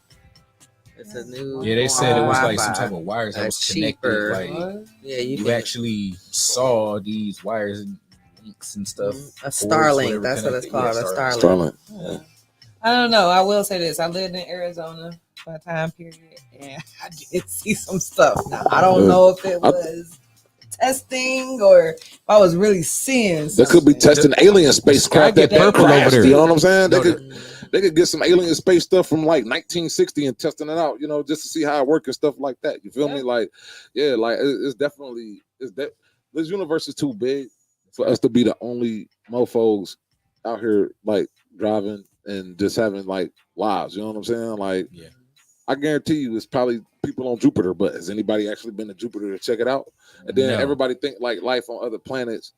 It's a new. Yeah, they said it was like some Wi-Fi. type of wires that was cheaper. connected. Like you actually saw these wires and links and stuff. A Starlink. That's what it's called. A Starlink. Yeah. I don't know. I will say this. I lived in Arizona for a time period, and I did see some stuff. Now, I don't know if it was testing or if I was really seeing something. They could be testing alien spacecraft that purple over crashed. there. You know what I'm saying? They could get some alien space stuff from like 1960 and testing it out, just to see how it works and stuff like that. You feel me? Like, yeah, like it's definitely this universe is too big for us to be the only mofos out here like driving and just having like lives. You know what I'm saying? Like, I guarantee you, it's probably people on Jupiter, but has anybody actually been to Jupiter to check it out? And then everybody think like life on other planets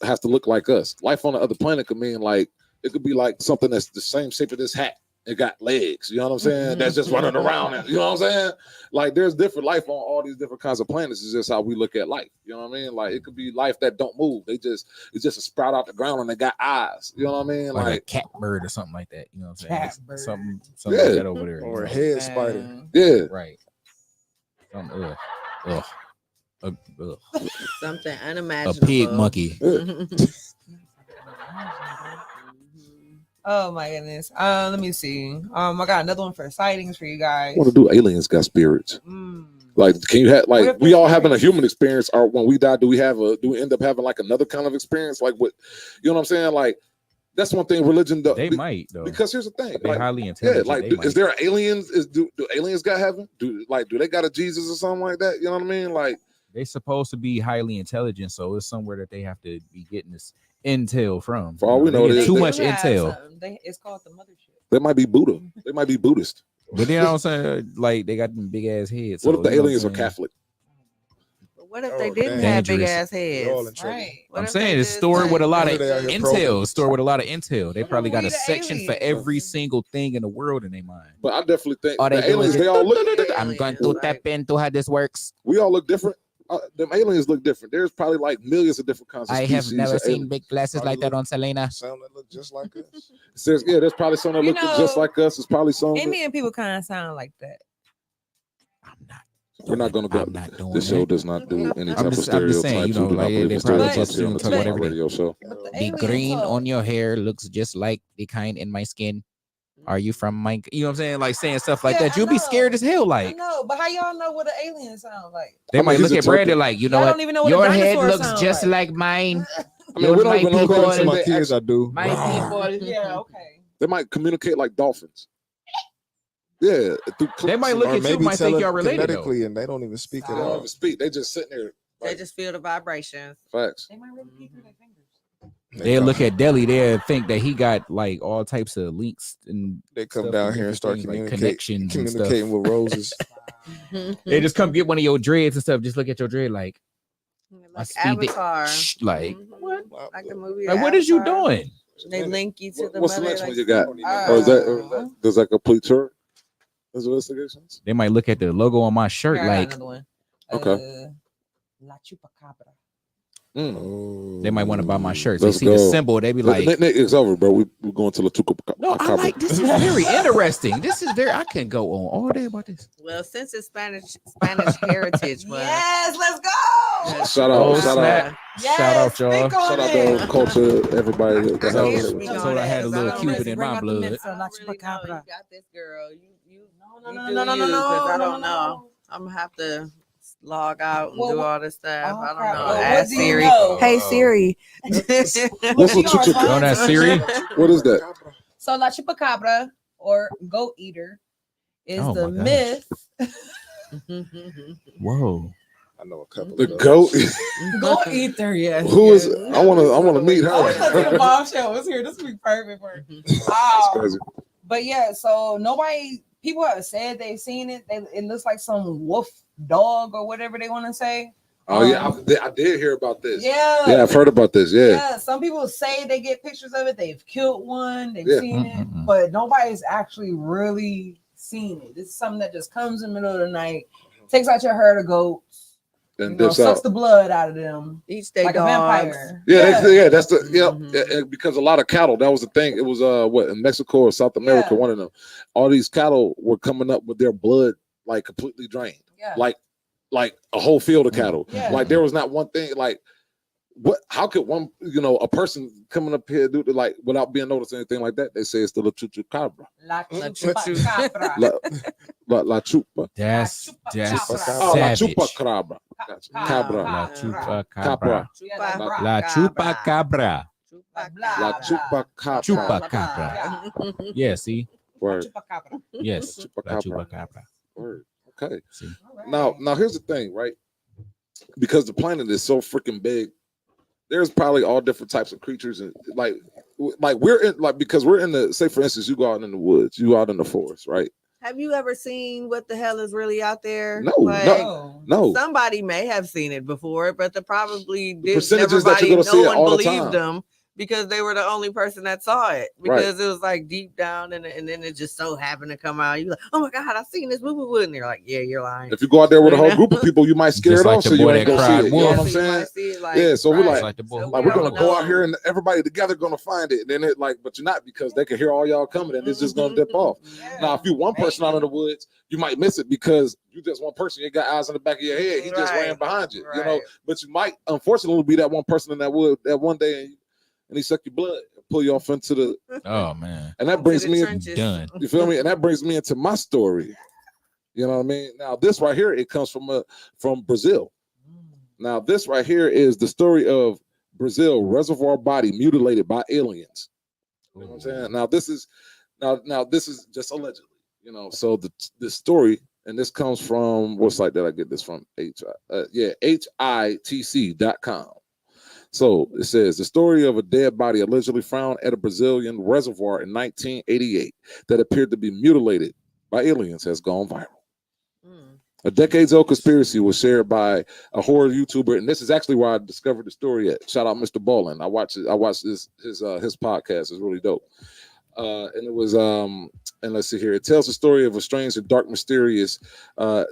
has to look like us. Life on the other planet could mean like it could be like something that's the same shape of this hat. it got legs. You know what I'm saying? That's just running around. You know what I'm saying? Like there's different life on all these different kinds of planets. It's just how we look at life. You know what I mean? Like it could be life that don't move. It's just a sprout out the ground and they got eyes. You know what I mean? Like a Like catbird or something like that. You know what I'm saying? Catbird. Something Yeah. like that over there. Or a head spider. yeah. Right. Ugh. Ugh. Something A unimaginable. pig monkey. Oh my goodness. Let me see. I got another one for sightings for you guys. I want to do aliens got spirits. Like, can you have like we all having a human experience, or when we die, do we end up having like another kind of experience? Like what, you know what I'm saying? Like that's one thing religion does. They might though. Because here's the thing, They're like, highly intelligent. yeah, like They is there aliens? Do aliens got heaven? Do they got a Jesus or something like that? You know what I mean? Like They supposed to be highly intelligent, so it's somewhere that they have to be getting this intel from. For all we know, They get they- too they- much Yeah, intel. it's called the mothership. they might be Buddha. They might be Buddhist. But you know what I'm saying? Like they got them big ass heads. What so if the you know aliens what are I'm saying? Catholic? What if they Oh, didn't dang. have big Dangerous. ass They all in heads? trouble. Right. What I'm if saying they it's just, stored with a lot of What if they out here intel. programmed? Stored with a lot of intel. They probably got we a the section for aliens? every single thing in the world in their mind. But I definitely think All they the do aliens, is they all look. I'm going to tap into how this works. We all look different. Them aliens look different. There's probably like millions of different kinds of I species. have never of seen aliens. big glasses like that on Selena. Some that look just like us. There's probably some that You look just know, like us. It's probably some. Indian people kind of sound like that. We're not gonna go. I'm not doing This show that. does not do any type I'm of just stereotypes. saying, you know, We do not like, believe they in probably stereotypes just here on the do Talk whatever they- Radio Show. But the The aliens green are- on your hair looks just like the kind in my skin. Are you from my? You know what I'm saying? Like saying stuff like Yeah, that. I You'll be know. scared as hell. I Like know, but how y'all know what an alien sound like? they I mean, might he's look a at Brandon turkey. like, you know Y'all what? don't even know what a Your head dinosaur looks sound just like. like mine. I mean, we don't my even know. people. To my They kids, I do. My people. Yeah, okay. They might communicate like dolphins. Yeah, through They might look Or at you, maybe might think y'all related though. phonetically, and they don't even speak They at don't all. even speak. They just sitting there. They Like, just feel the vibrations. facts. They might really peek through their fingers. They'll look at Deli. They'll think that he got like all types of links and They come stuff down and here and start different things, like communicating, connections and stuff. communicating with roses. They just come get one of your dreads and stuff. Just look at your dread like, Like speed it. Avatar. like Mhm. Like the movie. Like, what is you Avatar. doing? They link you to the What's the mother. next like, one you got? Or is that does that complete tour? Investigations. They might look at the logo on my shirt Here, I got like another one. Okay. La Chupacabra. they might want to buy my shirts. Let's they see the go. symbol, they be like, Nick, it's over, bro. We're going to La Chupa. no, I like this. Is very interesting. This is very. I can go on all day about this. Well, since it's Spanish Heritage Month. Yes, let's go. Shout out, Oh, shout snap. out, Yes, Shout out, y'all. speak on shout out it. to culture, everybody. that I has can't it. speak So on I had that a 'cause little don't Cupid really in bring my out the blood. myths of La I don't really know. You Chupacabra. got this, girl. You No, do no, you, no, no, no, 'cause I no, don't no, know. I'm gonna have to log out and Well, do what- all this stuff. Oh, I don't crap. know. Well, what Ask do you Siri. know? Hey Siri. What's She La gonna Chupa? respond On that to Siri? it. What is that? So La Chupacabra or goat eater is Oh the my myth. Whoa. I know a couple. The of those. goat. Goat eater, yes. Who is? yes. I want to meet her. I was listening to Bob Show. Was here. This would be perfect for it. That's crazy. But yeah, so people have said they've seen it. It looks like some wolf dog or whatever they want to say. Oh yeah, I did hear about this. Yeah. Yeah, I've heard about this. Yeah. Yeah, some people say they get pictures of it. They've killed one. They've Yeah. seen it, but nobody's actually really seen it. This is something that just comes in the middle of the night, takes out your herd of goats, And you know, dips sucks out. the blood out of them, Each day like a dogs. vampire. Yeah, that's the Mhm. and because a lot of cattle, that was the thing. It was what in Mexico or South America, Yeah. one of them. All these cattle were coming up with their blood like completely drained, Yeah. like a whole field of cattle. Yeah. Like there was not one thing. Like what? How could one, a person coming up here do like without being noticed or anything like that? They say it's the La Chupa. La La, la Chupa. That's Oh, La savage. Chupa Cabra. Cabra. La Chupa Cabra. Cabra. La Chupa Cabra. La Chupa Cabra. Chupa Cabra. Yeah, see? Word. Yes. Chupa La Cabra. Chupa Cabra. Word. Okay. See? Now here's the thing, right? Because the planet is so freaking big, there's probably all different types of creatures, and like we're in because we're in the, say for instance, you go out in the woods, you go out in the forest, right? Have you ever seen what the hell is really out there? No, Like, no. Somebody may have seen it before, but the probably percentages that everybody, you're gonna see no it one all the believed time. them because they were the only person that saw it, because it was like deep down, and then it just so happened to come out. You're like, oh my God, I've seen this movie, and they're like, yeah, you're lying. If you go out there with a whole group of people, you might scare Just it like off, the so you boy ain't that gonna cried see it. You know wolf. what I'm So you saying? might see it, like, Yeah, so we're right. Like the boy. So like we we're gonna don't go out know. here and everybody together gonna find it, and then it like, but you're not, because they can hear all y'all coming and it's just gonna dip off. Now, if you one person out in the woods, you might miss it because you just one person. You got eyes in the back of your head. He just ran Right. behind you, you know. Right. But you might, unfortunately, be that one person in that wood that one day, and he suck your blood, and pull you off into the. Oh man. And that To brings the me, trenches. Done. you feel me? And that brings me into my story. You know what I mean? Now, this right here, it comes from Brazil. Now, this right here is the story of Brazil reservoir body mutilated by aliens. You know what I'm saying? Now, this is just allegedly. You know, so the story, and this comes from what site did I get this from? HITC.com. So it says the story of a dead body allegedly found at a Brazilian reservoir in 1988 that appeared to be mutilated by aliens has gone viral. A decades-old conspiracy was shared by a horror YouTuber, and this is actually where I discovered the story at. Shout out Mr. Ballin. I watched his podcast. It's really dope. And it was and let's see here. It tells the story of a strange and dark, mysterious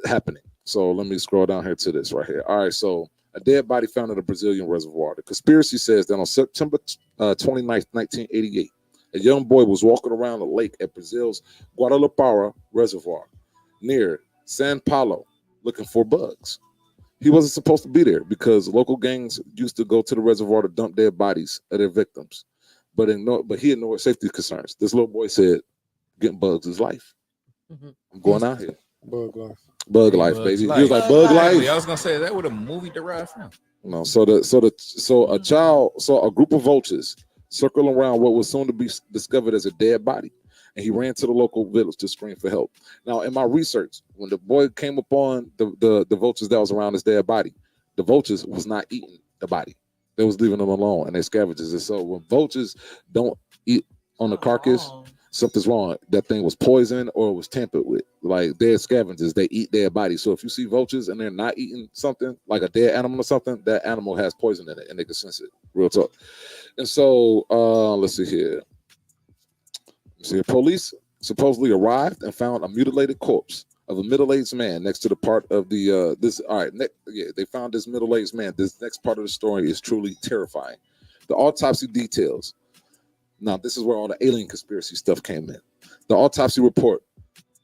happening. So let me scroll down here to this right here. All right, so a dead body found at a Brazilian reservoir. The conspiracy says that on September 29th, 1988, a young boy was walking around a lake at Brazil's Guadalupara Reservoir near San Paulo looking for bugs. He wasn't supposed to be there because local gangs used to go to the reservoir to dump dead bodies of their victims. But he ignored safety concerns. This little boy said, getting bugs is life. I'm going out here. Bug life. Bug life, Bug's baby. life. He was like, bug life. I was gonna say that would a movie derived from. No, so a child saw a group of vultures circling around what was soon to be discovered as a dead body, and he ran to the local village to scream for help. Now, in my research, when the boy came upon the vultures that was around his dead body, the vultures was not eating the body; they was leaving them alone, and they scavengers. And so, when vultures don't eat on the carcass, something's wrong. That thing was poisoned or it was tampered with. Like dead scavengers, they eat dead bodies. So if you see vultures and they're not eating something like a dead animal or something, that animal has poison in it, and they can sense it. Real talk. And so let's see here. Police supposedly arrived and found a mutilated corpse of a middle-aged man next to the part of the they found this middle-aged man. This next part of the story is truly terrifying. The autopsy details. Now, this is where all the alien conspiracy stuff came in. The autopsy report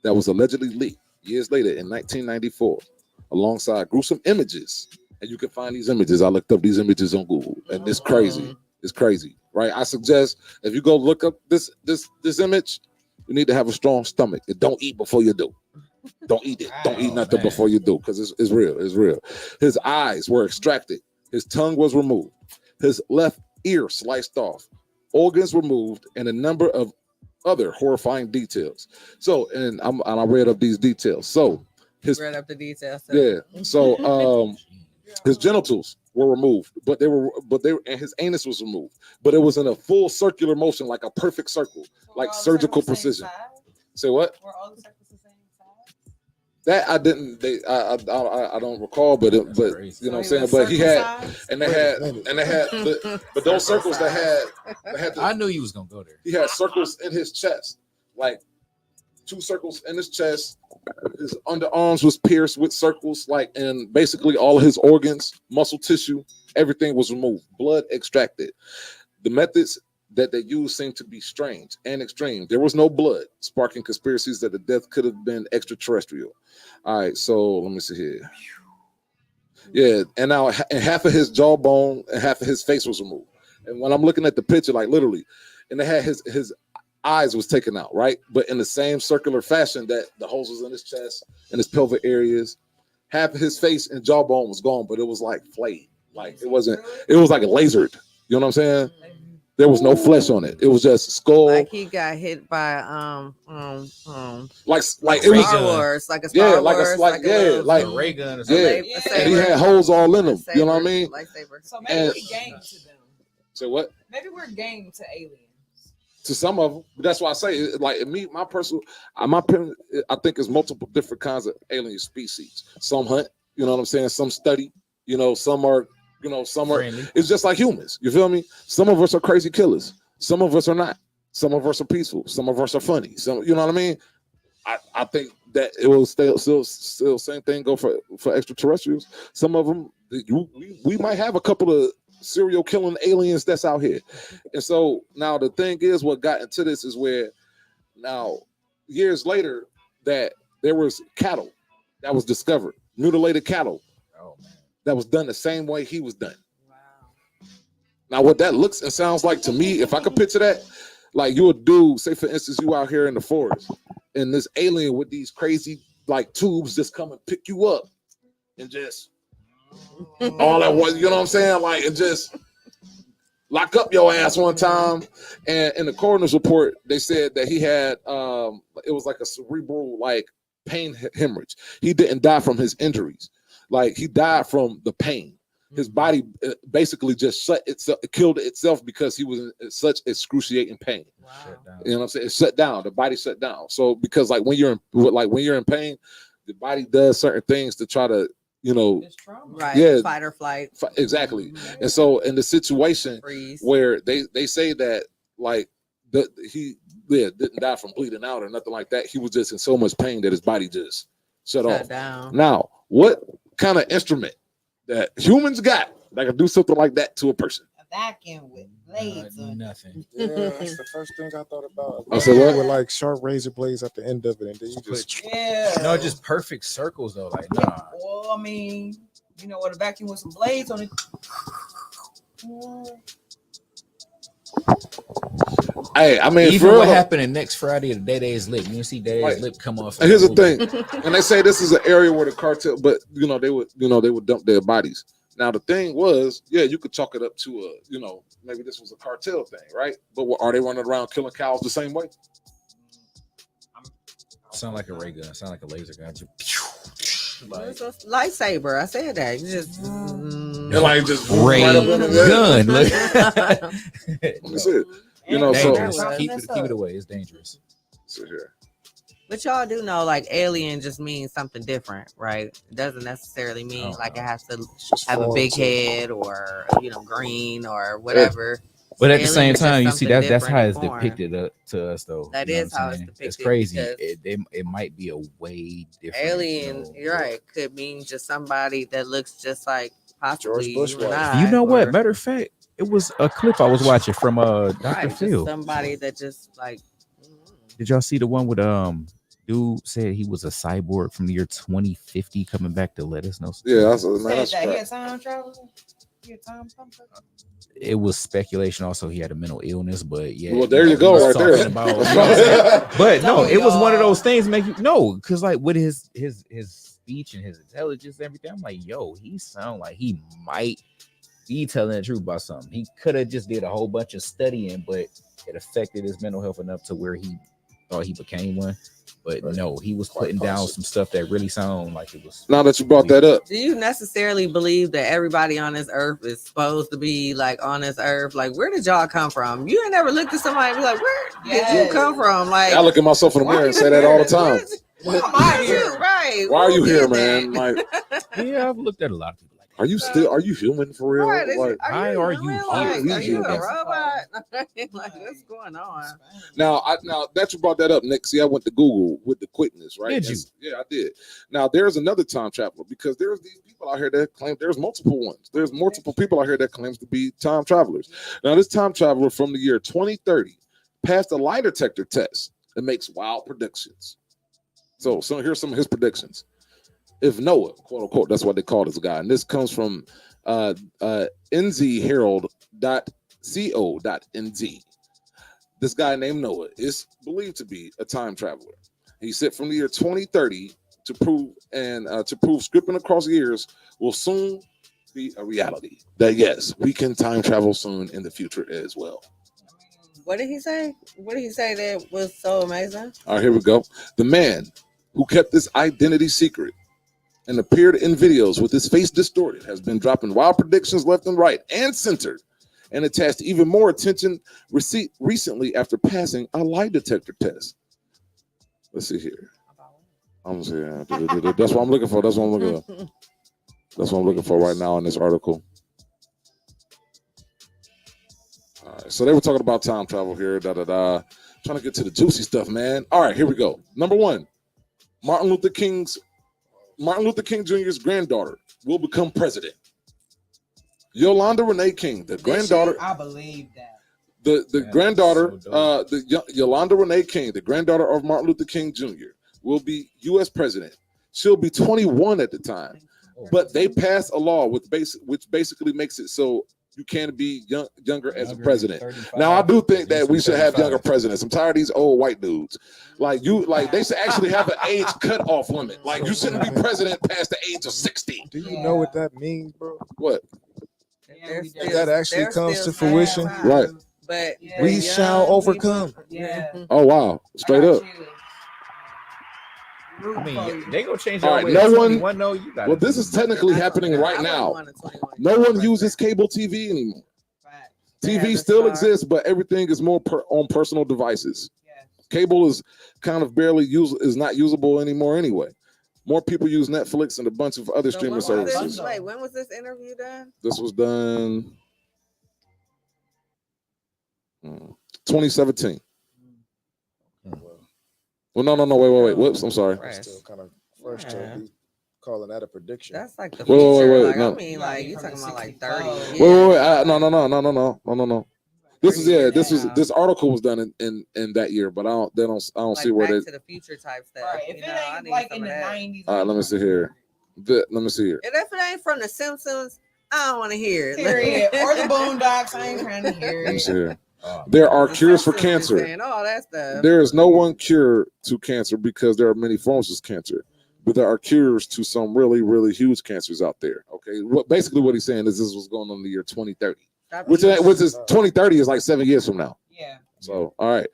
that was allegedly leaked years later in 1994, alongside gruesome images. And you can find these images. I looked up these images on Google, and it's crazy. It's crazy, right? I suggest if you go look up this image, you need to have a strong stomach. And don't eat before you do. Don't eat it. Don't eat nothing before you do, because it's real. It's real. His eyes were extracted. His tongue was removed. His left ear sliced off. Organs removed, and a number of other horrifying details. So, and I read up these details. So, Read up the details. yeah. So, his genitals were removed, but they were, and his anus was removed, but it was in a full circular motion, like a perfect circle, like surgical precision. Say what? Were all the circles the same size? That I didn't. I don't recall, but you know what I'm saying. But he had, and they had, but those circles that had. I knew you was gonna go there. He had circles in his chest, like 2 circles in his chest. His underarms was pierced with circles, like, and basically all of his organs, muscle tissue, everything was removed. Blood extracted. The methods that they used seemed to be strange and extreme. There was no blood, sparking conspiracies that the death could have been extraterrestrial. All right, so let me see here. Yeah, and now and half of his jawbone and half of his face was removed. And when I'm looking at the picture, like literally, and they had his eyes was taken out, right? But in the same circular fashion that the holes was in his chest and his pelvic areas, half of his face and jawbone was gone, but it was like flayed. Like it was like lasered. You know what I'm saying? There was no flesh on it. It was just skull. Like he got hit by like Star it was Wars, like a Star Wars, like a ray gun or something. something. And he had holes all in him. You know what I mean? So maybe we game to them. So what? Maybe we're game to aliens. To some of them, that's why I say, like me, my personal, my opinion, I think there's multiple different kinds of alien species. Some hunt, you know what I'm saying? Some study, you know, some are You know, some are. Friendly. It's just like humans. You feel me? Some of us are crazy killers. Some of us are not. Some of us are peaceful. Some of us are funny. Some, you know what I mean? I think that it will still same thing go for extraterrestrials. Some of them, we might have a couple of serial killing aliens that's out here. And so now the thing is, what got into this is where now years later that there was cattle that was discovered, mutilated cattle that was done the same way he was done. Now what that looks and sounds like to me, if I could picture that, like you would do, say for instance, you out here in the forest and this alien with these crazy like tubes just come and pick you up and just all at once, you know what I'm saying? Like, and just lock up your ass one time. And in the coroner's report, they said that he had it was like a cerebral like pain hemorrhage. He didn't die from his injuries. Like he died from the pain. His body basically just shut itself, it killed itself because he was in such excruciating pain. Wow. You know what I'm saying? It shut down. The body shut down. So because like when you're in pain, the body does certain things to try to, you know, right? Yeah, Fight or flight. Exactly. And so in the situation where they say that like he didn't die from bleeding out or nothing like that, he was just in so much pain that his body just shut off. Down. Now, what kind of instrument that humans got that can do something like that to a person? A vacuum with blades on nothing. Yeah, that's the first thing I thought about. I said what? With like sharp razor blades at the end of it, and then you just No, just perfect circles though. Like nah. Well, I mean, you know what, a vacuum with some blades on it. Hey, I mean, even for what real, happened in Next Friday, the Day Lip. You can see Day Lip come off. and here's the thing, and they say this is an area where the cartel, but they would dump their bodies. Now the thing was, yeah, you could chalk it up to maybe this was a cartel thing, right? But are they running around killing cows the same way? Sound like a ray gun. Sound like a laser gun. It's a lightsaber. I said that. You just like just ray gun. Look. Let me see it. You know, dangerous. so keep it away. It's dangerous. So here. But y'all do know, like, alien just means something different, right? It doesn't necessarily mean it has to have a big head or green or whatever. But at the same Alien is time, you just see something that's how it's different depicted to us, though. That You know is what I'm how it's saying? depicted. It's crazy. because It might be a way different. alien, you're right, could mean just somebody that looks just like possibly you and I. You know what? or- Matter of fact, it was a clip I was watching from Dr. right, just Phil. somebody that just like Did y'all see the one with dude said he was a cyborg from the year 2050 coming back to let us know? Yeah, that's man. Said That's that he crap. a time traveler. He a time something. It was speculation. Also, he had a mental illness, but yeah. Well, there you he go, was right talking there. about- you know what I'm saying? But no, it was one of those things make you know, because like with his speech and his intelligence and everything, I'm like, yo, he sound like he might be telling the truth about something. He could have just did a whole bunch of studying, but it affected his mental health enough to where he thought he became one. But no, he was putting down some stuff that really sounded like it was. Now that you brought that up, do you necessarily believe that everybody on this earth is supposed to be like on this earth? Like, where did y'all come from? You ain't never looked at somebody and be like, where did you come from? Like, I look at myself in the mirror and say that all the time. why am I here? Right. Why are Who you here, did man? that? Like, Yeah, I've looked at a lot of people. are you human for real? Right, Like, Why are you human? here? Like, are you a Yes. robot? Like, what's going on? now that you brought that up, Nick. See, I went to Google with the quickness, right? Did you? Yeah, I did. Now there's another time traveler because there's these people out here that claim there's multiple ones. There's multiple people out here that claims to be time travelers. Now this time traveler from the year 2030 passed a lie detector test and makes wild predictions. So here's some of his predictions. If Noah, quote unquote, that's what they call this guy, and this comes from nzherald.co.nz. This guy named Noah is believed to be a time traveler. He said from the year 2030 to prove scripting across years will soon be a reality. That yes, we can time travel soon in the future as well. What did he say? What did he say that was so amazing? All right, here we go. The man who kept this identity secret and appeared in videos with his face distorted has been dropping wild predictions left and right and centered, and attached even more attention recently after passing a lie detector test. Let's see here. I'm saying that's what I'm looking for. That's what I'm looking for right now in this article. All right, so they were talking about time travel here. Trying to get to the juicy stuff, man. All right, here we go. Number one, Martin Luther King Jr.'s granddaughter will become president. Yolanda Renee King, the granddaughter. I believe that. The granddaughter, Yolanda Renee King, the granddaughter of Martin Luther King Jr., will be U.S. president. She'll be 21 at the time, but they passed a law which basically makes it so you can't be younger as a president. Now, I do think that we should have younger presidents. I'm tired of these old white dudes. Like they should actually have an age cutoff limit. Like you shouldn't be president past the age of 60. Do you know what that means, bro? What? If that actually comes to fruition, right? But we shall overcome. Yeah. Oh wow, straight up. I mean, they gonna change. All right, no one. Well, this is technically happening right now. No one uses cable TV anymore. TV still exists, but everything is more on personal devices. Cable is kind of is not usable anymore anyway. More people use Netflix and a bunch of other streaming services. Wait, when was this interview done? This was done 2017. Well, no, wait. Whoops, I'm sorry. Still kind of fresh to be calling that a prediction. That's like the Wait, like, no. I mean, like you talking about like 30. Wait. No. This article was done in that year, but I don't Like see where Back they. to the Future type stuff. Right. If You it know, I ain't need like some in of the that. 90s. All right, let me see here. Let me see here. And if it ain't from The Simpsons, I don't want to hear it. Period. Or the Boondocks. I ain't trying to hear Let me it. see here. There are cures for cancer. And all that stuff. There is no one cure to cancer because there are many forms of cancer, but there are cures to some really, really huge cancers out there. Okay, basically what he's saying is this was going on in the year 2030, which is 2030 is like 7 years from now. Yeah. So, all right,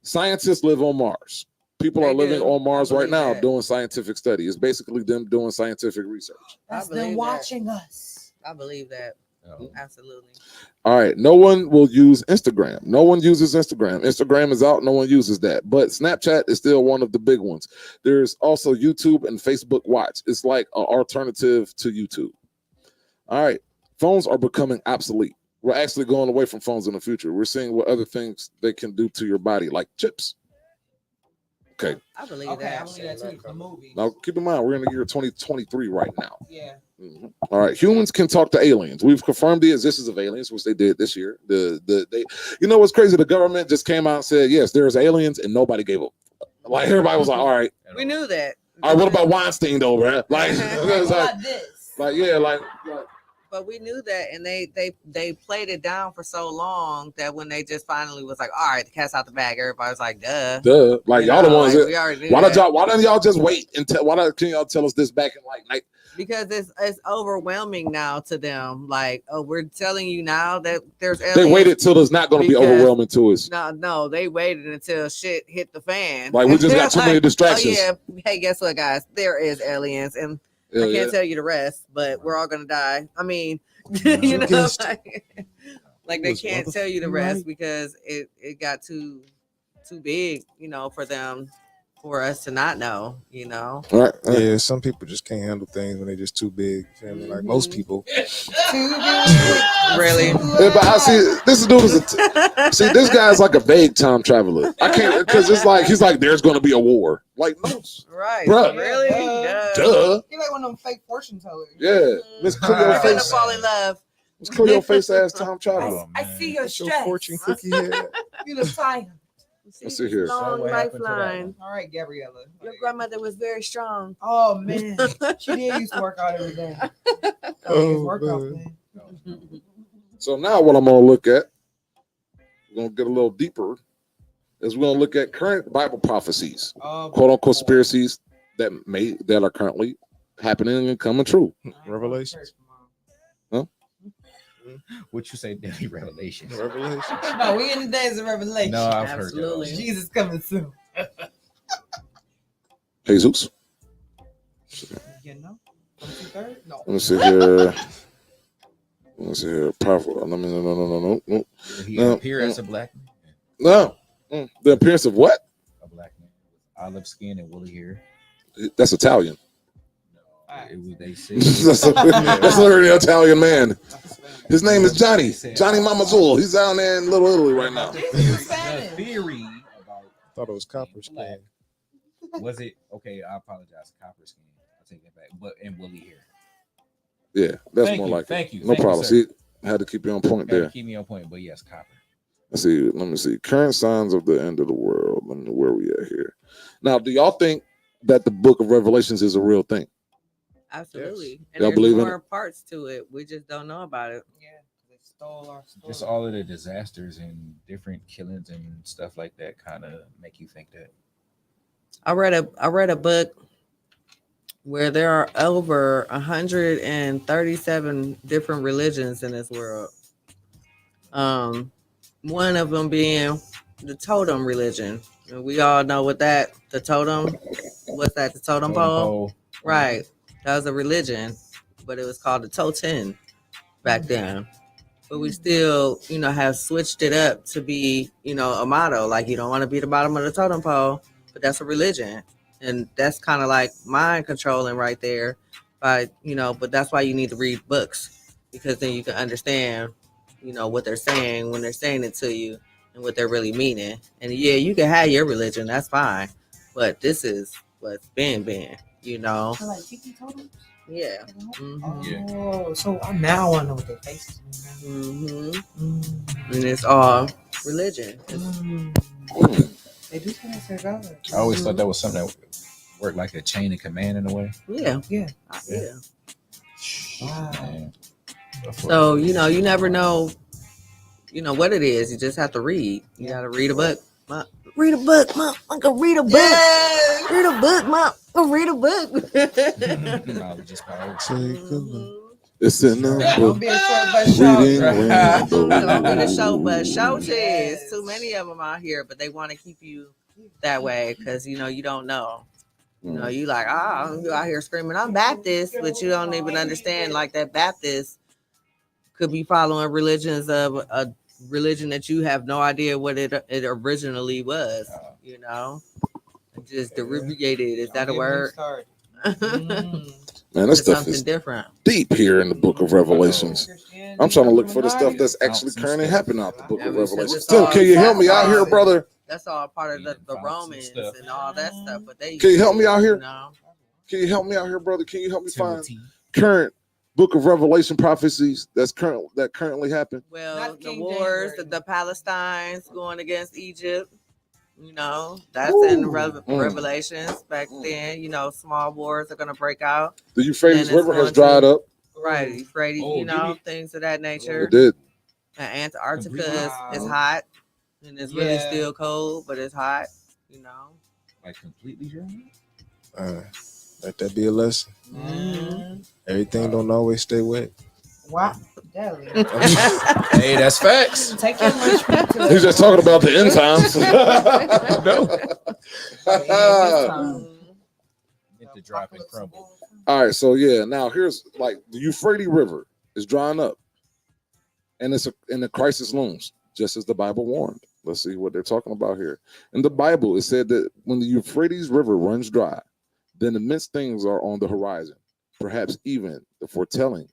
scientists live on Mars. People are living on Mars right now doing scientific study. It's basically them doing scientific research. That's them watching us. I believe that. Absolutely. All right. No one will use Instagram. No one uses Instagram. Instagram is out. No one uses that. But Snapchat is still one of the big ones. There's also YouTube and Facebook Watch. It's like an alternative to YouTube. All right. Phones are becoming obsolete. We're actually going away from phones in the future. We're seeing what other things they can do to your body, like chips. Okay. I believe Okay, I that. believe that too. The movie. Now, keep in mind, we're in the year 2023 right now. Yeah. All right, humans can talk to aliens. We've confirmed the existence of aliens, which they did this year. You know what's crazy? The government just came out and said, yes, there's aliens, and nobody gave up. Like everybody was like, all right. We knew that. All right, what about Weinstein though, man? Like, it's like, But we knew that, and they played it down for so long that when they just finally was like, all right, the cat's out the bag, everybody was like, duh. Like You y'all know, the ones. like, we already knew Why that. don't y'all just wait until? Can y'all tell us this back in like night? Because it's overwhelming now to them. Like, oh, we're telling you now that there's aliens. They waited till it's not going to be Because- overwhelming to us. No, they waited until shit hit the fan. Like, we just got too many distractions. Oh yeah, hey, guess what, guys? There is aliens, and I Yeah, can't yeah. tell you the rest, but we're all gonna die. I mean, you know, like they can't tell you the rest because it got too big, you know, for them, for us to not know, you know. Right. Yeah, some people just can't handle things when they're just too big. You know what I mean? Like most people. Really? Yeah, but I see this dude is see this guy's like a vague time traveler. I can't because it's like he's like there's going to be a war. Like no, Right? Bruh. Really? Duh. You're like one of them fake fortune tellers. Yeah, Miss Cleo You're gonna face. fall in love. Miss Cleo face ass time traveler. I see your What's your stress. fortune cookie head? You look tired. Let's see here. Long lifeline. All right, Gabriella. Your grandmother was very strong. Oh man, she did used to work out every day. Oh, Man. So now what I'm going to look at, we're going to get a little deeper, is we're going to look at current Bible prophecies, quote unquote conspiracies that are currently happening and coming true. Revelations. Huh? What you say, daily revelation? Revelation. No, we in the days of revelation. No, I've heard that. Absolutely. Jesus coming soon. Jesus. You know? 23rd? No. Let me see here. Let me see here. Powerful. No. Did he No. appear as a black man? No. The appearance of what? A black man with olive skin and woolly hair. That's Italian. They said That's literally an Italian man. His name is Johnny Mamazul. He's down there in Little Italy right now. the theory about Thought it was copper skin. was it okay? I apologize, copper skin. I take that back. But and woolly hair. Yeah, that's Thank more you, like thank it. you, No thank you, problem. sir. See, I had to keep you on point Gotta there. keep me on point, but yes, copper. Let me see. Current signs of the end of the world. Let me know where we at here. Now, do y'all think that the book of Revelations is a real thing? Absolutely. And Y'all there's believe in more it? parts to it. We just don't know about it. Yeah, they stole our story. Just all of the disasters and different killings and stuff like that kind of make you think that. I read a book where there are over 137 different religions in this world. One of them being the totem religion. And we all know what the totem, what's that, the totem pole? Right. That was a religion, but it was called the totem back then. But we still, have switched it up to be, a motto. Like, you don't want to be the bottom of the totem pole, but that's a religion. And that's kind of like mind controlling right there. But that's why you need to read books, because then you can understand, what they're saying when they're saying it to you and what they're really meaning. And yeah, you can have your religion, that's fine. But this is what's been, So like tiki totems? Yeah. Oh, so I now want to know what their faces mean. And it's all religion. They do say that's their God. I always thought that was something that worked like a chain of command in a way. Yeah. Wow. Man. So, you never know, what it is. You just have to read. You got to read a book. Read a book, Mom. I can read a book. Yes. Read a book, Mom. Read a book. Knowledge is power. It's in the book. Don't be a short but Don't be the short but short is. Too many of them out here, but they want to keep you that way because, you don't know. You like, you out here screaming, I'm Baptist, but you don't even understand like that Baptist could be following religions of a religion that you have no idea what it originally was, just derived. Is that a word? Man, this stuff something is different. deep here in the book of Revelations. I'm trying to look for the stuff that's actually currently happening out the book of Revelations. Tim, can you help me out here, brother? That's all part of the Romans and all that stuff. But Can you help me out here? Can you help me out here, brother? Can you help me find current book of Revelation prophecies that currently happen? Well, the wars, the Palestinians going against Egypt, that's in Revelations back then. Small wars are going to break out. The Euphrates River has dried up. Right, Euphrates, things of that nature. It did. And Antarctica is hot, and it's really still cold, but it's hot. Like completely dry. Let that be a lesson. Everything don't always stay wet. Wow. Hey, that's facts. Take your lunch. He's just talking about the end times. Get the drop and crumble. All right, so now here's like the Euphrates River is drying up, and the crisis looms, just as the Bible warned. Let's see what they're talking about here. In the Bible, it said that when the Euphrates River runs dry, then immense things are on the horizon, perhaps even the foretelling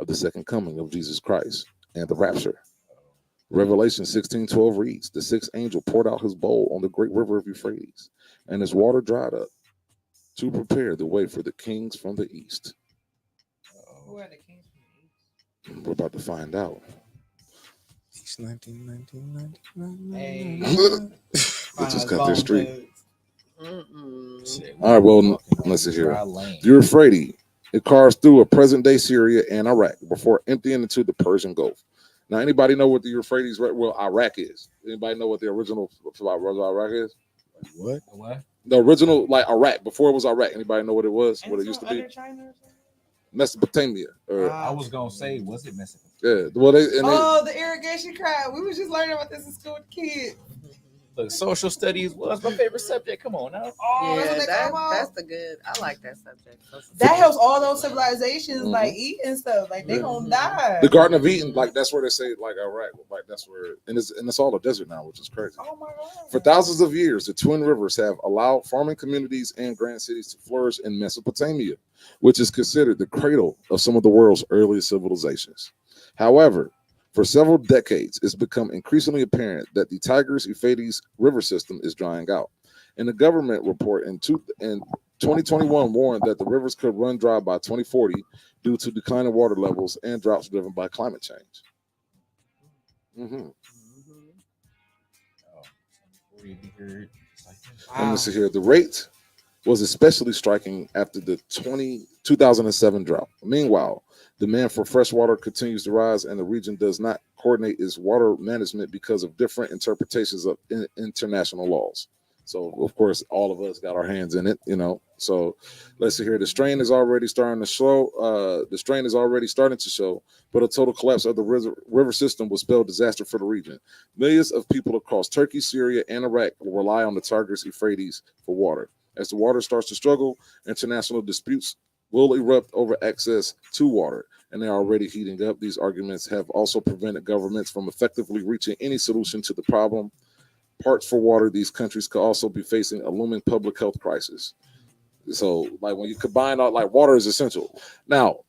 of the second coming of Jesus Christ and the rapture. Revelation 16:12 reads, the sixth angel poured out his bowl on the great river of Euphrates, and its water dried up to prepare the way for the kings from the east. Who are the kings from the east? We're about to find out. It's 19. Hey. They just got their street. All right, well, let's see here. The Euphrates, it carves through a present-day Syria and Iraq before emptying into the Persian Gulf. Now, anybody know what the Euphrates, Iraq is? Anybody know what the original Iraq is? What? The original, Iraq, before it was Iraq. Anybody know what it was? What it used to be? Mesopotamia. I was gonna say, was it Mesopotamia? Yeah. Well, the irrigation crowd. We was just learning about this in school with the kids. Look, social studies was my favorite subject. Come on now. Oh, that's Yeah, what they talk about. that's the good. I like that subject. That helps all those civilizations Mhm. like eat and stuff. Like they gonna die. The Garden of Eden, like that's where they say, like Iraq, like that's where, and it's all a desert now, which is crazy. Oh my God. For thousands of years, the Twin Rivers have allowed farming communities and grand cities to flourish in Mesopotamia, which is considered the cradle of some of the world's earliest civilizations. However, for several decades, it's become increasingly apparent that the Tigris-Euphrates river system is drying out. And the government report in 2021 warned that the rivers could run dry by 2040 due to declining water levels and droughts driven by climate change. Mm-hmm. Let me see here. The rate was especially striking after the 2007 drought. Meanwhile, demand for fresh water continues to rise, and the region does not coordinate its water management because of different interpretations of international laws. So, of course, all of us got our hands in it, you know. So, let's see here. The strain is already starting to show. But a total collapse of the river system will spell disaster for the region. Millions of people across Turkey, Syria, and Iraq will rely on the Tigris-Euphrates for water. As the water starts to struggle, international disputes will erupt over access to water, and they are already heating up. These arguments have also prevented governments from effectively reaching any solution to the problem. Parts for water, these countries could also be facing a looming public health crisis. So, like when you combine all, like water is essential. Now,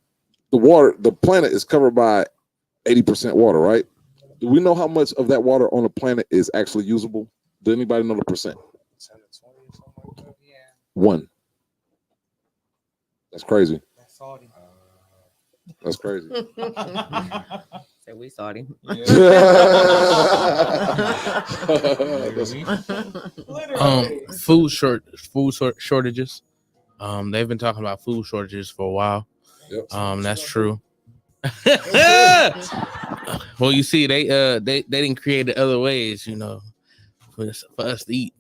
the planet is covered by 80% water, right? Do we know how much of that water on the planet is actually usable? Does anybody know the percent? 1. That's crazy. That's crazy. Say we Saudi. Food shortages. They've been talking about food shortages for a while. Yep. That's true. Well, you see, they didn't create the other ways, you know, for us to eat.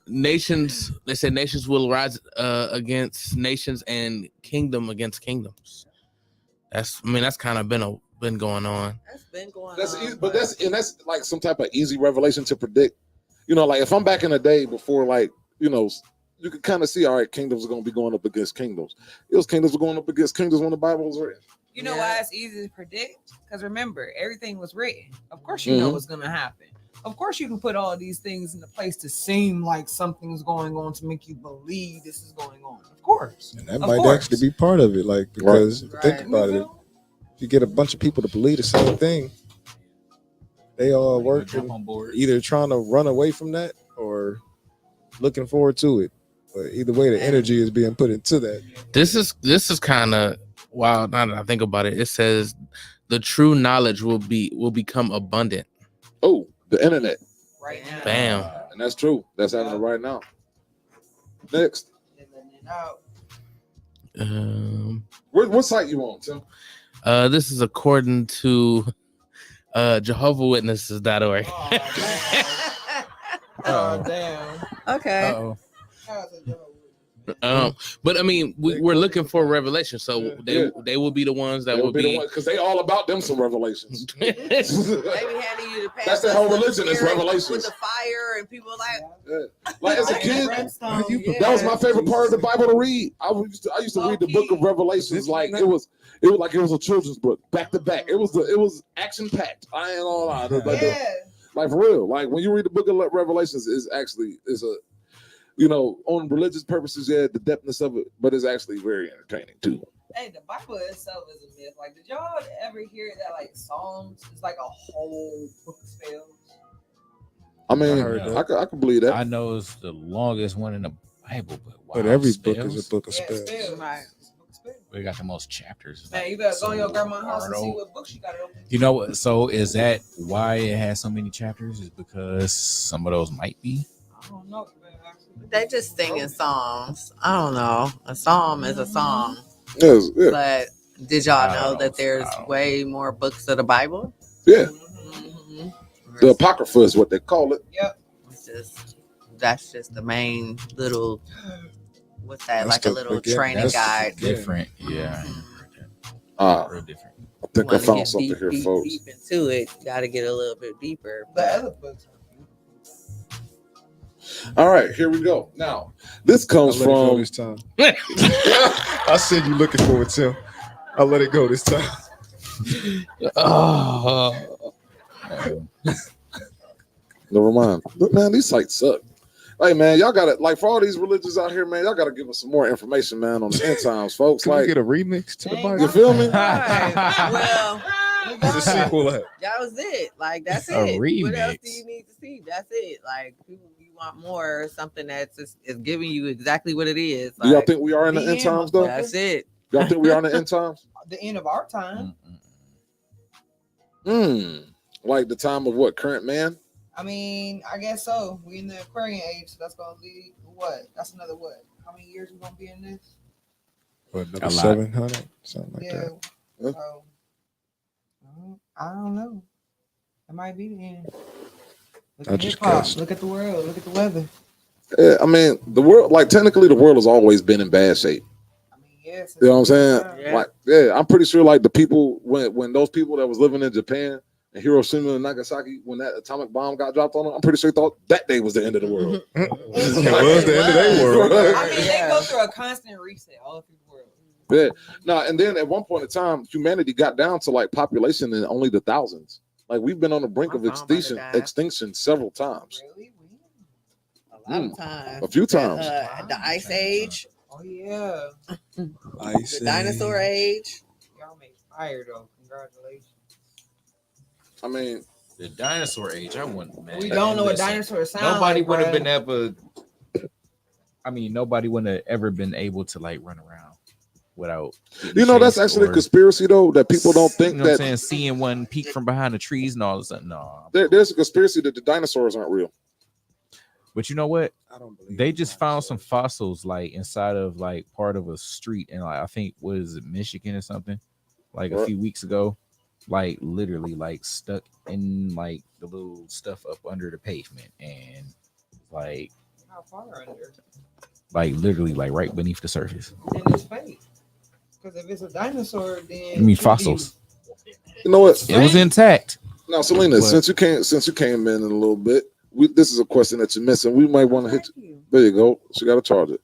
Nations, they said nations will rise against nations and kingdom against kingdoms. That's kind of been going on. That's been going That's on. easy, but that's like some type of easy revelation to predict. You know, like if I'm back in the day before, like, you know, you could kind of see, all right, kingdoms are going to be going up against kingdoms. Those kingdoms were going up against kingdoms when the Bible was written. You know why it's easy to predict? Because remember, everything was written. Of course, you know what's going to happen. Of course, you can put all these things in the place to seem like something's going on to make you believe this is going on. Of course. And that might actually be part of it, like, because if you think about it, if you get a bunch of people to believe the same thing, they all working either trying to run away from that or looking forward to it. But either way, the energy is being put into that. This is kind of wild. Now that I think about it, it says the true knowledge will become abundant. Oh, the internet. Right now. Bam. And that's true. That's happening right now. Next. What site you on, Tim? This is according to JehovahWitnesses.org. Oh, damn. Okay. But I mean, we're looking for revelation, so they will be the ones that will be because they all about them some revelations. They be handing you the That's their whole religion is revelations. with the fire, and people like, Like as a kid, that was my favorite part of the Bible to read. I used to read the book of Revelations like it was like it was a children's book back to back. It was action packed. I ain't gonna lie. Like for real. Like when you read the book of Revelations, is a, you know, on religious purposes, the depthness of it, but it's actually very entertaining too. Hey, the Bible itself is a myth. Like, did y'all ever hear that like Psalms is like a whole book of spells? I mean, I can believe that. I know it's the longest one in the Bible, But every book is a book of spells. Right. We got the most chapters. Man, you better go in your grandma's house and see what books you got open. You know what? So is that why it has so many chapters? Is because some of those might be? I don't know. they just singing songs. I don't know. A psalm is a song. Yes, yeah. But did y'all know that there's way more books of the Bible? Yeah. The Apocrypha is what they call it. Yep. That's just the main little, what's that? That's like a little training guide. Different. Yeah. Real different. I think I wanna found get something deep, here, deep, folks. deep into it, got to get a little bit deeper. The other books. All right, here we go. Now, this comes I'll let it go from this time. I said you looking for it, Tim. I'll let it go this time. Never mind. Look, man, these sites suck. Hey, man, y'all got to, like, for all these religions out here, man, y'all got to give us some more information, man, on the end times, folks. Can like, we get a remix to the Bible? you feel me? Right. Well, The sequel. that was it. Like, that's A it. What else remix. do you need to see? That's it. Like, people, you want more, something that's just, is giving you exactly what it is. Do y'all Like, think we are in the end times, though? that's it. Y'all think we are in the end times? The end of our time. Like the time of what? Current man? I mean, I guess so. We in the Aquarian age, so that's gonna lead what? That's another what? How many years we gonna be in this? What, another 700? Something like Yeah. that. So, I don't know. It might be the end. Look I at just hip-hop. guessed. Look at the world. Look at the weather. Yeah, I mean, the world, like, technically, the world has always been in bad shape. Yes. You know what I'm saying? Yeah. Like, yeah, I'm pretty sure, like, the people, when those people that was living in Japan and Hiroshima and Nagasaki, when that atomic bomb got dropped on them, I'm pretty sure they thought that day was the end of the world. It was the end of their world. I mean, they go through a constant reset all through the world. Yeah. No, and then at one point in time, humanity got down to like population in only the thousands. Like, we've been on the brink of extinction several times. A lot of times. A few times. The Ice Age. Oh yeah. The Dinosaur Age. Y'all make fire though. Congratulations. I mean, the dinosaur age. I wouldn't. Man, We don't know what dinosaurs sound Nobody like, would have bruh. been ever. I mean, nobody would have ever been able to like run around without. You know, that's actually a conspiracy though, that people don't think You know what I'm that saying? Seeing one peek from behind the trees and all of a sudden, no. there's a conspiracy that the dinosaurs aren't real. But you know what? I don't believe they just found some fossils like inside of like part of a street and like I think was it Michigan or something like a What? few weeks ago, like literally like stuck in like the little stuff up under the pavement and like How far under? like literally like right beneath the surface. And it's fake. Because if it's a dinosaur, then I mean fossils. You know what? It was intact. Now, Selena, But- since you came in a little bit, this is a question that you're missing. We might want to hit you. There you go. She got to charge it.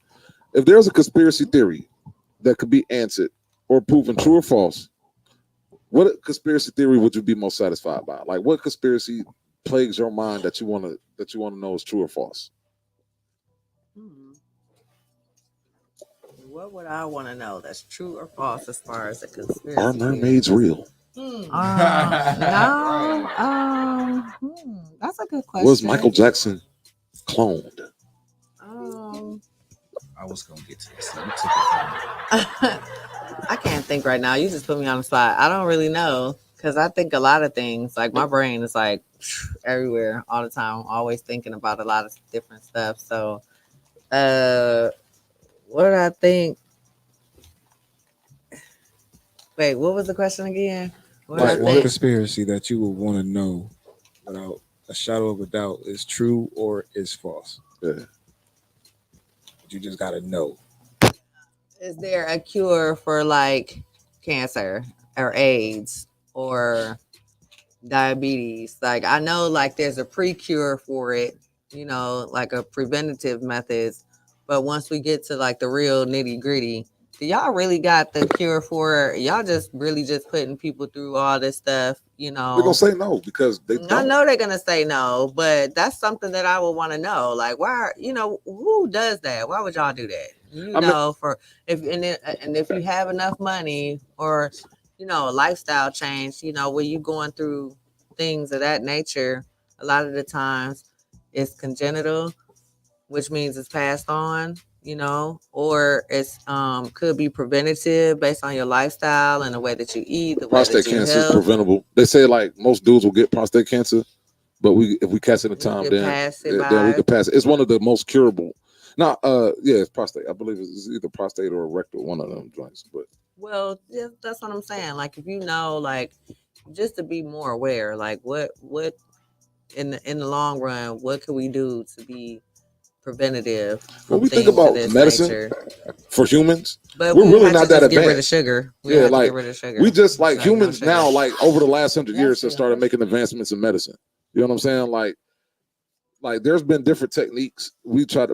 If there's a conspiracy theory that could be answered or proven true or false, what conspiracy theory would you be most satisfied by? Like, what conspiracy plagues your mind that you want to know is true or false? What would I want to know that's true or false as far as a conspiracy? Are mermaids real? No, that's a good question. Was Michael Jackson cloned? I was gonna get to this. You took it from me. I can't think right now. You just put me on the spot. I don't really know because I think a lot of things. Like my brain is like everywhere all the time. I'm always thinking about a lot of different stuff. So, what did I think? Wait, what was the question again? What did I Like one think? conspiracy that you would want to know without a shadow of a doubt is true or is false. Yeah. But you just gotta know. Is there a cure for like cancer or AIDS or diabetes? Like I know like there's a pre-cure for it, you know, like a preventative methods. But once we get to like the real nitty gritty, do y'all really got the cure for it? Y'all just really just putting people through all this stuff, you know? We're gonna say no because they I don't. know they're gonna say no, but that's something that I would want to know. Like, why? You know, who does that? Why would y'all do that? You I mean- know, for if if you have enough money or you know a lifestyle change, you know, where you going through things of that nature, a lot of the times it's congenital, which means it's passed on. You know, or it's could be preventative based on your lifestyle and the way that you eat, the way Prostate that you cancer is health. preventable. They say like most dudes will get prostate cancer, but if we catch it in time, could then pass it then we by. could pass it. It's one of the most curable. Now, yeah, it's prostate. I believe it's either prostate or rectal, one of them joints. But Well, yeah, that's what I'm saying. Like, if you know, like, just to be more aware, like, what in the long run, what can we do to be preventative. When we think things of about this medicine nature. for humans, But we're we really have to not that just get rid of advanced. sugar. We Yeah, have to like get rid of sugar. we just like Like, no humans sugar. now, like over the last 100 years, have started making advancements in medicine. You know what I'm saying? Like there's been different techniques. We try to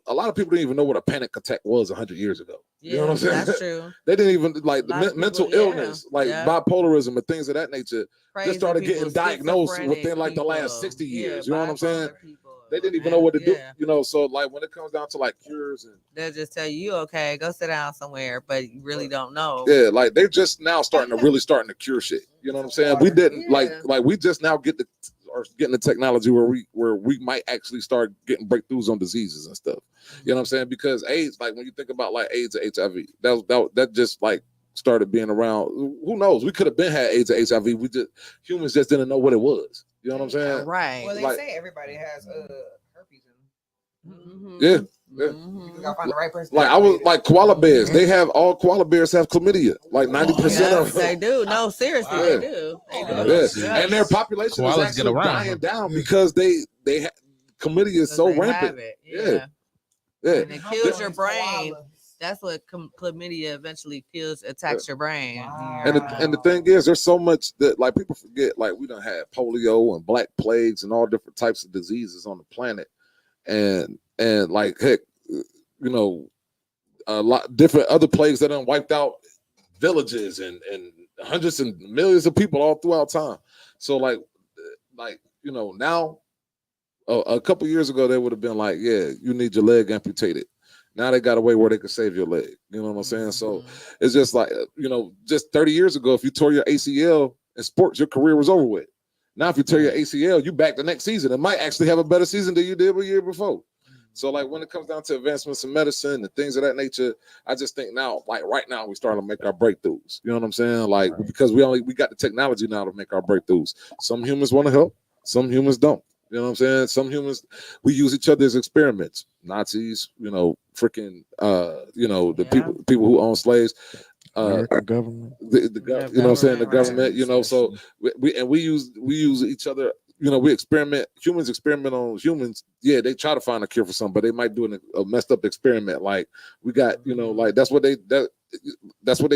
a lot of people didn't even know what a panic attack was 100 years ago. You know what I'm saying? That's true. They didn't even like A the lot of mental people, yeah, illness, like yeah. bipolarism and things of that nature. Crazy Just started getting people, diagnosed schizophrenic within like the last people. 60 Yeah, years. You know what I'm saying? bipolar people. They didn't even know what to do. Yeah. You know, so like when it comes down to like cures and They'll just tell you, okay, go sit down somewhere, but you really don't know. yeah, like they're just now starting to cure shit. You know what I'm saying? We didn't like we just now getting the technology where we might actually start getting breakthroughs on diseases and stuff. You know what I'm saying? Because AIDS, like when you think about like AIDS or HIV, that just like started being around. Who knows? We could have been had AIDS or HIV. Humans just didn't know what it was. You know what I'm saying? Right. Well, they Like- say everybody has herpes. Yeah. You just gotta find the right person. Like I was like koala bears. They have all koala bears have chlamydia. Like 90% Yes, of them. they do. No, seriously, they do. They do. Yeah. Yes. And their population Koalas is get actually around. dying down because they chlamydia is so They have rampant. it, Yeah. Yeah. And it kills your brain. That's what chlamydia eventually attacks your brain. And the thing is, there's so much that like people forget. Like we done had polio and black plagues and all different types of diseases on the planet, and like heck, you know, a lot different other plagues that done wiped out villages and hundreds and millions of people all throughout time. So like you know now, a couple years ago they would have been like, yeah, you need your leg amputated. Now they got a way where they can save your leg. You know what I'm saying? So it's just like, you know, just 30 years ago, if you tore your ACL in sports, your career was over with. Now, if you tear your ACL, you back the next season. It might actually have a better season than you did the year before. So like when it comes down to advancements in medicine and things of that nature, I just think now, like right now, we're starting to make our breakthroughs. You know what I'm saying? Like because we got the technology now to make our breakthroughs. Some humans want to help, some humans don't. You know what I'm saying? Some humans, we use each other as experiments. Nazis, you know, freaking, you know, the people who own slaves, American government, you know what I'm saying? The government, you know. So we use each other. You know, humans experiment on humans. Yeah, they try to find a cure for something, but they might do a messed up experiment. Like we got, you know, like that's what they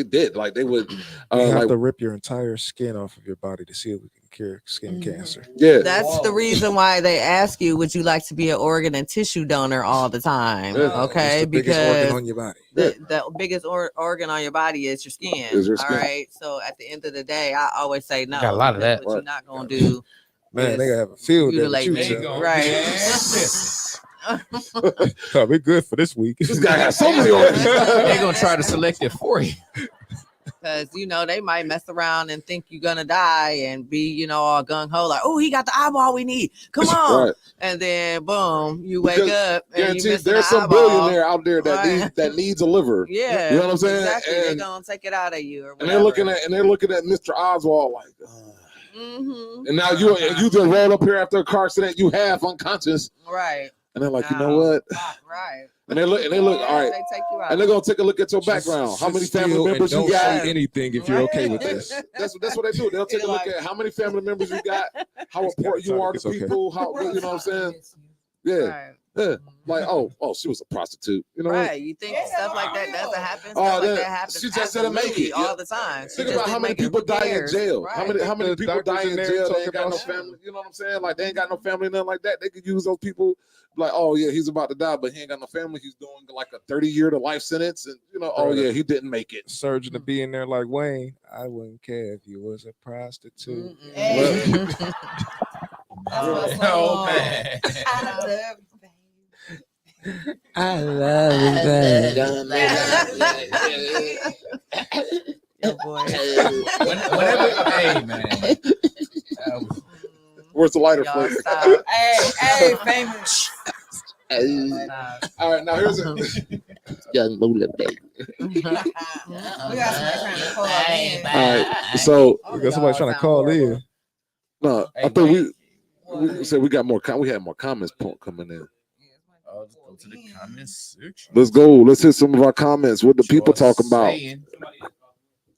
did. Like they would, you have like to rip your entire skin off of your body to see if we can cure skin cancer. Yeah, That's the reason why they ask you, would you like to be an organ and tissue donor all the time? Yeah. Okay, It's the biggest because organ on your body. the biggest organ on your body is your skin. Is your All skin. right. So at the end of the day, I always say no. Got a lot of because that. What you're not gonna do. Man, is they gotta have a field day with mutilate you, me. Chuck. Right. Oh, we good for this week. This guy got so many organs. They're gonna try to select it for you. Because you know they might mess around and think you're gonna die and be, you know, all gung ho like, oh, he got the eyeball we need. Come on, Right. and then boom, you wake Because up and you guaranteed missing there's the some eyeball. billionaire out there that needs a liver. Yeah, you know what I'm saying? Exactly. They're And, gonna take it out of you, or and they're looking at Mr. Oswald like, and now you just roll up here after a car accident, you half unconscious, right, and they're like, you know what? right. And they look, all right, They take you out. and they're gonna take a look at your background. How many family still and members you don't got? say anything if you're okay with this. That's what they do. They'll take a look at how many family members you got, how important you are It's to okay. people, how you know what I'm saying? Yeah. Yeah. Like, oh, she was a prostitute. You know what? Right, you think stuff like that doesn't happen? Oh, Stuff like that- that happens. she just didn't make absolutely it. all the time. She Think just about how didn't many make it. people Who die in cares? jail. Right. How many people doctors die in in there jail? They talking ain't got no about family. You know what I'm saying? Like they ain't got no family, nothing like that. They could use those people. Like, oh yeah, he's about to die, but he ain't got no family. He's doing like a 30-year to life sentence, and you know, oh Brother. yeah, he didn't make it. Surgeon to be in there like Wayne, I wouldn't care if you was a prostitute. Oh man. I love you, baby. boy. Hey man. Where's the lighter, Y'all Flick? stop. Hey, famous. All right, now here's a Young Moolah baby. We got somebody trying to pull up in. all right. So We got somebody trying to call in. no, I thought we said we got more. We had more comments coming in. Let's go to the comments section. Let's go. Let's hit some of our comments. What the people talking about?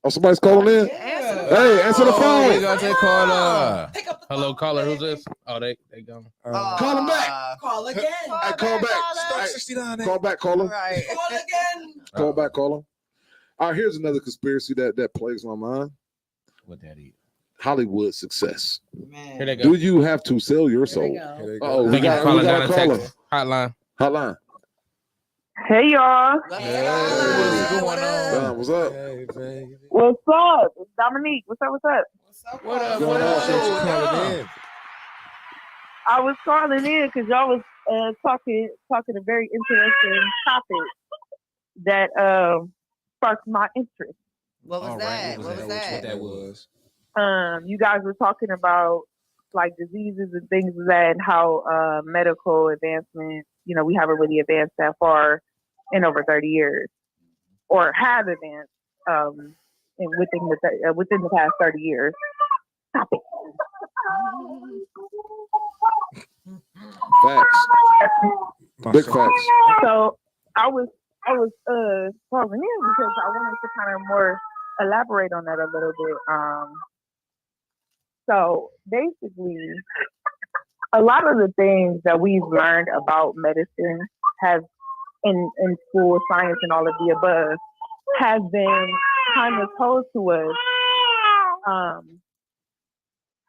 Oh, somebody's calling in. Hey, answer the phone. We got that caller. Hello, caller. Who's this? Oh, they gone. Call him back. Call again. Hey, call back. Hey, call back, caller. Right. Call again. Call back, caller. All right, here's another conspiracy that plagues my mind. What that is? Hollywood success. Here they go. Do you have to sell your soul? Oh, we Thank you for got calling down a the caller. Texas hotline. Hotline. Hey y'all. What's up? What's up? It's Dominique. What's up? What up? What up? I was calling in because y'all was talking a very interesting topic that sparked my interest. What was that? What was that? What that was? You guys were talking about like diseases and things like that, and how medical advancement, you know, we haven't really advanced that far in over 30 years, or have advanced within the past 30 years. Stop it. Facts. Big facts. So I was calling in because I wanted to kind of more elaborate on that a little bit. So basically, a lot of the things that we've learned about medicine have in school, science, and all of the above has been kind of told to us. How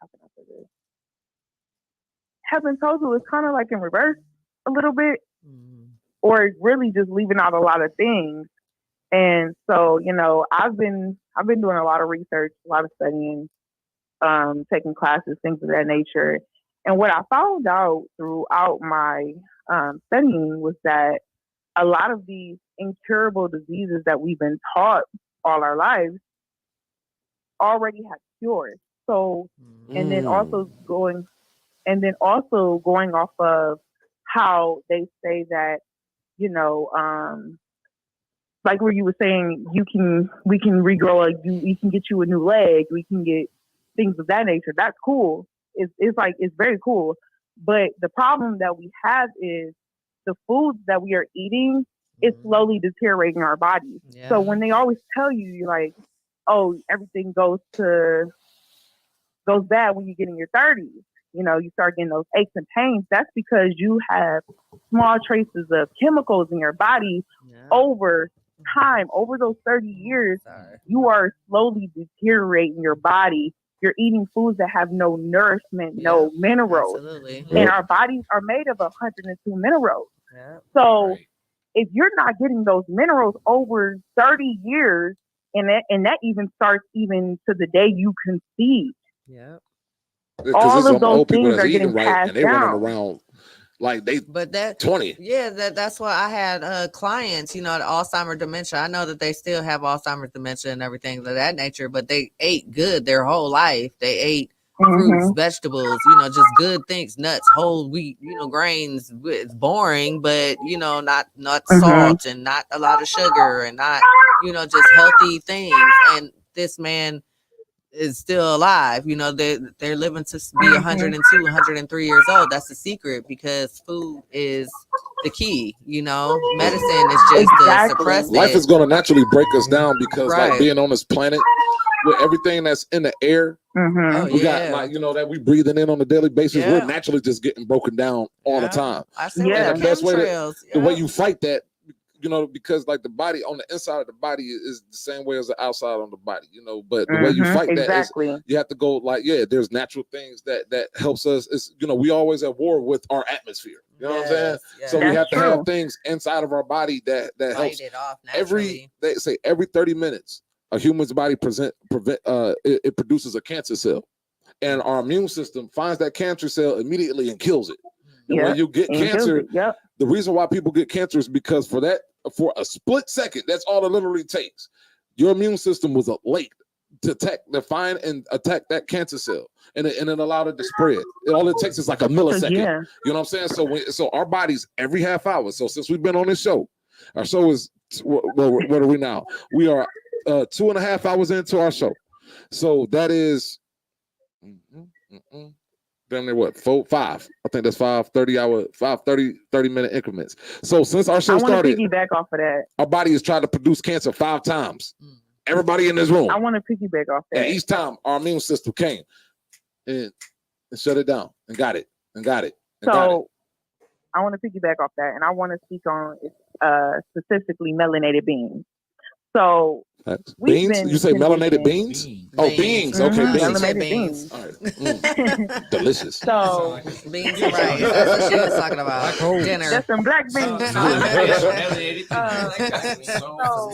can I say this? Have been told to us kind of like in reverse a little bit, or really just leaving out a lot of things. And so, you know, I've been doing a lot of research, a lot of studying, taking classes, things of that nature. And what I found out throughout my studying was that a lot of these incurable diseases that we've been taught all our lives already have cures. So, and then also going off of how they say that, you know, like where you were saying, we can regrow we can get you a new leg, we can get things of that nature. That's cool. It's very cool. But the problem that we have is the foods that we are eating is slowly deteriorating our bodies. Yeah. So when they always tell you, you're like, oh, everything goes bad when you get in your 30s. You know, you start getting those aches and pains. That's because you have small traces of chemicals in your body over time. Over those 30 years, you are slowly deteriorating your body. You're eating foods that have no nourishment, no minerals. Absolutely. And our bodies are made of 102 minerals. Yeah. So if you're not getting those minerals over 30 years, and that even starts even to the day you conceive. Yeah. All of those things are getting passed and they down. running around like they 20. Yeah, that's why I had clients, you know, the Alzheimer's dementia. I know that they still have Alzheimer's dementia and everything of that nature, but they ate good their whole life. They ate fruits, vegetables, you know, just good things, nuts, whole wheat, you know, grains. It's boring, but you know, not salt and not a lot of sugar and not, you know, just healthy things. And this man is still alive. You know, they're living to be 102, 103 years old. That's the secret, because food is the key. You know, medicine is just to suppress Life it. is going to naturally break us down because like being on this planet with everything that's in the air, we got like, you know, that we breathing in on a daily basis. We're naturally just getting broken down all the time. I see And the best way chemtrails. the way you fight that, you know, because like the body on the inside of the body is the same way as the outside on the body, you know, but the way you fight that is you have to go like, there's natural things that helps us. It's, you know, we always at war with our atmosphere. You know what I'm saying? So we have to have things inside of our body that helps. It off They say every 30 minutes, a human's body it produces a cancer cell, and our immune system finds that cancer cell immediately and kills it. And when you get cancer, the reason why people get cancer is because for a split second, that's all it literally takes. Your immune system was late to find and attack that cancer cell, and it allowed it to spread. All it takes is like a millisecond. You know what I'm saying? So our bodies every half hour. So since we've been on this show, our show is what are we now? We are 2.5 hours into our show. So that is damn near what, 5? I think that's 30 minute increments. So since our show started, piggyback off of that. our body is trying to produce cancer 5 times Everybody in this room. I want to piggyback off that. And each time our immune system came and shut it down and got it. So I want to piggyback off that, and I want to speak on specifically melanated beings. So beans? You say melanated beans? Oh, beans. Okay, beans. Melanated beans. All right. Delicious. So beans, right? That's what she was talking about. Dinner. That's some black beans.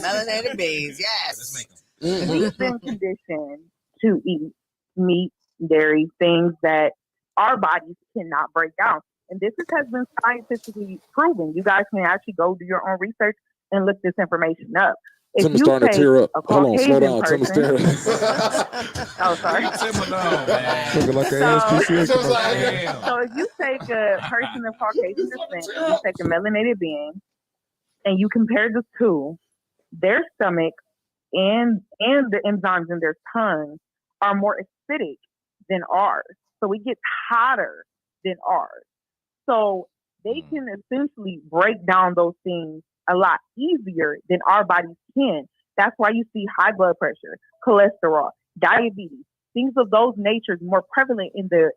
Melanated beans. Yes. We've been conditioned to eat meat, dairy, things that our bodies cannot break down. And this has been scientifically proven. You guys can actually go do your own research and look this information up. If Tim is you starting to take tear up. a Hold on, slow down. Caucasian Tim is person- tearing Oh, sorry. Looking like an SPCA commercial. So if you take a person of Caucasian descent, you take a melanated being, and you compare the two, their stomach and the enzymes in their tongue are more acidic than ours. So it gets hotter than ours. So they can essentially break down those things a lot easier than our bodies can. That's why you see high blood pressure, cholesterol, diabetes, things of those natures more prevalent in the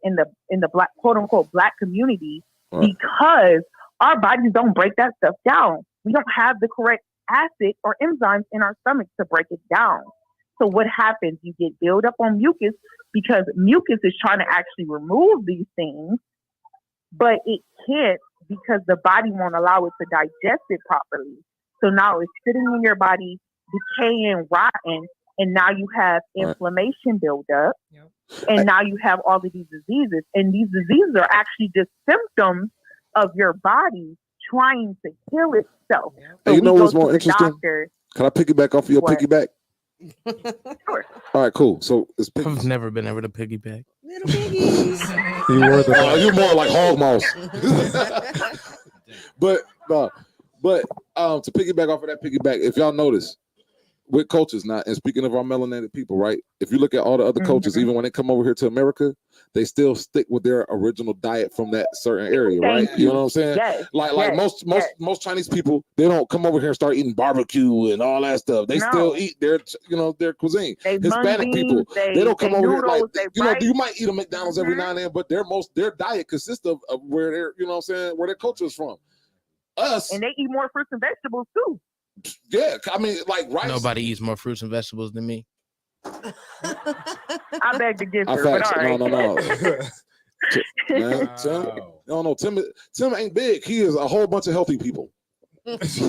black, quote unquote, black community, because our bodies don't break that stuff down. We don't have the correct acid or enzymes in our stomach to break it down. So what happens? You get build up on mucus because mucus is trying to actually remove these things, but it can't because the body won't allow it to digest it properly. So now it's sitting in your body, decaying, rotten, and now you have inflammation build up, and now you have all of these diseases. And these diseases are actually just symptoms of your body trying to kill itself. So Hey, you know we go what's to more the interesting? doctor. Can I piggyback off of your piggyback? Sure. All right, cool. So it's I've never been able to piggyback. Little piggies. You're more like hog mouse. but to piggyback off of that piggyback, if y'all notice, with cultures now, and speaking of our melanated people, right? If you look at all the other cultures, even when they come over here to America, they still stick with their original diet from that certain area, right? You know what I'm saying? Yes, Like most Chinese people, they don't come over here and start eating barbecue and all that stuff. They still eat their their cuisine. Hispanic people, they don't come over here like you might eat a McDonald's every now and then, but their diet consists of where their where their culture is from. Us, and they eat more fruits and vegetables too. Yeah, I mean, like rice. Nobody eats more fruits and vegetables than me. I beg to differ, I but facts. all right. No. Man, Tim ain't big. He is a whole bunch of healthy people. He's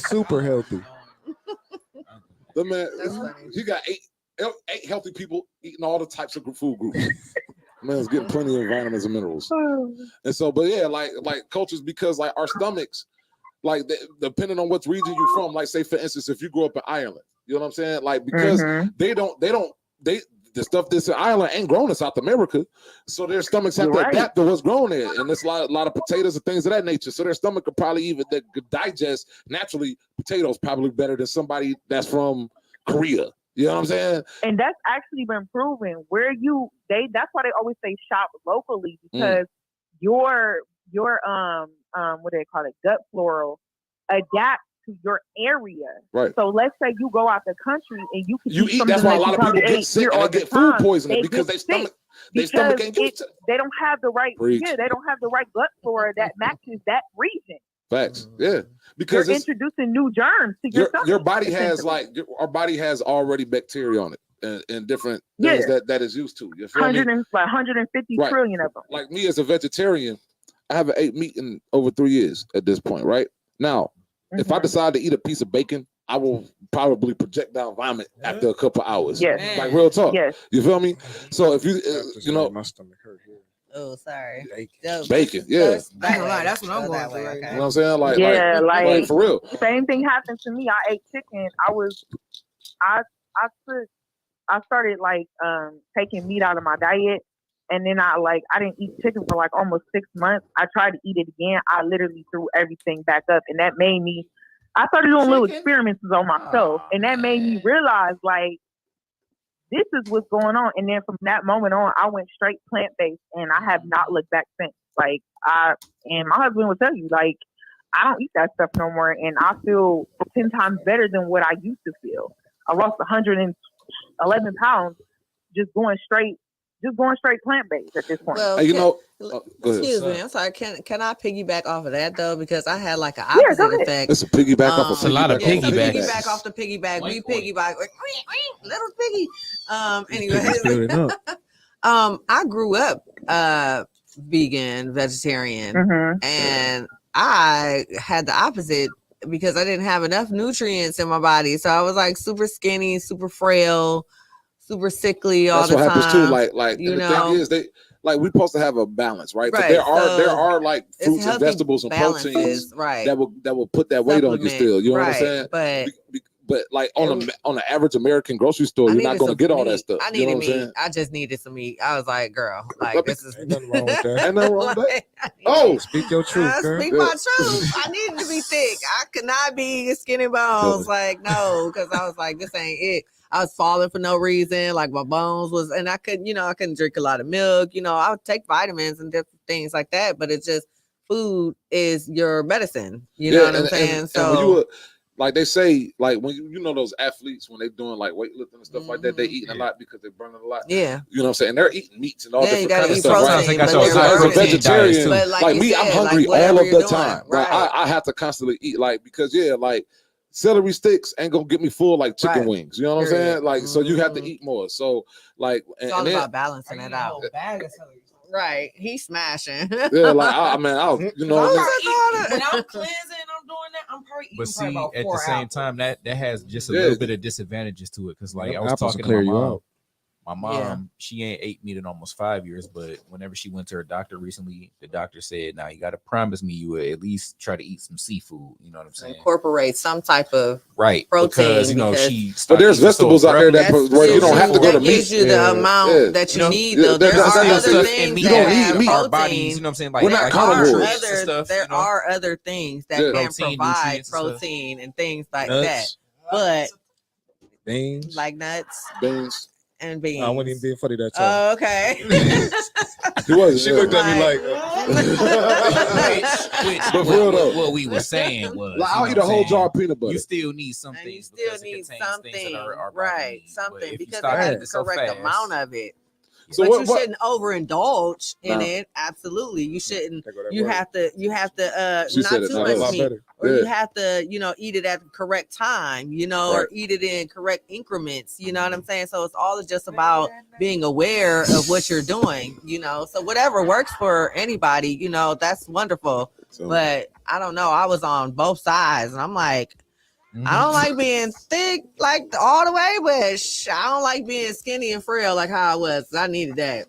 super healthy. The man, he got eight healthy people eating all the types of food groups. Man's getting plenty of vitamins and minerals. And so, but yeah, like cultures, because like our stomachs, like depending on what region you're from, like say for instance, if you grew up in Ireland, you know what I'm saying? Like because the stuff that's in Ireland ain't grown in South America, so their stomachs have to adapt to what's grown there, and there's a lot of potatoes and things of that nature. So their stomach could probably that could digest naturally potatoes probably better than somebody that's from Korea. You know what I'm saying? And that's actually been proven. That's why they always say shop locally, because your what do they call it, gut floral adapts to your area. Right. So let's say you go out the country and you eat. That's why a lot of people get sick and they get food poisoning because they stomach ain't used to. They don't have the right. Preach. Yeah, they don't have the right gut flora that matches that region. Facts. Yeah, because you're introducing new germs to your stomach. Your body has our body has already bacteria on it and different things that is used to. You feel 150 trillion of them. Like me as a vegetarian, I haven't ate meat in over 3 years at this point. Right now, if I decide to eat a piece of bacon, I will probably projectile vomit after a couple hours. Yes. Like real talk. Yes. You feel me? So if you my stomach hurt here. Oh, sorry. Bacon, yeah. That's what I'm going through right now. You know what I'm saying? Like for real. Same thing happened to me. I ate chicken. I started like taking meat out of my diet, and then I didn't eat chicken for like almost 6 months. I tried to eat it again. I literally threw everything back up, and that made me. I started doing little experiments on myself, and that made me realize like this is what's going on. And then from that moment on, I went straight plant based, and I have not looked back since. Like and my husband will tell you, like I don't eat that stuff no more, and I feel 10 times better than what I used to feel. I lost 111 pounds just going straight plant based at this point. Well, Hey, you know, go ahead. excuse me, I'm sorry. Can I piggyback off of that though? Because I had like an opposite effect. It's a piggyback off of It's a lot of Yeah, so piggyback. piggyback off the piggyback. We piggyback. Little piggy. Anyway, I grew up vegan, vegetarian, and I had the opposite because I didn't have enough nutrients in my body. So I was like super skinny, super frail, super sickly all That's the what time. happens too. Like you and the know, thing is, we're supposed to have a balance, right? Right, But so there are like it's fruits and healthy vegetables and balances, proteins right, that will put that weight on you supplement, still. You know what I'm right, saying? but But like on the average American grocery store, you're not needed going to some get all that meat. stuff. I You know needed what I'm meat. saying? I just needed some meat. I was like, girl, like this is Ain't nothing wrong with that. Ain't nothing wrong with that. I Oh, speak your truth, I girl. speak my truth. I needed to be thick. I could not be skinny bones. Like, no, because I was like, this ain't it. I was falling for no reason. Like my bones was, and I couldn't drink a lot of milk. I would take vitamins and different things like that. But it's just food is your medicine. You know what I'm saying? And So when you like they say, like when you know those athletes when they're doing like weightlifting and stuff like that, they eating a lot because they're burning a lot. Yeah. You know what I'm saying? They're eating meats and all Yeah, you different gotta kinds of eat stuff. protein, Right? but they're As a protein vegetarian, diets too. But like like you me, said, I'm like hungry all whatever of you're the doing, time. Like right. I have to constantly eat, like because like celery sticks ain't gonna get me full like chicken Right. wings. You know what I'm Period. saying? Like so you have to eat more. So like it's all about balancing it out. Right. He's smashing. yeah, like I mean, you know what I mean? When I'm cleansing, I'm doing that. I'm probably eating But see, about at 4 the same apples. time, that has just a Yeah. little bit of disadvantages to it. Because like Them I was apples talking will clear to my you mom. out. My mom, she ain't ate meat in almost 5 years, but whenever she went to her doctor recently, the doctor said, "Now you got to promise me you will at least try to eat some seafood." You know what I'm saying? Incorporate some type of Right, protein because she. But there's stopped eating so vegetables out there that abruptly. where you don't have to go to that meat. gives you the amount that you need. Though there that's are not other saying- things you that don't need have meat. Our protein. bodies, you know what I'm saying? Like We're not there are carnivores. and other stuff, there you know? are other things that Yeah. can Protein, provide nutrients and stuff. protein and things like Nuts. that. But Beans. like nuts Beans. and beans. I wasn't even being funny that time. Oh, okay. He was. She looked at me like, But for real though, What we were saying was, like, you I'll know eat a what I'm whole saying? jar of peanut butter. You still need some And you things still because it need contains things something, that our body right? needs. But Something if you because stop it has eating the so correct fast- amount of it. So but what- you what- shouldn't overindulge in No. it. Absolutely, you shouldn't. There go that You word. have to. You have to. She Not said it. too No, much that's a lot meat, better. or you Yeah. have to. Eat it at the correct time. Right. Or eat it in correct increments. You know what I'm saying? So it's all just about being aware of what you're doing. So whatever works for anybody. That's wonderful. So- But I don't know. I was on both sides, and I'm like. I don't like being thick like all the way, but I don't like being skinny and frail like how I was. I needed that.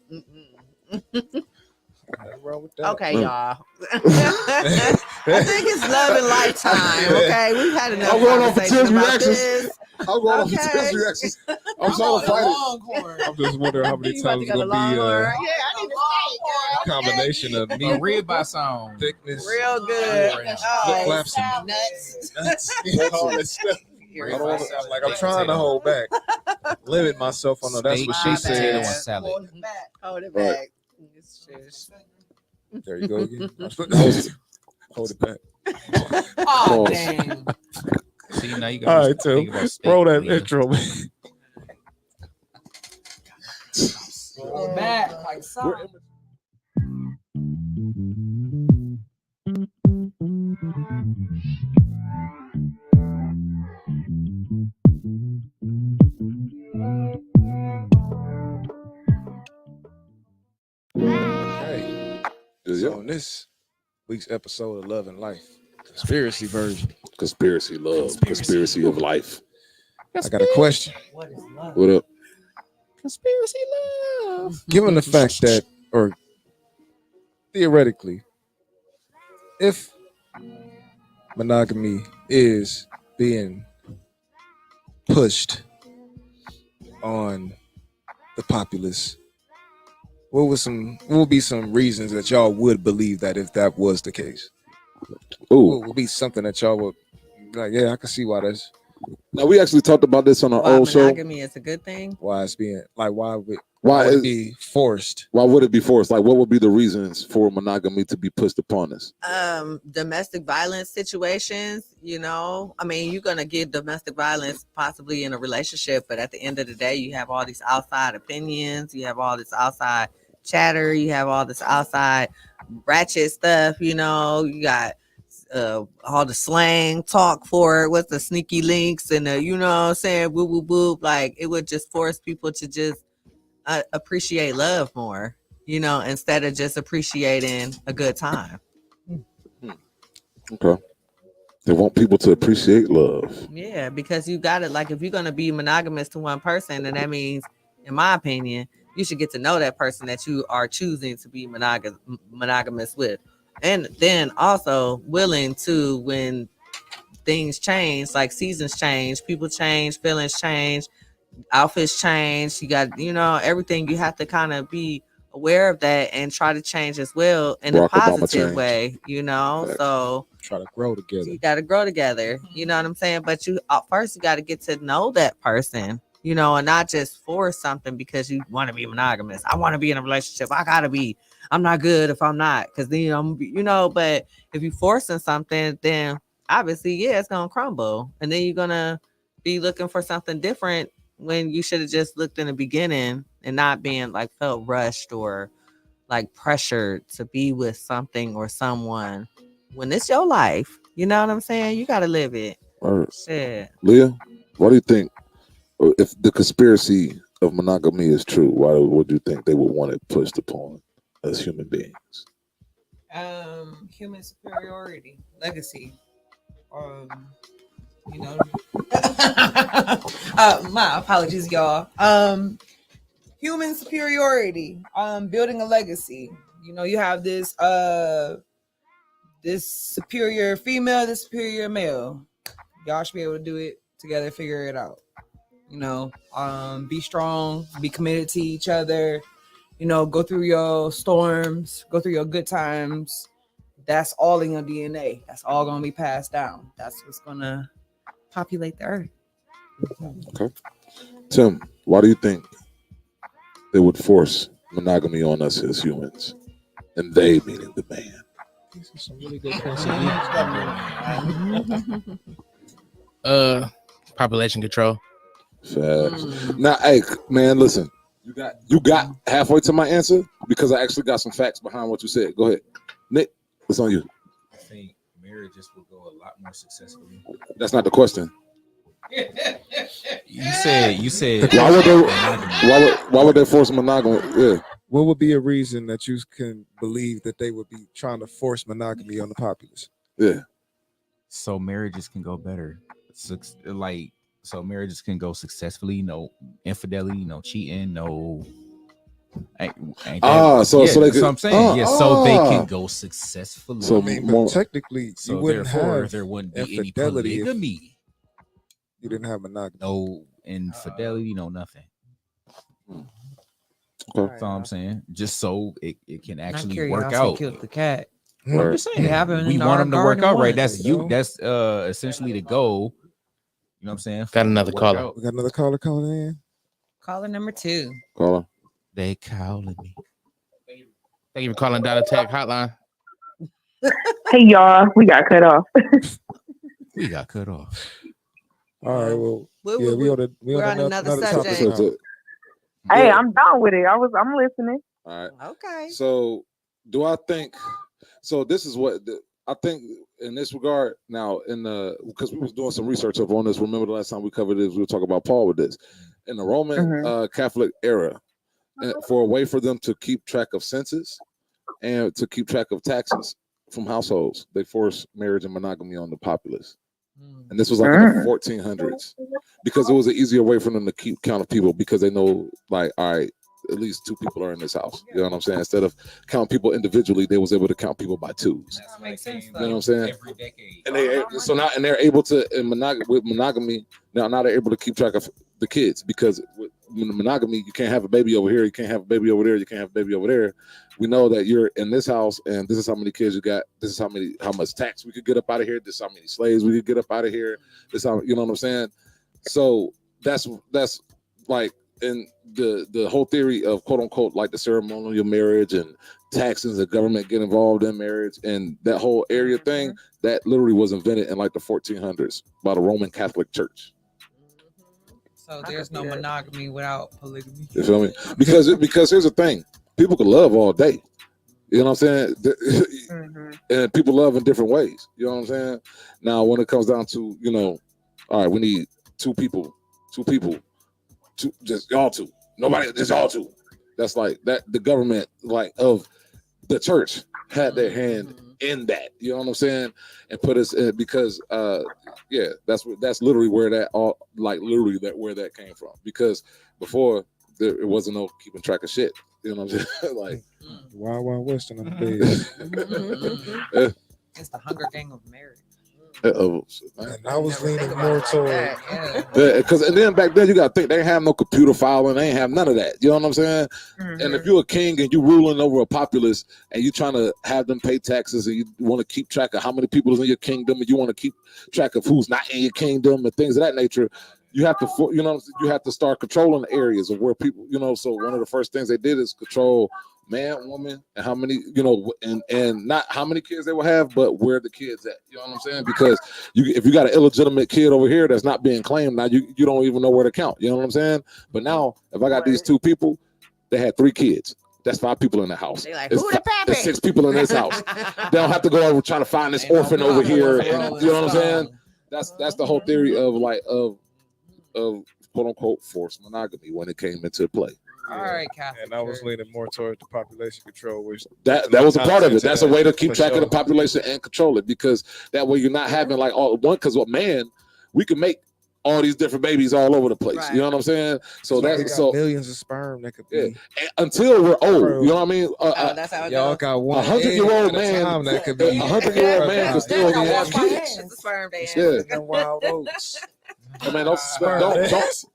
Nothing wrong with that. Okay, y'all. I think it's love and lifetime. Okay, we've had enough I'm going on for conversation Tim's about reactions. this. I'm going on for Okay. Tim's reactions. I'm trying to fight it. Longhorn. I'm just wondering how many You about times to it's go to gonna be Longhorn? a Yeah, I need to stay, girl. combination of A meat, ribeye song. thickness, Real good. flip flaps, and Nuts. all that stuff. I don't wanna, like I'm trying to hold back, limit myself on. That's what she Steak, potato, and said. salad. Hold it Right. back. There you go again. Hold it back. Oh, Pause. dang. See, now you All got right, Tim. Roll that intro, man. Back like so. Hey, Yeah. so on this week's episode of Love and Life, conspiracy version, Conspiracy love, conspiracy of life. I got a question. What is love? What up? Conspiracy love. Given the fact that, or theoretically, if monogamy is being pushed on the populace, what would be some reasons that y'all would believe that if that was the case? Ooh, What would be something that y'all would like? Yeah, I can see why that's Now we actually talked about this on our Why old show. monogamy is a good thing? Why it's being like why would Why it is be forced? Why would it be forced? Like, what would be the reasons for monogamy to be pushed upon us? Domestic violence situations, you know. I mean, you're gonna get domestic violence possibly in a relationship, but at the end of the day, you have all these outside opinions, you have all this outside chatter, you have all this outside ratchet stuff, you know, you got all the slang talk for it, what's the sneaky links and the, you know what I'm saying, woo woo woo, like it would just force people to just appreciate love more, you know, instead of just appreciating a good time. Okay. They want people to appreciate love. Yeah, because you got it. Like if you're gonna be monogamous to one person, then that means, in my opinion, you should get to know that person that you are choosing to be monogamous with, and then also willing to, when things change, like seasons change, people change, feelings change, outfits change. You got, you know, everything. You have to kind of be aware of that and try to change as well in Barack a positive Obama way, you know. Facts. So Try to grow together. you got to grow together, you know what I'm saying? But you first you got to get to know that person, you know, and not just force something because you want to be monogamous. I want to be in a relationship. I gotta be. I'm not good if I'm not, because then I'm, you know. But if you forcing something, then obviously, yeah, it's gonna crumble, and then you're gonna be looking for something different when you should have just looked in the beginning and not being like felt rushed or like pressured to be with something or someone when it's your life. You know what I'm saying? You gotta live it. All right. Shit. Leah, what do you think? If the conspiracy of monogamy is true, why would you think they would want it pushed upon us human beings? Human superiority, legacy. You know, my apologies, y'all. Human superiority. Building a legacy. You know, you have this this superior female, this superior male. Y'all should be able to do it together, figure it out. You know, be strong, be committed to each other. You know, go through your storms, go through your good times. That's all in your DNA. That's all gonna be passed down. That's what's gonna populate the earth. Okay. Tim, why do you think they would force monogamy on us as humans? And they meaning the man. These are some really good Population control. Facts. Now, hey, man, listen. You got halfway to my answer because I actually got some facts behind what you said. Go ahead, Nick. It's on you. I think marriages will go a lot more successfully. That's not the question. You said. Why would they force monogamy? Yeah. What would be a reason that you can believe that they would be trying to force monogamy on the populace? Yeah. So marriages can go better. So marriages can go successfully. No infidelity, no cheating, no. So they could. So I'm saying, so they can go successfully. So I mean, but technically, so you wouldn't have there wouldn't be any infidelity if polygamy. You didn't have monogamy. No infidelity, no nothing. Okay. That's all I'm saying. Just so it can actually work Curiosity out. killed the cat. I'm just saying, It happened we in want our them to work garden out right. once. That's essentially the goal. You know what I'm saying? Got another Work caller. out. We got another caller calling in. Caller number 2. Caller. They calling me. Thank you for calling Dot Attack Hotline. Hey y'all, we got cut off. We got cut off. All right, well, We're on another subject. Hey, I'm done with it. I'm listening. All right. Okay. So, do I think? So this is what I think in this regard. Now, because we was doing some research up on this. Remember the last time we covered this, we were talking about Paul with this in the Roman Catholic era, for a way for them to keep track of census and to keep track of taxes from households. They forced marriage and monogamy on the populace. And this was like in the 1400s because it was an easier way for them to keep count of people because they know, like, all right, at least 2 people are in this house. You know what I'm saying? Instead of counting people individually, they was able to count people by 2s. That makes sense. You know what I'm saying? And they're able to with monogamy now they're able to keep track of the kids because monogamy, you can't have a baby over here, you can't have a baby over there, you can't have a baby over there. We know that you're in this house, and this is how many kids you got. This is how much tax we could get up out of here. This is how many slaves we could get up out of here. This how, you know what I'm saying? So that's like in the whole theory of quote unquote like the ceremonial marriage and taxes, the government get involved in marriage and that whole area thing, that literally was invented in like the 1400s by the Roman Catholic Church. So there's no monogamy without polygamy. You feel me? Because here's the thing. People can love all day. You know what I'm saying? And people love in different ways. You know what I'm saying? Now, when it comes down to, you know, all right, we need two people, just y'all two. Nobody, just y'all two. That's like that. The government, like of the church, had their hand in that. You know what I'm saying? And put us in because, yeah, that's literally where that all, like literally where that came from. Because before it wasn't no keeping track of shit. You know what I'm saying? Like Wild Wild West on the bed. It's the Hunger Game of marriage. And I was leaning more toward because and then back then you gotta think they ain't have no computer filing, they ain't have none of that. You know what I'm saying? And if you're a king and you ruling over a populace and you trying to have them pay taxes and you want to keep track of how many people is in your kingdom and you want to keep track of who's not in your kingdom and things of that nature, you have to, you know, you have to start controlling the areas of where people, you know. So one of the first things they did is control man, woman, and how many, you know, and not how many kids they will have, but where the kids at. You know what I'm saying? Because if you got an illegitimate kid over here that's not being claimed, now you don't even know where to count. You know what I'm saying? But now, if I got these two people, they had 3 kids. That's 5 people in the house. Like, it's 6 people in this house. They don't have to go over trying to find this orphan over here. And, you know what I'm saying? That's the whole theory of like of quote unquote forced monogamy when it came into play. All right, Catholic. And I was leaning more towards the population control, which that was a part of it. That's a way to keep track of the population and control it, because that way you're not having like all one. Because what man, we can make all these different babies all over the place. Right. You know what I'm saying? So that's so millions of sperm that could be. And until we're old, you know what I mean? That's how it y'all goes. got one 100-year-old man that could be 100-year-old man could still be having kids. It's a sperm dance. Yeah. And wild oats. I mean, don't.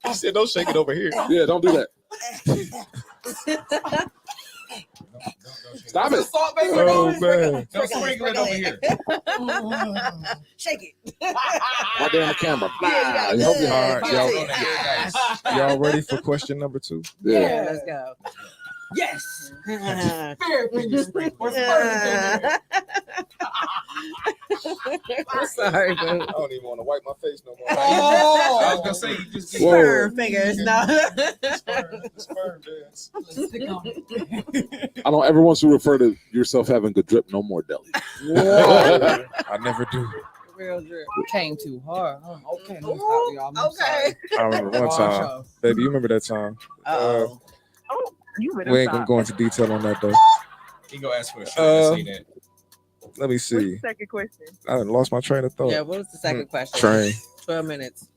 I said don't shake it over here. Yeah, don't do that. Stop it. Oh man. Don't sprinkle it over here. Shake it. Right there on the camera. Yeah, You hope you're hard. Y'all ready for question number 2? Yeah, let's go. Yes. I'm sorry, I don't even want to wipe my face no more. Oh, I was gonna say you just get sperm fingers. No. Sperm dance. I don't ever want you to refer to yourself having good drip no more, Deli. I never do. Real drip. Came too hard. Okay, let me stop y'all. I'm sorry. I remember one time, baby. You remember that time? We ain't gonna go into detail on that though. He gonna ask for a shirt. Say that. Let me see. Second question. I lost my train of thought. Yeah, what was the second question? Train. 12 minutes.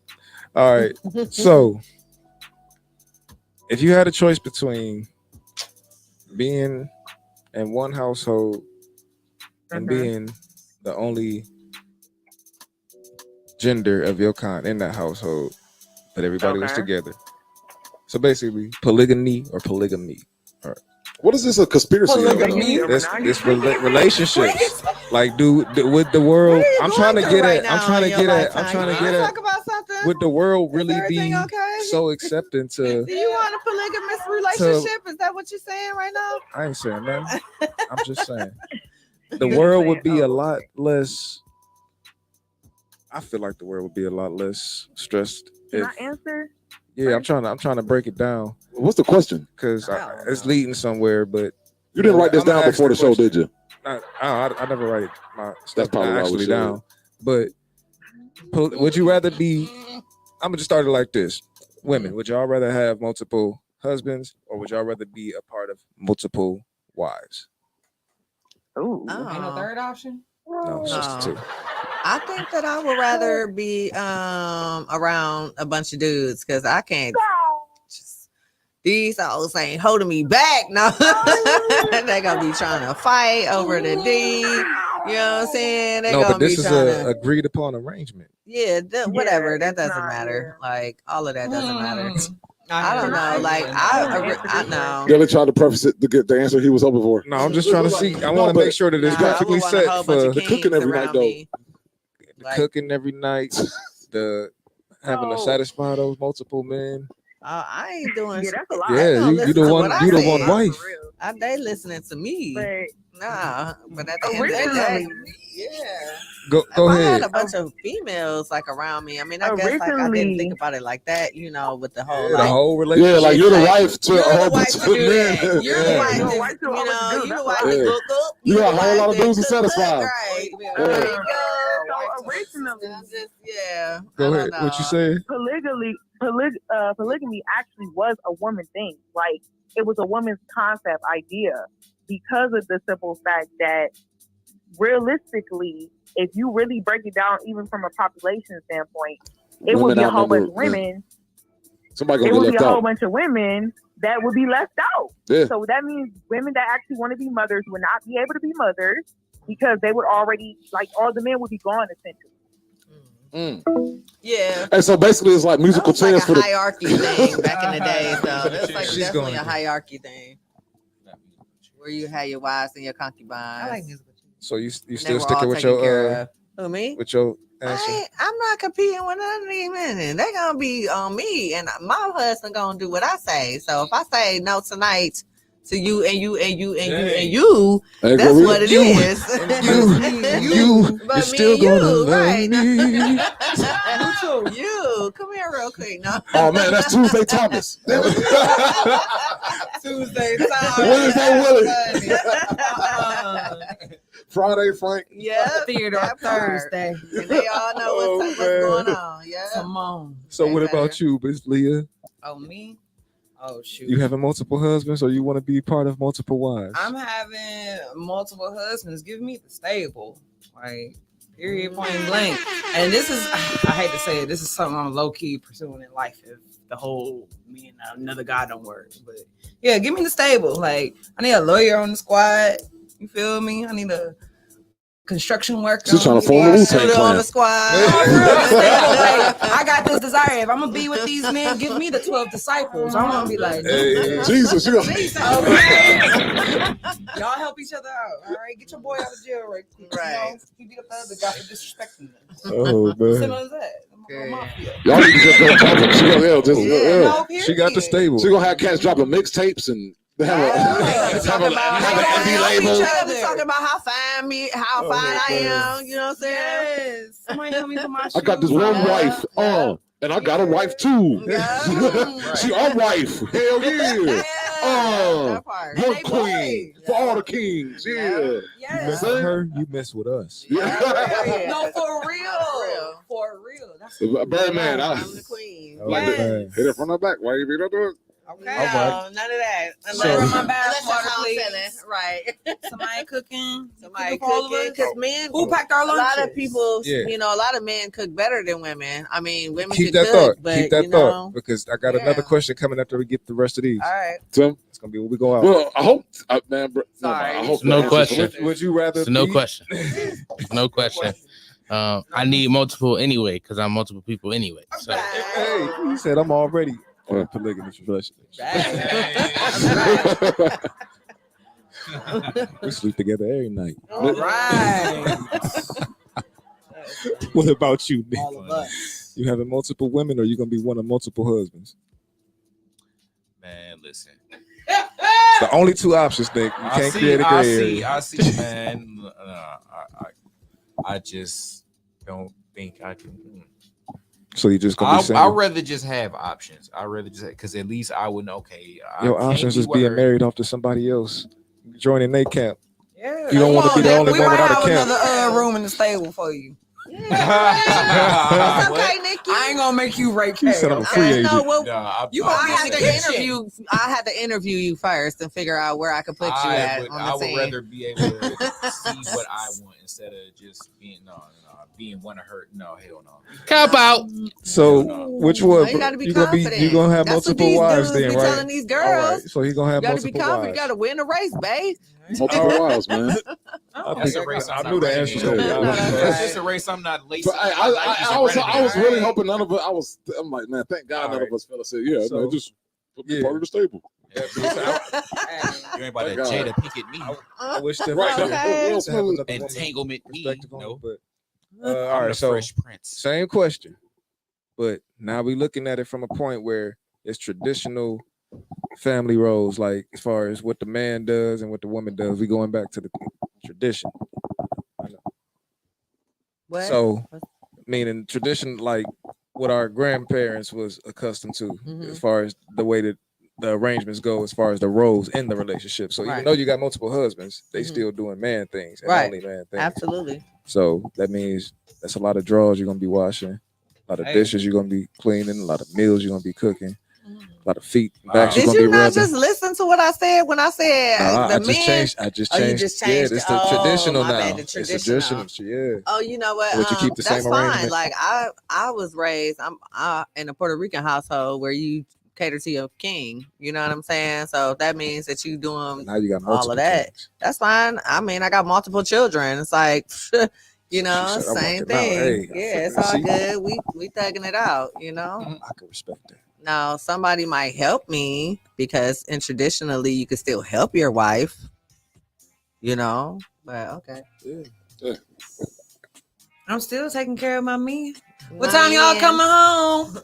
All right. So, if you had a choice between being in one household and being the only gender of your kind in that household, but everybody was together. So basically, polygamy or polygamy. All right. What is this, a conspiracy? This relationships. Like, with the world, I'm trying to get at. Talk about something. Would the world really everything be okay? so accepting to? Do you want a polygamous relationship? Is that what you're saying right now? I ain't saying nothing. I'm just saying the world would be a lot less. I feel like the world would be a lot less stressed. Can I answer? Yeah, I'm trying to break it down. What's the question? Because it's leading somewhere, but you didn't write this down before the show, did you? I never write my That's probably why actually down. But would you rather be? I'm gonna just start it like this: women, would y'all rather have multiple husbands, or would y'all rather be a part of multiple wives? Ooh. Ain't no third option. No, it's just 2. I think that I would rather be around a bunch of dudes because I can't. These hoes ain't holding me back. No, they gonna be trying to fight over the D. You know what I'm saying? They no, gonna but this be is trying an agreed upon arrangement. Yeah, whatever. That doesn't matter. Like all of that doesn't matter. I don't know. Like I know. Gilly tried to preface it to get the answer he was hoping for. No, I'm just trying to see. I want to make sure that it's perfectly set for the cooking every night, though. The cooking every night, the having to satisfy those multiple men. I ain't doing. Yeah, that's a lot. Yeah, you the one. You the one wife. They listening to me. But nah, but at the end of the day, yeah. Go If I ahead. had a bunch of females like around me. I mean, I guess like I didn't Originally- think about it like that, you know, with the whole The like whole relationship. Yeah, like you're the wife to a you're whole the wife bunch to of do men. that. You're the Yeah. wife to, You're the wife to you all know, the dudes. you the That's wife why. to Yeah. cook up. You got a whole lot of dudes to cook, satisfy. right? So originally, Yeah. Go I ahead. don't What you know. say? polygamy actually was a woman thing. Like it was a woman's concept idea because of the simple fact that realistically, if you really break it down, even from a population standpoint, it would Women be a whole bunch outnumber- of women. Somebody It gonna would get be a left whole out. bunch of women that would be left out. Yeah. So that means women that actually want to be mothers would not be able to be mothers because they would already, like, all the men would be gone essentially. Yeah. And so basically, it's like musical That was like chairs a for the. hierarchy thing back in the day. So that's like She's definitely going a to- hierarchy thing where you had your wives and your concubines. I like musical. So you and they still were sticking all with taken care your of. Who, me? with your answer? I'm not competing with none of these men. They're gonna be on me, and my husband gonna do what I say. So if I say no tonight to you and you and you and you and you, Hey, that's Gloria, what it you- is. you But you're me still and you, gonna love right? me. You come here real quick. No. Oh man, that's Tuesday Thomas. Tuesday time. Wednesday Willie. Friday Frank. Yeah, Theater that part. Thursday. And they all know what's going on. Yeah. Come on. So what about you, Miss Leah? Oh, me? Oh, shoot. You having multiple husbands, or you want to be part of multiple wives? I'm having multiple husbands. Give me the stable. Like, period, point blank. And this is, I hate to say it, this is something I'm low key pursuing in life. If the whole me and another guy don't work. But yeah, give me the stable. Like, I need a lawyer on the squad. You feel me? I need a construction worker. She's trying to form a Wu-Tang On clan. the squad. I got this desire. If I'm gonna be with these men, give me the 12 disciples. I'm gonna be like, Hey, Jesus, you gonna- Jesus, okay. Y'all help each other out. All right, get your boy out of jail right quick. Right. You know, he beat up the other guy for disrespecting them. Oh man, Simple as that. Y'all need to just go talk. She gonna, No, she got the stable. She gonna have cats dropping mixtapes and have a Talking about have an indie label. talking about how fine I am. You know what I'm saying? Yes. Somebody help me with my I got this one wife. And I got a wife too. She our wife. Hell yeah. One queen for all the kings. Yeah. You mess with her, you mess with us. No, for real. For real. That's Birdman, I'm the queen. Oh, man. hit it from the back. Why you beat up to it? okay. All right. No, none of that. So- Unless my bad Unless it's water, how I'm please. feeling. Right. Somebody cooking. Somebody for all of cooking us. because men Who packed our a lot lunches? of people, Yeah. you know, a lot of men cook better than women. I mean, women Keep can that cook, thought. but Keep that you thought, know, because I got Yeah. another question coming after we get the rest of these. all right. Tim? It's gonna be when we go out. Well, I hope, man. Sorry. I hope No the answer's question. correct. Would you rather? It's no be- question. No question. I need multiple anyway because I'm multiple people anyway. So Hey, he said I'm already in a polygamous relationship. We sleep together every night. All right. What about you, Nick? All of us. You having multiple women, or you gonna be one of multiple husbands? Man, listen. It's the only two options, Nick. You can't create a gray area. I see, man. I just don't think I can. So you just gonna be I'd single? rather just have options. I'd rather just because at least I would know. Okay, Your options is being married off to somebody else, joining their camp. Yeah. You don't want to be the only we one might without a have camp. another room in the stable for you. It's okay, Nikki. I ain't gonna make you rake. You said I'm a free agent. No, well, You I gonna had be in to the kitchen. interview. I had to interview you first and figure out where I could put you at on the I would scene. rather be able to see what I want instead of just being being one of her. No, hell no. Cop out. So which one? You gotta be You gonna confident. you gonna have That's what multiple these wives dudes then, be right? telling these All right. girls. So he gonna You have gotta be multiple confident. You wives. gotta win the race, babe. Multiple wives, man. That's a race. I knew the answer to that. That's just a race. I'm not late. So, I was really hoping none of it. I'm like, man, thank God none of us fellas said, yeah, man, just put me part of the stable. You ain't about to Jada Pinkett me. I wish that entanglement me. No, but all right. So Fresh Prince. Same question, but now we looking at it from a point where it's traditional family roles, like as far as what the man does and what the woman does. We going back to the tradition. What? So, meaning tradition, like what our grandparents was accustomed to, as far as the way that the arrangements go, as far as the roles in the relationship. So even though you got multiple husbands, they still doing man things and only man things. Absolutely. So that means that's a lot of drawers you're gonna be washing, a lot of dishes you're gonna be cleaning, a lot of meals you're gonna be cooking, a lot of feet and backs you're Did gonna you be not rubbing. just listen to what I said when I said I just changed. I just changed. Yeah, it's the traditional my now. bad, the It's the traditional. traditional. Yeah. Oh, you know what? Would you keep the that's same fine. arrangement? Like I was raised. I'm in a Puerto Rican household where you cater to your king. You know what I'm saying? So that means that you doing Now you got all multiple of that. kings. That's fine. I mean, I got multiple children. It's like, you know, She said, I'm same working out. thing. Hey, Yeah, it's all see? good. We thugging it out. You know. I can respect that. Now, somebody might help me because traditionally you can still help your wife, you know, but okay. Yeah. I'm still taking care of my men. What My time y'all man. coming home?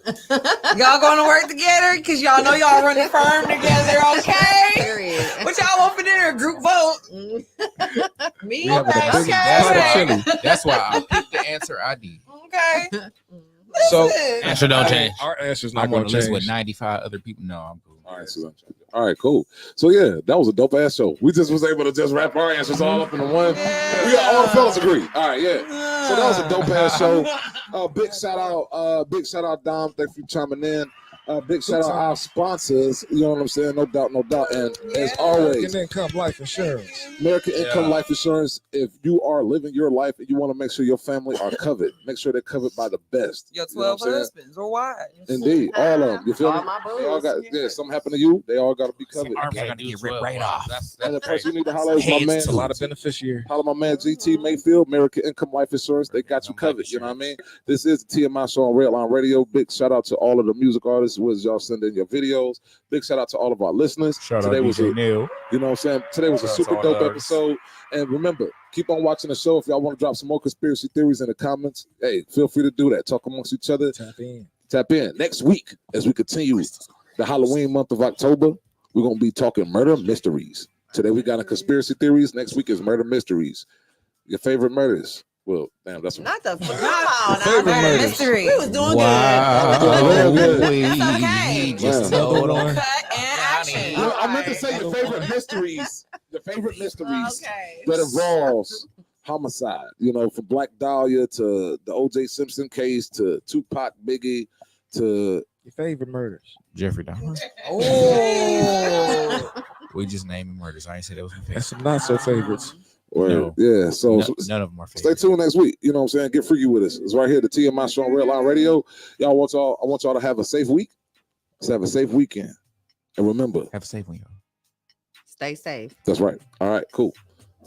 Y'all going to work together? Because y'all know y'all run the firm together, okay? Period. What y'all want for dinner? Group vote? Me? We having a big Okay. pot of chili. That's why I picked the answer I did. Okay. So Answer don't change. Our answer's not I'm going on to a list change. with 95 other people. No, I'm cool. All right, cool. So yeah, that was a dope ass show. We just was able to just wrap our answers all up in the one. We got all the fellas agree. All right, yeah. So that was a dope ass show. Big shout out, Dom. Thank you for chiming in. Big shout out our sponsors. You know what I'm saying? No doubt, no doubt. And as always, American Income Life Insurance. American Income Life Insurance. If you are living your life and you want to make sure your family are covered, make sure they're covered by the best. Your You know what 12 I'm saying? husbands or wives. Indeed, all of them. You feel All me? my They all bros. got something happened to you. They all got to be covered. Arms are going to get ripped right off. And the person you need to holler is my Hands man. It's a lot of beneficiaries. Holler my man GT Mayfield, American Income Life Insurance. They got you covered. You know what I mean? This is the TMI show on Redline Radio. Big shout out to all of the music artists who was y'all sending your videos. Big shout out to all of our listeners. Shout Today out was DJ a, Neil. you know what I'm saying? Today was a Shout out super to all dope the artists. episode. And remember, keep on watching the show. If y'all want to drop some more conspiracy theories in the comments, hey, feel free to do that. Talk amongst each other. Tap in. Next week, as we continue the Halloween month of October, we're going to be talking murder mysteries. Today we got a conspiracy theories. Next week is murder mysteries. Your favorite murders. Well, damn, that's what. Not the come on, Favorite now, murders. mystery. We was doing Wow. good. That's okay. Just Yeah. hold on. Cut and action. Well, I meant to say your favorite mysteries. Your favorite mysteries Okay. that involves homicide. You know, from Black Dahlia to the O.J. Simpson case to Tupac, Biggie to Your favorite murders. Jeffrey Dahmer. Oh. We just naming murders. I ain't say that was my That's favorite. some not so favorites. or yeah. So, None of them are stay favorite. tuned next week. You know what I'm saying? Get freaky with us. It's right here, the TMI show on Redline Radio. I want y'all to have a safe week. Let's have a safe weekend. And remember, Have a safe one, y'all. Stay safe. that's right. All right, cool.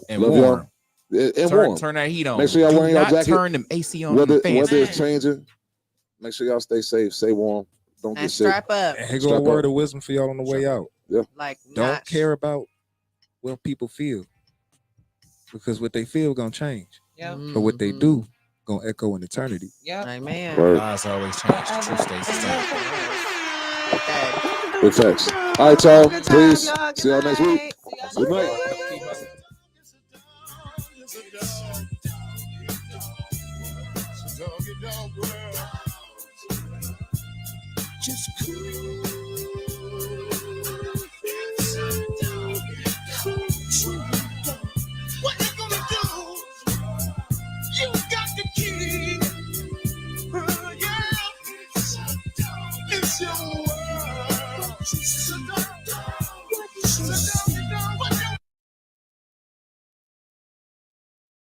And Love warm. y'all. And Turn, warm. turn that heat on. Make sure y'all Do wearing y'all not jacket. turn them AC on. Weather them fans. is changing. Make sure y'all stay safe, stay warm. Don't And get sick. strap up. And here Strap go a up. word of wisdom for y'all on the way out. Like Don't not care about what people feel, because what they feel gonna change, Yeah. but what they do gonna echo in eternity. Yeah. Amen. Word. Lies always change. The truth stays the same. Big facts. All right, y'all. Good time, Please y'all. Good see y'all next week. night. Good night. Just cool. What you gonna do? You got the key. Yeah. It's your